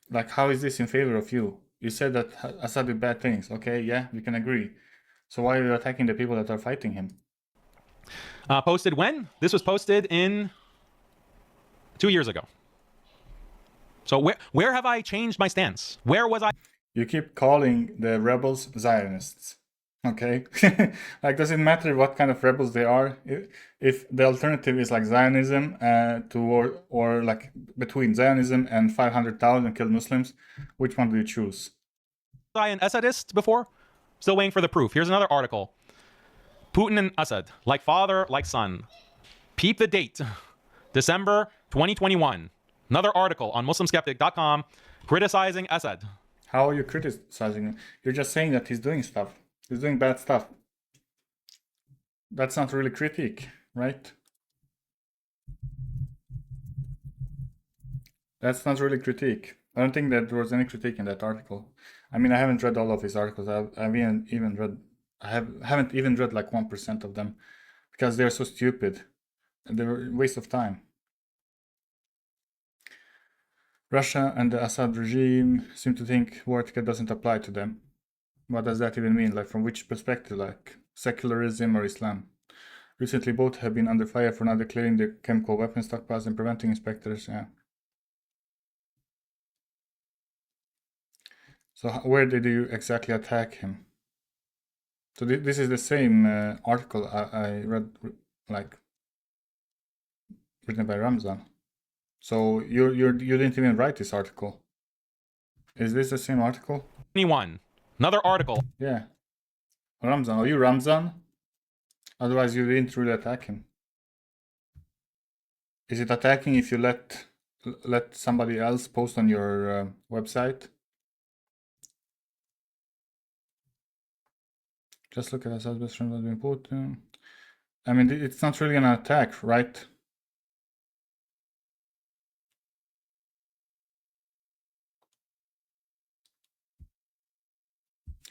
Speaker 1: Like, how is this in favor of you? You said that Assad did bad things. Okay, yeah, we can agree. So why are you attacking the people that are fighting him?
Speaker 2: Posted when? This was posted in 2 years ago. So where have I changed my stance? Where was I?
Speaker 1: You keep calling the rebels Zionists. Okay? Like, does it matter what kind of rebels they are? If the alternative is like Zionism or like between Zionism and 500,000 killed Muslims, which one do you choose?
Speaker 2: I an Assadist before? Still waiting for the proof. Here's another article. Putin and Assad, like father, like son. Peep the date. December 2021. Another article on MuslimSkeptic.com criticizing Assad.
Speaker 1: How are you criticizing him? You're just saying that he's doing stuff. He's doing bad stuff. That's not really critique, right? That's not really critique. I don't think that there was any critique in that article. I mean, I haven't read all of his articles. I haven't even read like 1% of them because they're so stupid. They're a waste of time. Russia and the Assad regime seem to think war etiquette doesn't apply to them. What does that even mean? Like, from which perspective? Like, secularism or Islam? Recently, both have been under fire for not declaring their chemical weapons stockpiles and preventing inspectors. Yeah. So where did you exactly attack him? So this is the same article I read, like, written by Ramzan. So you didn't even write this article. Is this the same article?
Speaker 2: 21. Another article.
Speaker 1: Yeah. Ramzan. Are you Ramzan? Otherwise you didn't really attack him. Is it attacking if you let somebody else post on your website? Just look at Assad's best friend Vladimir Putin. I mean, it's not really an attack, right?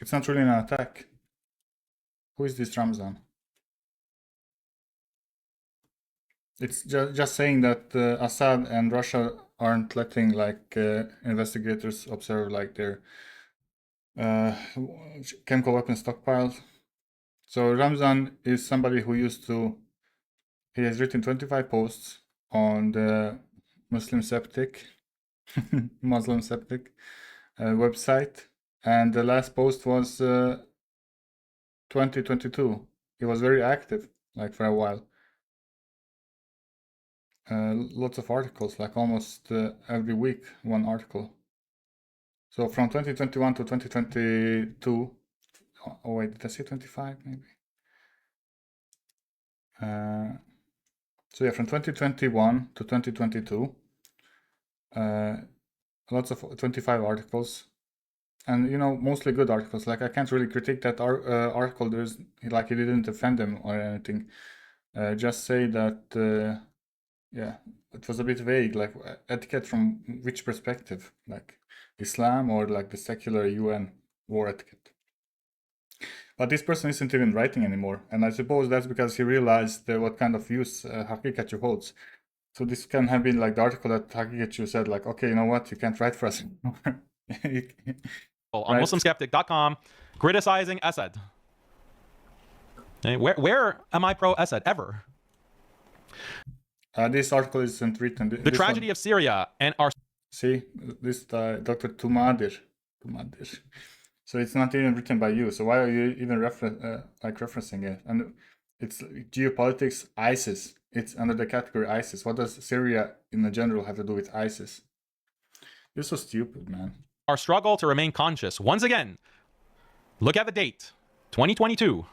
Speaker 1: It's not really an attack. Who is this Ramzan? It's just saying that Assad and Russia aren't letting like investigators observe like their chemical weapons stockpiles. So Ramzan is somebody who he has written 25 posts on the Muslim Skeptic website, and the last post was 2022. He was very active, like for a while. Lots of articles, like almost every week, one article. So from 2021 to 2022, oh wait, did I say 25 maybe? So yeah, from 2021 to 2022, lots of 25 articles, and mostly good articles. Like I can't really critique that article. There's like he didn't defend them or anything. Just say that yeah, it was a bit vague. Like etiquette from which perspective? Like Islam or like the secular UN war etiquette? But this person isn't even writing anymore, and I suppose that's because he realized what kind of views Haqiqatjou holds. So this can have been like the article that Haqiqatjou said, like, okay, you know what, you can't write for us anymore.
Speaker 2: On MuslimSkeptic.com criticizing Assad. Okay, where am I pro Assad ever?
Speaker 1: This article isn't written.
Speaker 2: The tragedy of Syria and our...
Speaker 1: See, this Dr. Tumadir. So it's not even written by you. So why are you even referencing it? And it's geopolitics, ISIS. It's under the category ISIS. What does Syria in general have to do with ISIS? You're so stupid, man.
Speaker 2: Our struggle to remain conscious. Once again, look at the date, 2022.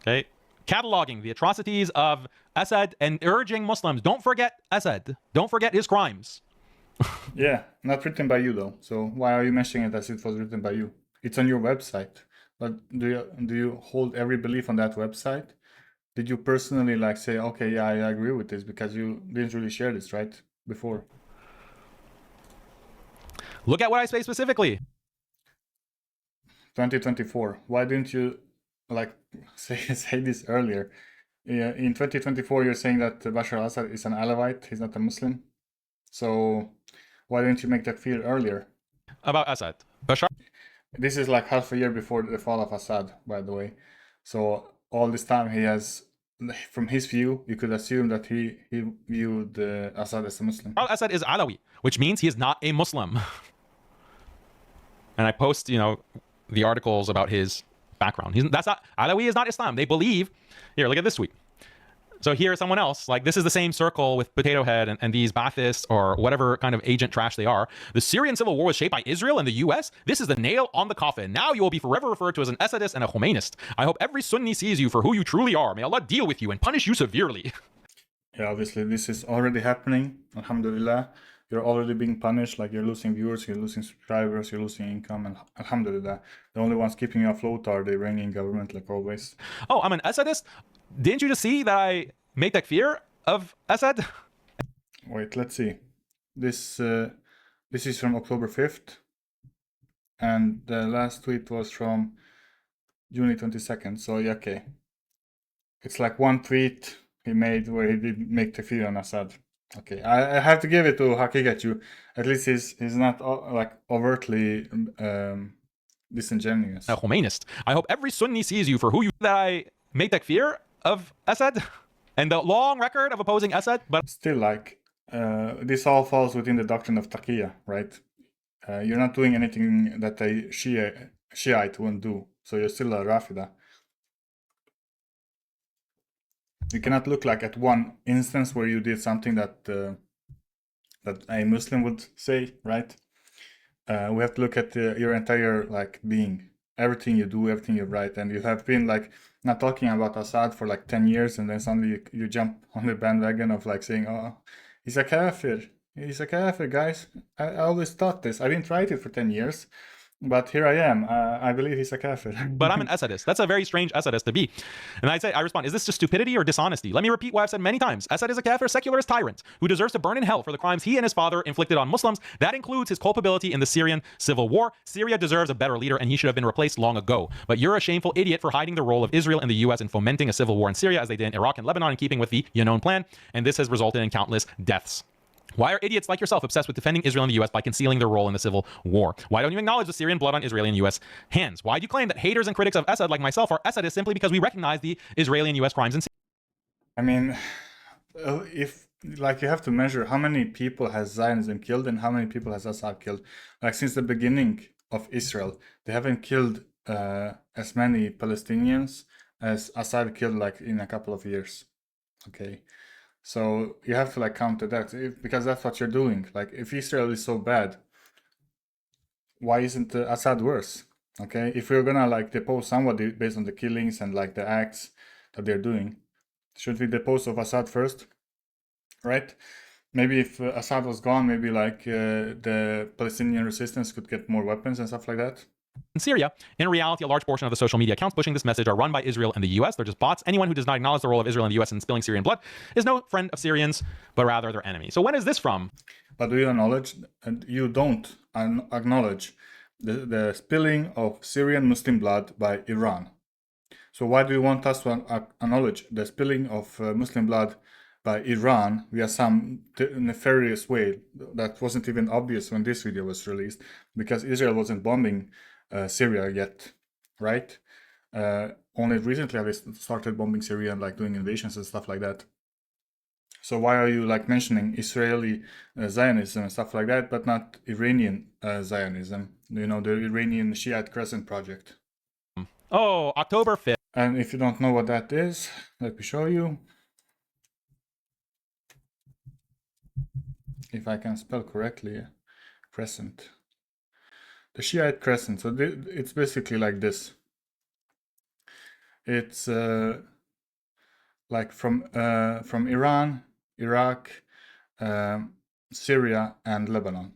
Speaker 2: Okay, cataloging the atrocities of Assad and urging Muslims, don't forget Assad. Don't forget his crimes.
Speaker 1: Yeah, not written by you though. So why are you mentioning it as it was written by you? It's on your website. But do you hold every belief on that website? Did you personally like say, okay, yeah, I agree with this, because you didn't really share this, right? Before.
Speaker 2: Look at what I say specifically.
Speaker 1: 2024. Why didn't you like say this earlier? Yeah, in 2024, you're saying that Bashar al-Assad is an Alawite. He's not a Muslim. So why didn't you make that clear earlier?
Speaker 2: About Assad. Bashar.
Speaker 1: This is like half a year before the fall of Assad, by the way. So all this time he has, from his view, you could assume that he viewed Assad as a Muslim.
Speaker 2: Assad is Alawi, which means he is not a Muslim. And I post, the articles about his background. Alawi is not Islam. They believe, here, look at this tweet. So here's someone else, like this is the same circle with Potato Head and these Baathists or whatever kind of agent trash they are. The Syrian civil war was shaped by Israel and the US. This is the nail on the coffin. Now you will be forever referred to as an Assadist and a Khomeist. I hope every Sunni sees you for who you truly are. May Allah deal with you and punish you severely.
Speaker 1: Yeah, obviously this is already happening. Alhamdulillah. You're already being punished, like you're losing viewers, you're losing subscribers, you're losing income, and alhamdulillah. The only ones keeping you afloat are the Iranian government, like always.
Speaker 2: Oh, I'm an Assadist? Didn't you just see that I make takfir of Assad?
Speaker 1: Wait, let's see. This is from October 5th, and the last tweet was from June 22nd. So yeah, okay. It's like one tweet he made where he did make takfir on Assad. Okay, I have to give it to Haqiqatjou. At least he's not like overtly disingenuous.
Speaker 2: A Khomeist. I hope every Sunni sees you for who you that I make takfir of Assad and the long record of opposing Assad. But
Speaker 1: still, like this all falls within the doctrine of taqiyya, right? You're not doing anything that a Shiite wouldn't do, so you're still a Rafida. You cannot look like at one instance where you did something that that a Muslim would say, right? We have to look at your entire like being, everything you do, everything you write, and you have been like not talking about Assad for like 10 years, and then suddenly you jump on the bandwagon of like saying, oh, he's a kafir, guys. I always thought this. I didn't write it for 10 years. But here I am. I believe he's a kafir.
Speaker 2: But I'm an Assadist. That's a very strange Assadist to be. And I respond, is this just stupidity or dishonesty? Let me repeat what I've said many times. Assad is a kafir, secularist tyrant who deserves to burn in hell for the crimes he and his father inflicted on Muslims. That includes his culpability in the Syrian civil war. Syria deserves a better leader, and he should have been replaced long ago. But you're a shameful idiot for hiding the role of Israel and the US in fomenting a civil war in Syria, as they did in Iraq and Lebanon, in keeping with the Yanon plan. And this has resulted in countless deaths. Why are idiots like yourself obsessed with defending Israel and the US by concealing their role in the civil war? Why don't you acknowledge the Syrian blood on Israeli and US hands? Why do you claim that haters and critics of Assad like myself are Assadists simply because we recognize the Israeli and US crimes in Syria?
Speaker 1: I mean, if like you have to measure how many people has Zionism killed and how many people has Assad killed. Like since the beginning of Israel, they haven't killed as many Palestinians as Assad killed like in a couple of years. Okay, so you have to like counter that because that's what you're doing. Like if Israel is so bad, why isn't Assad worse? Okay, if we're gonna like depose somebody based on the killings and like the acts that they're doing, should we depose of Assad first? Right? Maybe if Assad was gone, maybe like the Palestinian resistance could get more weapons and stuff like that.
Speaker 2: In Syria, in reality, a large portion of the social media accounts pushing this message are run by Israel and the US. They're just bots. Anyone who does not acknowledge the role of Israel and the US in spilling Syrian blood is no friend of Syrians, but rather their enemy. So when is this from?
Speaker 1: But do you acknowledge, and you don't acknowledge the spilling of Syrian Muslim blood by Iran? So why do you want us to acknowledge the spilling of Muslim blood by Iran via some nefarious way that wasn't even obvious when this video was released, because Israel wasn't bombing Syria yet, right? Only recently have they started bombing Syria and like doing invasions and stuff like that. So why are you like mentioning Israeli Zionism and stuff like that, but not Iranian Zionism? You know, the Iranian Shiite Crescent Project.
Speaker 2: Oh, October 5th.
Speaker 1: And if you don't know what that is, let me show you. If I can spell correctly, Crescent. The Shiite Crescent. So it's basically like this. It's like from Iran, Iraq, Syria, and Lebanon.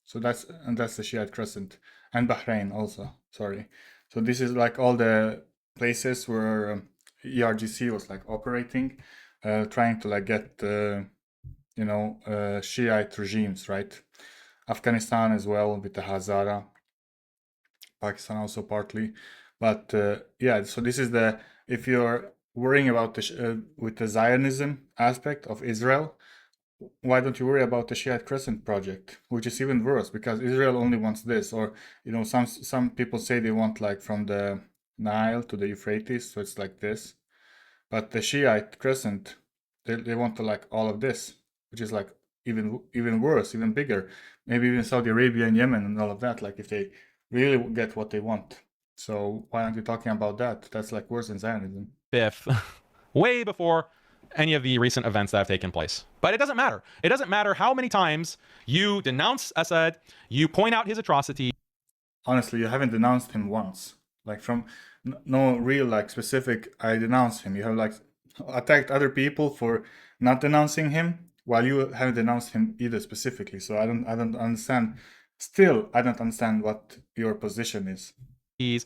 Speaker 1: So that's the Shiite Crescent, and Bahrain also. Sorry. So this is like all the places where ERGC was like operating, trying to like get you know, Shiite regimes, right? Afghanistan as well with the Hazara, Pakistan also partly, but yeah. So this is the, if you're worrying about the with the Zionism aspect of Israel, why don't you worry about the Shiite Crescent Project, which is even worse because Israel only wants this, or you know, some people say they want like from the Nile to the Euphrates, so it's like this, but the Shiite Crescent, they want to like all of this, which is like even worse, even bigger, maybe even Saudi Arabia and Yemen and all of that, like if they really get what they want. So why aren't you talking about that? That's like worse than Zionism.
Speaker 2: 5th, way before any of the recent events that have taken place. But it doesn't matter. It doesn't matter how many times you denounce Assad, you point out his atrocities.
Speaker 1: Honestly, you haven't denounced him once. Like from no real like specific, I denounce him. You have like attacked other people for not denouncing him, while you haven't denounced him either specifically. So I don't understand. Still, I don't understand what your position is.
Speaker 2: You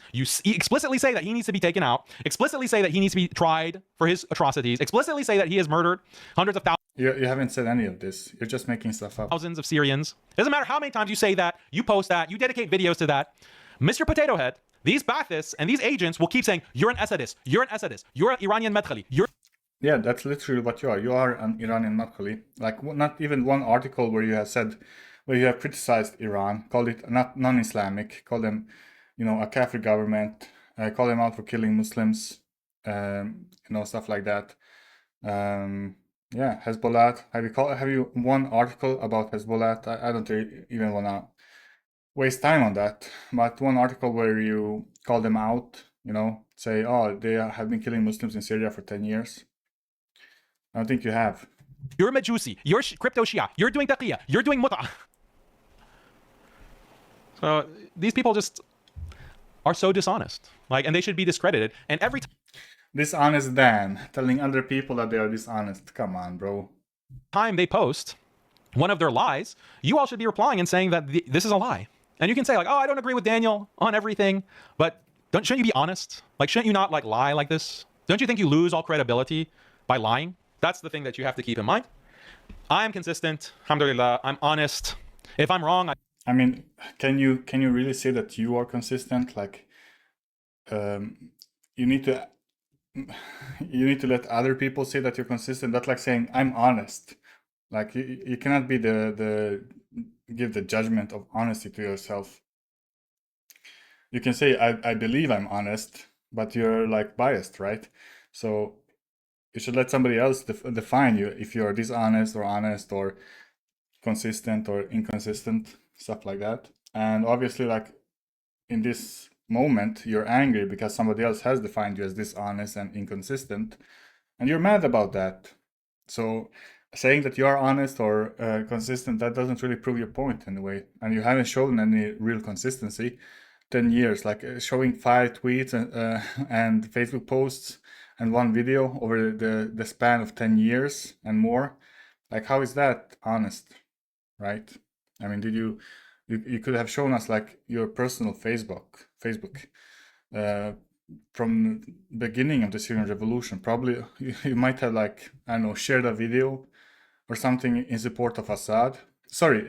Speaker 2: explicitly say that he needs to be taken out, explicitly say that he needs to be tried for his atrocities, explicitly say that he has murdered hundreds of
Speaker 1: You haven't said any of this. You're just making stuff up.
Speaker 2: thousands of Syrians. It doesn't matter how many times you say that, you post that, you dedicate videos to that. Mr. Potato Head, these Baathists and these agents will keep saying, you're an Assadist, you're an Assadist, you're an Iranian Madkhali, you're...
Speaker 1: Yeah, that's literally what you are. You are an Iranian Madkhali. Like not even one article where you have said, where you have criticized Iran, called it not non-Islamic, called them, you know, a Kafir government, call them out for killing Muslims, you know, stuff like that. Yeah, Hezbollah. Have you one article about Hezbollah? I don't even wanna waste time on that. But one article where you call them out, you know, say, oh, they have been killing Muslims in Syria for 10 years. I don't think you have.
Speaker 2: You're a Majusi, you're crypto Shia, you're doing taqiyya, you're doing mut'ah. So these people just are so dishonest, like, and they should be discredited. And every
Speaker 1: Dishonest Dan, telling other people that they are dishonest. Come on, bro.
Speaker 2: time they post one of their lies, you all should be replying and saying that this is a lie. And you can say like, oh, I don't agree with Daniel on everything, but shouldn't you be honest? Like, shouldn't you not like lie like this? Don't you think you lose all credibility by lying? That's the thing that you have to keep in mind. I am consistent, alhamdulillah, I'm honest. If I'm wrong,
Speaker 1: I mean, can you really say that you are consistent? Like, you need to let other people say that you're consistent. That's like saying I'm honest. Like you cannot be give the judgment of honesty to yourself. You can say I believe I'm honest, but you're like biased, right? So you should let somebody else define you if you're dishonest or honest or consistent or inconsistent, stuff like that. And obviously, like in this moment you're angry because somebody else has defined you as dishonest and inconsistent, and you're mad about that. So saying that you are honest or consistent, that doesn't really prove your point in a way, and you haven't shown any real consistency. 10 years, like showing 5 tweets and Facebook posts and 1 video over the span of 10 years and more. Like, how is that honest, right? I mean, did you could have shown us like your personal Facebook from the beginning of the Syrian revolution. Probably you might have, like, I don't know, shared a video or something in support of Assad. Sorry,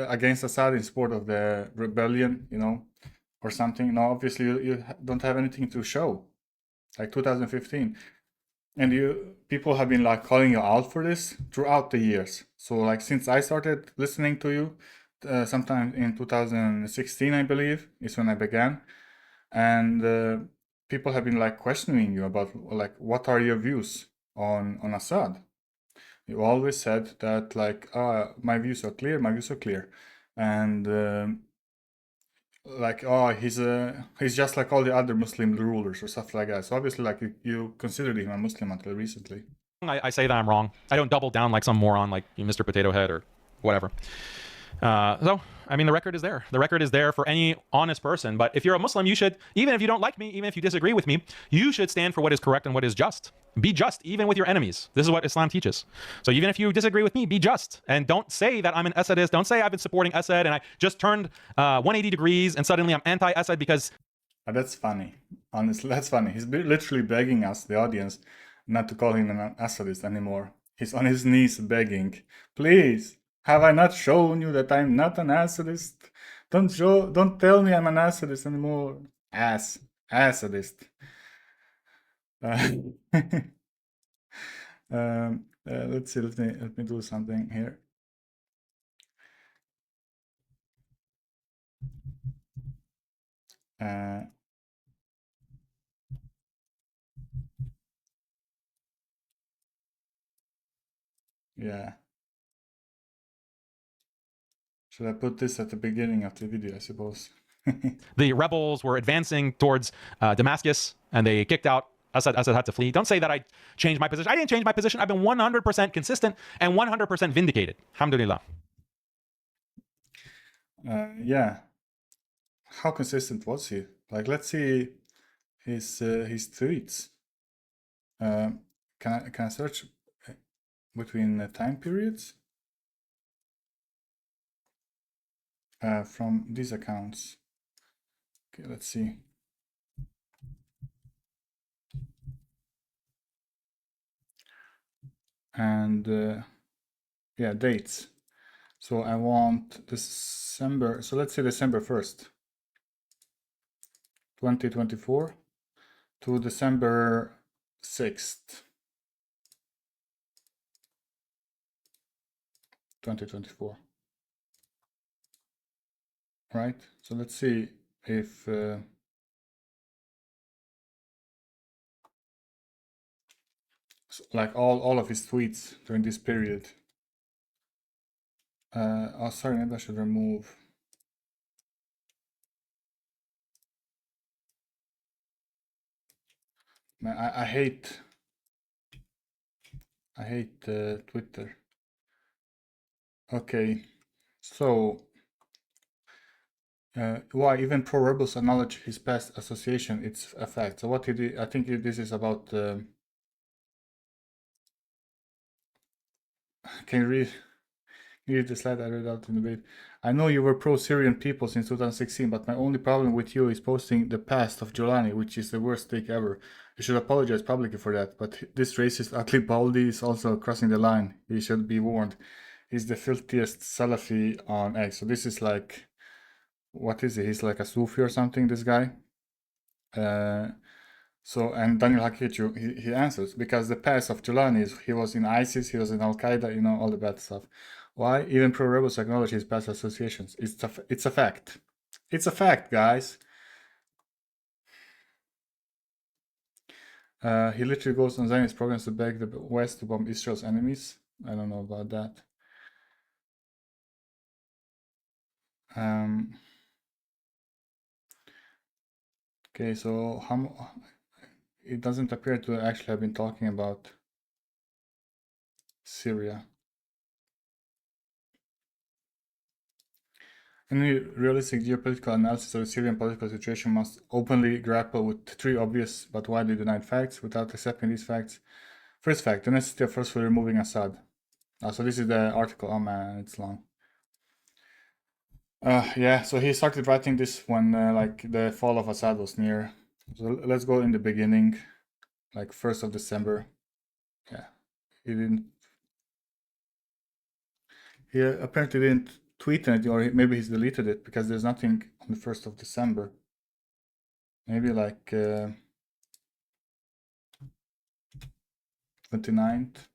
Speaker 1: against Assad, in support of the rebellion, or something. No, obviously you don't have anything to show, like 2015. And people have been like calling you out for this throughout the years. So like since I started listening to you, sometime in 2016, I believe, is when I began. And people have been like questioning you about like, what are your views on Assad? You always said that like, my views are clear, and like, oh, he's just like all the other Muslim rulers or stuff like that. So obviously, like, you considered him a Muslim until recently.
Speaker 2: I say that I'm wrong. I don't double down like some moron like Mr. Potato Head or whatever. So, I mean, the record is there. The record is there for any honest person. But if you're a Muslim, you should, even if you don't like me, even if you disagree with me, you should stand for what is correct and what is just. Be just, even with your enemies. This is what Islam teaches. So even if you disagree with me, be just. And don't say that I'm an Assadist. Don't say I've been supporting Assad and I just turned 180 degrees and suddenly I'm anti-Assad because...
Speaker 1: That's funny. Honestly, that's funny. He's literally begging us, the audience, not to call him an Assadist anymore. He's on his knees begging, please, have I not shown you that I'm not an Assadist? Don't tell me I'm an Assadist anymore. Assadist. Let's see. Let me do something here. Yeah. Should I put this at the beginning of the video, I suppose?
Speaker 2: The rebels were advancing towards Damascus and they kicked out Assad. Assad had to flee. Don't say that I changed my position. I didn't change my position. I've been 100% consistent and 100% vindicated. Alhamdulillah.
Speaker 1: Yeah. How consistent was he? Like, let's see his tweets. Can I search between time periods from these accounts? Okay, let's see. And yeah, dates. So I want December. So let's say December 1st, 2024 to December 6th, 2024. Right? So let's see if like all of his tweets during this period. Oh, sorry, maybe I should remove. Man, I hate Twitter. Okay, so why even pro rebels acknowledge his past association? It's a fact. So what he did, I think this is about. Can you read the slide I read out in the debate? I know you were pro-Syrian people since 2016, but my only problem with you is posting the past of Jolani, which is the worst take ever. You should apologize publicly for that, but this racist Akli Baldi is also crossing the line. He should be warned. He's the filthiest Salafi on X. So this is like, what is he? He's like a Sufi or something, this guy. So, and Daniel Haqiqatjou, he answers, because the past of Jolani is he was in ISIS, he was in Al-Qaeda, all the bad stuff. Why? Even pro-rebels acknowledge his past associations. It's a fact. It's a fact, guys. He literally goes on Zionist programs to beg the West to bomb Israel's enemies. I don't know about that. Okay, so it doesn't appear to actually have been talking about Syria. Any realistic geopolitical analysis of the Syrian political situation must openly grapple with three obvious but widely denied facts without accepting these facts. First fact, the necessity of forcefully removing Assad. So this is the article. Oh man, it's long. Yeah, so he started writing this when like the fall of Assad was near. So let's go in the beginning, like 1st of December. Yeah, he apparently didn't tweet anything, or maybe he's deleted it because there's nothing on the 1st of December. Maybe like 29th.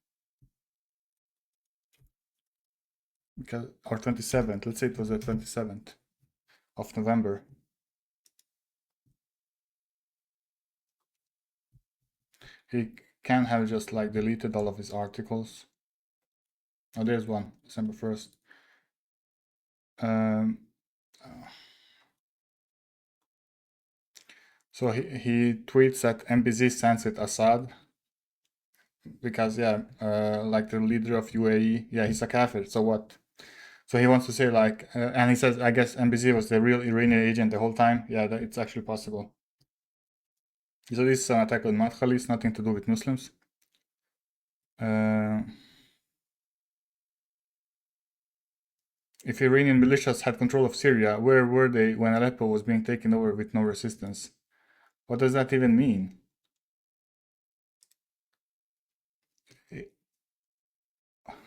Speaker 1: Because, or 27th, let's say it was the 27th of November. He can have just like deleted all of his articles. Oh, there's one, December 1st. So he tweets that MBZ stands with Assad because like the leader of UAE, he's a kafir. So what? So he wants to say like, and he says, I guess MBZ was the real Iranian agent the whole time. Yeah, it's actually possible. So this is an attack on Madkhalis, nothing to do with Muslims. If Iranian militias had control of Syria, where were they when Aleppo was being taken over with no resistance? What does that even mean?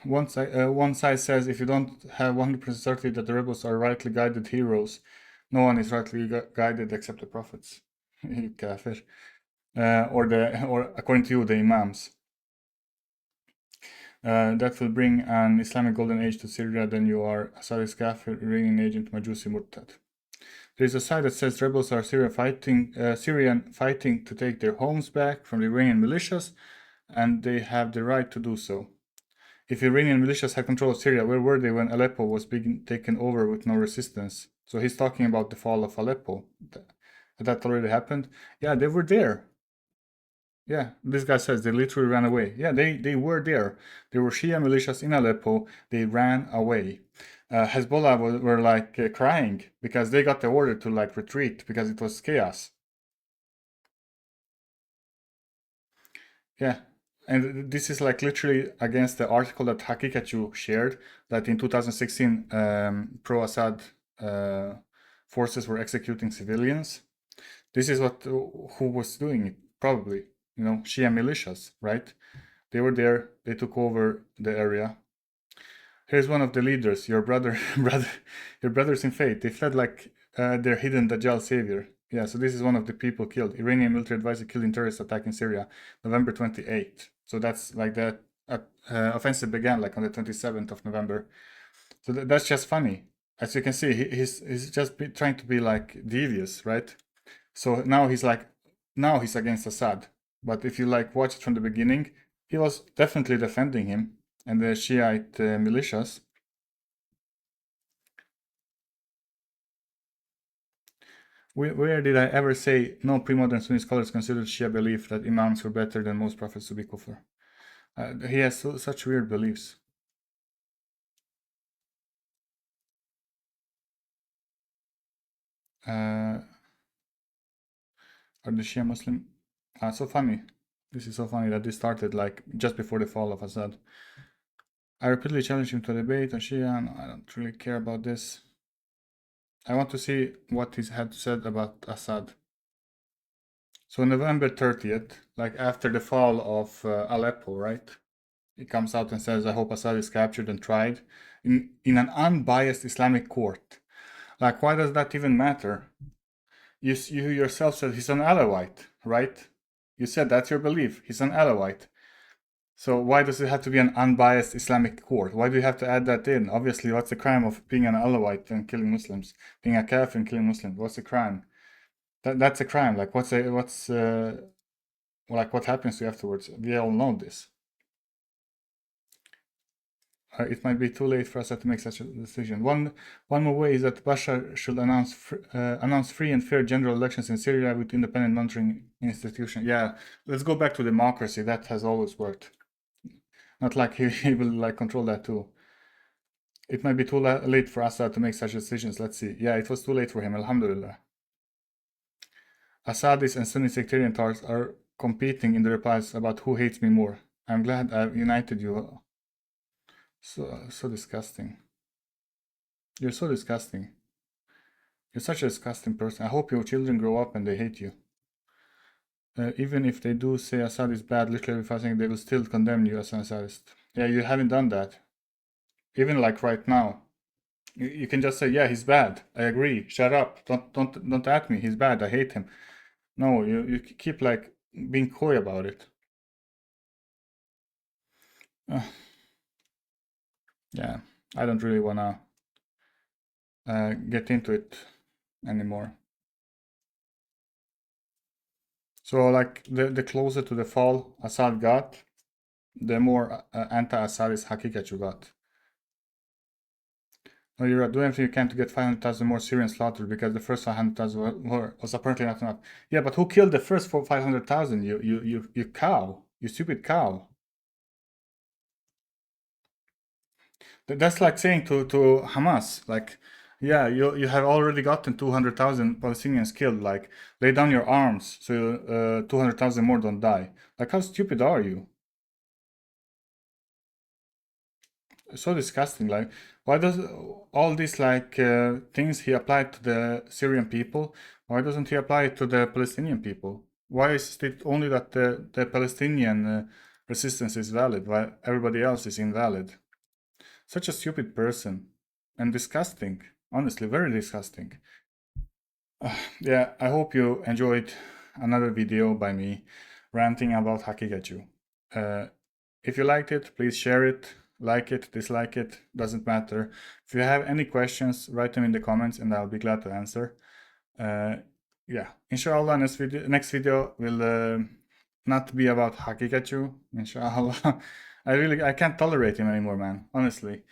Speaker 1: One side says if you don't have 100% certainty that the rebels are rightly guided heroes, no one is rightly guided except the prophets. You kafir. Or according to you, the imams. That will bring an Islamic golden age to Syria, then you are Assadist kafir, Iranian agent, Majusi Murtad. There is a side that says rebels are Syrian fighting to take their homes back from the Iranian militias, and they have the right to do so. If Iranian militias had control of Syria, where were they when Aleppo was being taken over with no resistance? So he's talking about the fall of Aleppo. That already happened. Yeah, they were there. Yeah, this guy says they literally ran away. Yeah, they were there. There were Shia militias in Aleppo. They ran away. Hezbollah were like crying because they got the order to like retreat because it was chaos. Yeah, and this is like literally against the article that Haqiqatjou shared that in 2016 pro-Assad forces were executing civilians. This is who was doing it, probably, Shia militias, right? They were there, they took over the area. Here's one of the leaders, your brothers in faith. They fled like their hidden Dajjal savior. Yeah, so this is one of the people killed. Iranian military advisor killed in terrorist attack in Syria, November 28th. So that's like that offensive began like on the 27th of November. So that's just funny. As you can see, he's just trying to be like devious, right? So now he's against Assad. But if you like watch it from the beginning, he was definitely defending him and the Shiite militias. Where did I ever say no pre-modern Sunni scholars considered Shia belief that imams were better than most prophets to be kufr? He has such weird beliefs. Are the Shia Muslim? So funny. This is so funny that this started like just before the fall of Assad. I repeatedly challenged him to debate on Shia, and I don't really care about this. I want to see what he had said about Assad. So November 30th, like after the fall of Aleppo, right? He comes out and says, I hope Assad is captured and tried in an unbiased Islamic court. Like, why does that even matter? You yourself said he's an Alawite, right? You said that's your belief. He's an Alawite. So why does it have to be an unbiased Islamic court? Why do you have to add that in? Obviously, what's the crime of being an Alawite and killing Muslims? Being a kafir and killing Muslims? What's the crime? That's a crime. Like, what happens to you afterwards? We all know this. it might be too late for Assad to make such a decision. One more way is that Bashar should announce free and fair general elections in Syria with independent monitoring institution. Yeah, let's go back to democracy. That has always worked. Not like he will like control that too. It might be too late for Assad to make such decisions. Let's see. Yeah, it was too late for him. Alhamdulillah. Assadist and Sunni sectarian talks are competing in the replies about who hates me more. I'm glad I've united you. So disgusting. You're so disgusting. You're such a disgusting person. I hope your children grow up and they hate you. Even if they do say Assad is bad, literally fasting, they will still condemn you as an Assadist. Yeah, you haven't done that. Even like right now. You can just say, yeah, he's bad. I agree. Shut up. Don't at me. He's bad. I hate him. No, you keep like being coy about it. Yeah, I don't really wanna get into it anymore. So like the closer to the fall Assad got, the more anti-Assadist Haqiqatjou got. No, you're right. Do everything you can to get 500,000 more Syrians slaughtered because the first 500,000 was apparently not enough. Yeah, but who killed the first 500,000? You cow. You stupid cow. That's like saying to Hamas, like, yeah, you have already gotten 200,000 Palestinians killed. Like, lay down your arms so 200,000 more don't die. Like, how stupid are you? So disgusting. Like, why does all these like things he applied to the Syrian people, why doesn't he apply it to the Palestinian people? Why is it only that the Palestinian resistance is valid while everybody else is invalid? Such a stupid person and disgusting. Honestly, very disgusting. Yeah, I hope you enjoyed another video by me ranting about Haqiqatjou. If you liked it, please share it, like it, dislike it, doesn't matter. If you have any questions, write them in the comments and I'll be glad to answer. Yeah, inshallah, next video will not be about Haqiqatjou, inshallah. I can't tolerate him anymore, man, honestly.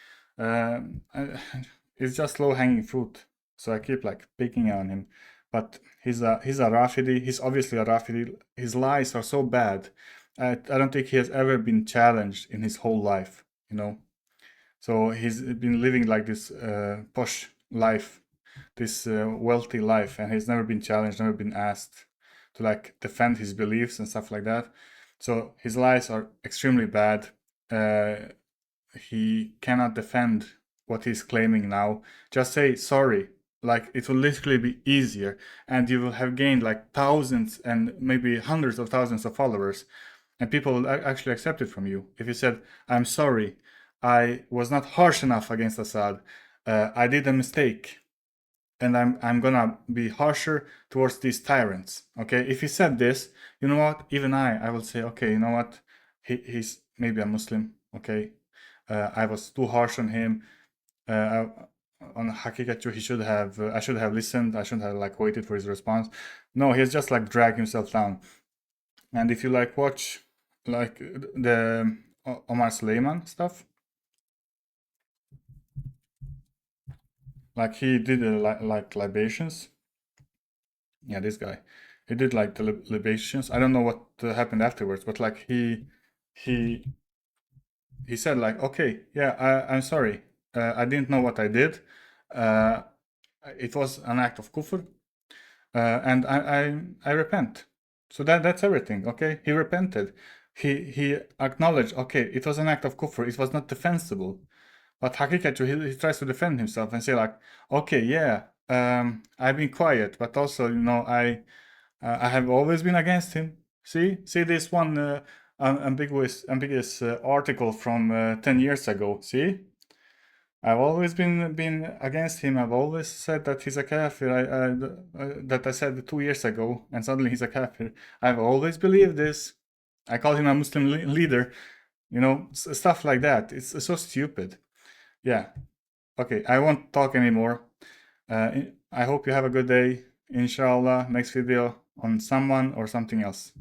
Speaker 1: It's just low-hanging fruit, so I keep like picking on him. But he's a Rafidi. He's obviously a Rafidi. His lies are so bad. I don't think he has ever been challenged in his whole life, you know. So he's been living like this posh life, this wealthy life, and he's never been challenged, never been asked to like defend his beliefs and stuff like that. So his lies are extremely bad. He cannot defend what he's claiming now. Just say sorry. Like, it will literally be easier and you will have gained like thousands and maybe hundreds of thousands of followers and people will actually accept it from you. If you said, I'm sorry, I was not harsh enough against Assad, I did a mistake and I'm gonna be harsher towards these tyrants. Okay, if he said this, you know what, even I will say, okay, you know what, he's maybe a Muslim. Okay, I was too harsh on him. On Haqiqatjou, I should have listened. I shouldn't have like waited for his response. No, he's just like dragged himself down. And if you like watch like the Omar Suleiman stuff, like he did like libations. Yeah, this guy, he did like the libations. I don't know what happened afterwards, but like he said like, okay, yeah, I'm sorry. I didn't know what I did. It was an act of kufr, and I repent. So that's everything. Okay, he repented. He acknowledged. Okay, it was an act of kufr. It was not defensible. But Haqiqatjou, he tries to defend himself and say like, okay, yeah, I've been quiet, but also, you know, I have always been against him. See this one ambiguous article from 10 years ago. See, I've always been against him. I've always said that he's a kafir. That I said 2 years ago, and suddenly he's a kafir. I've always believed this. I called him a Muslim leader. You know, stuff like that. It's so stupid. Yeah. Okay, I won't talk anymore. I hope you have a good day. Inshallah, next video on someone or something else.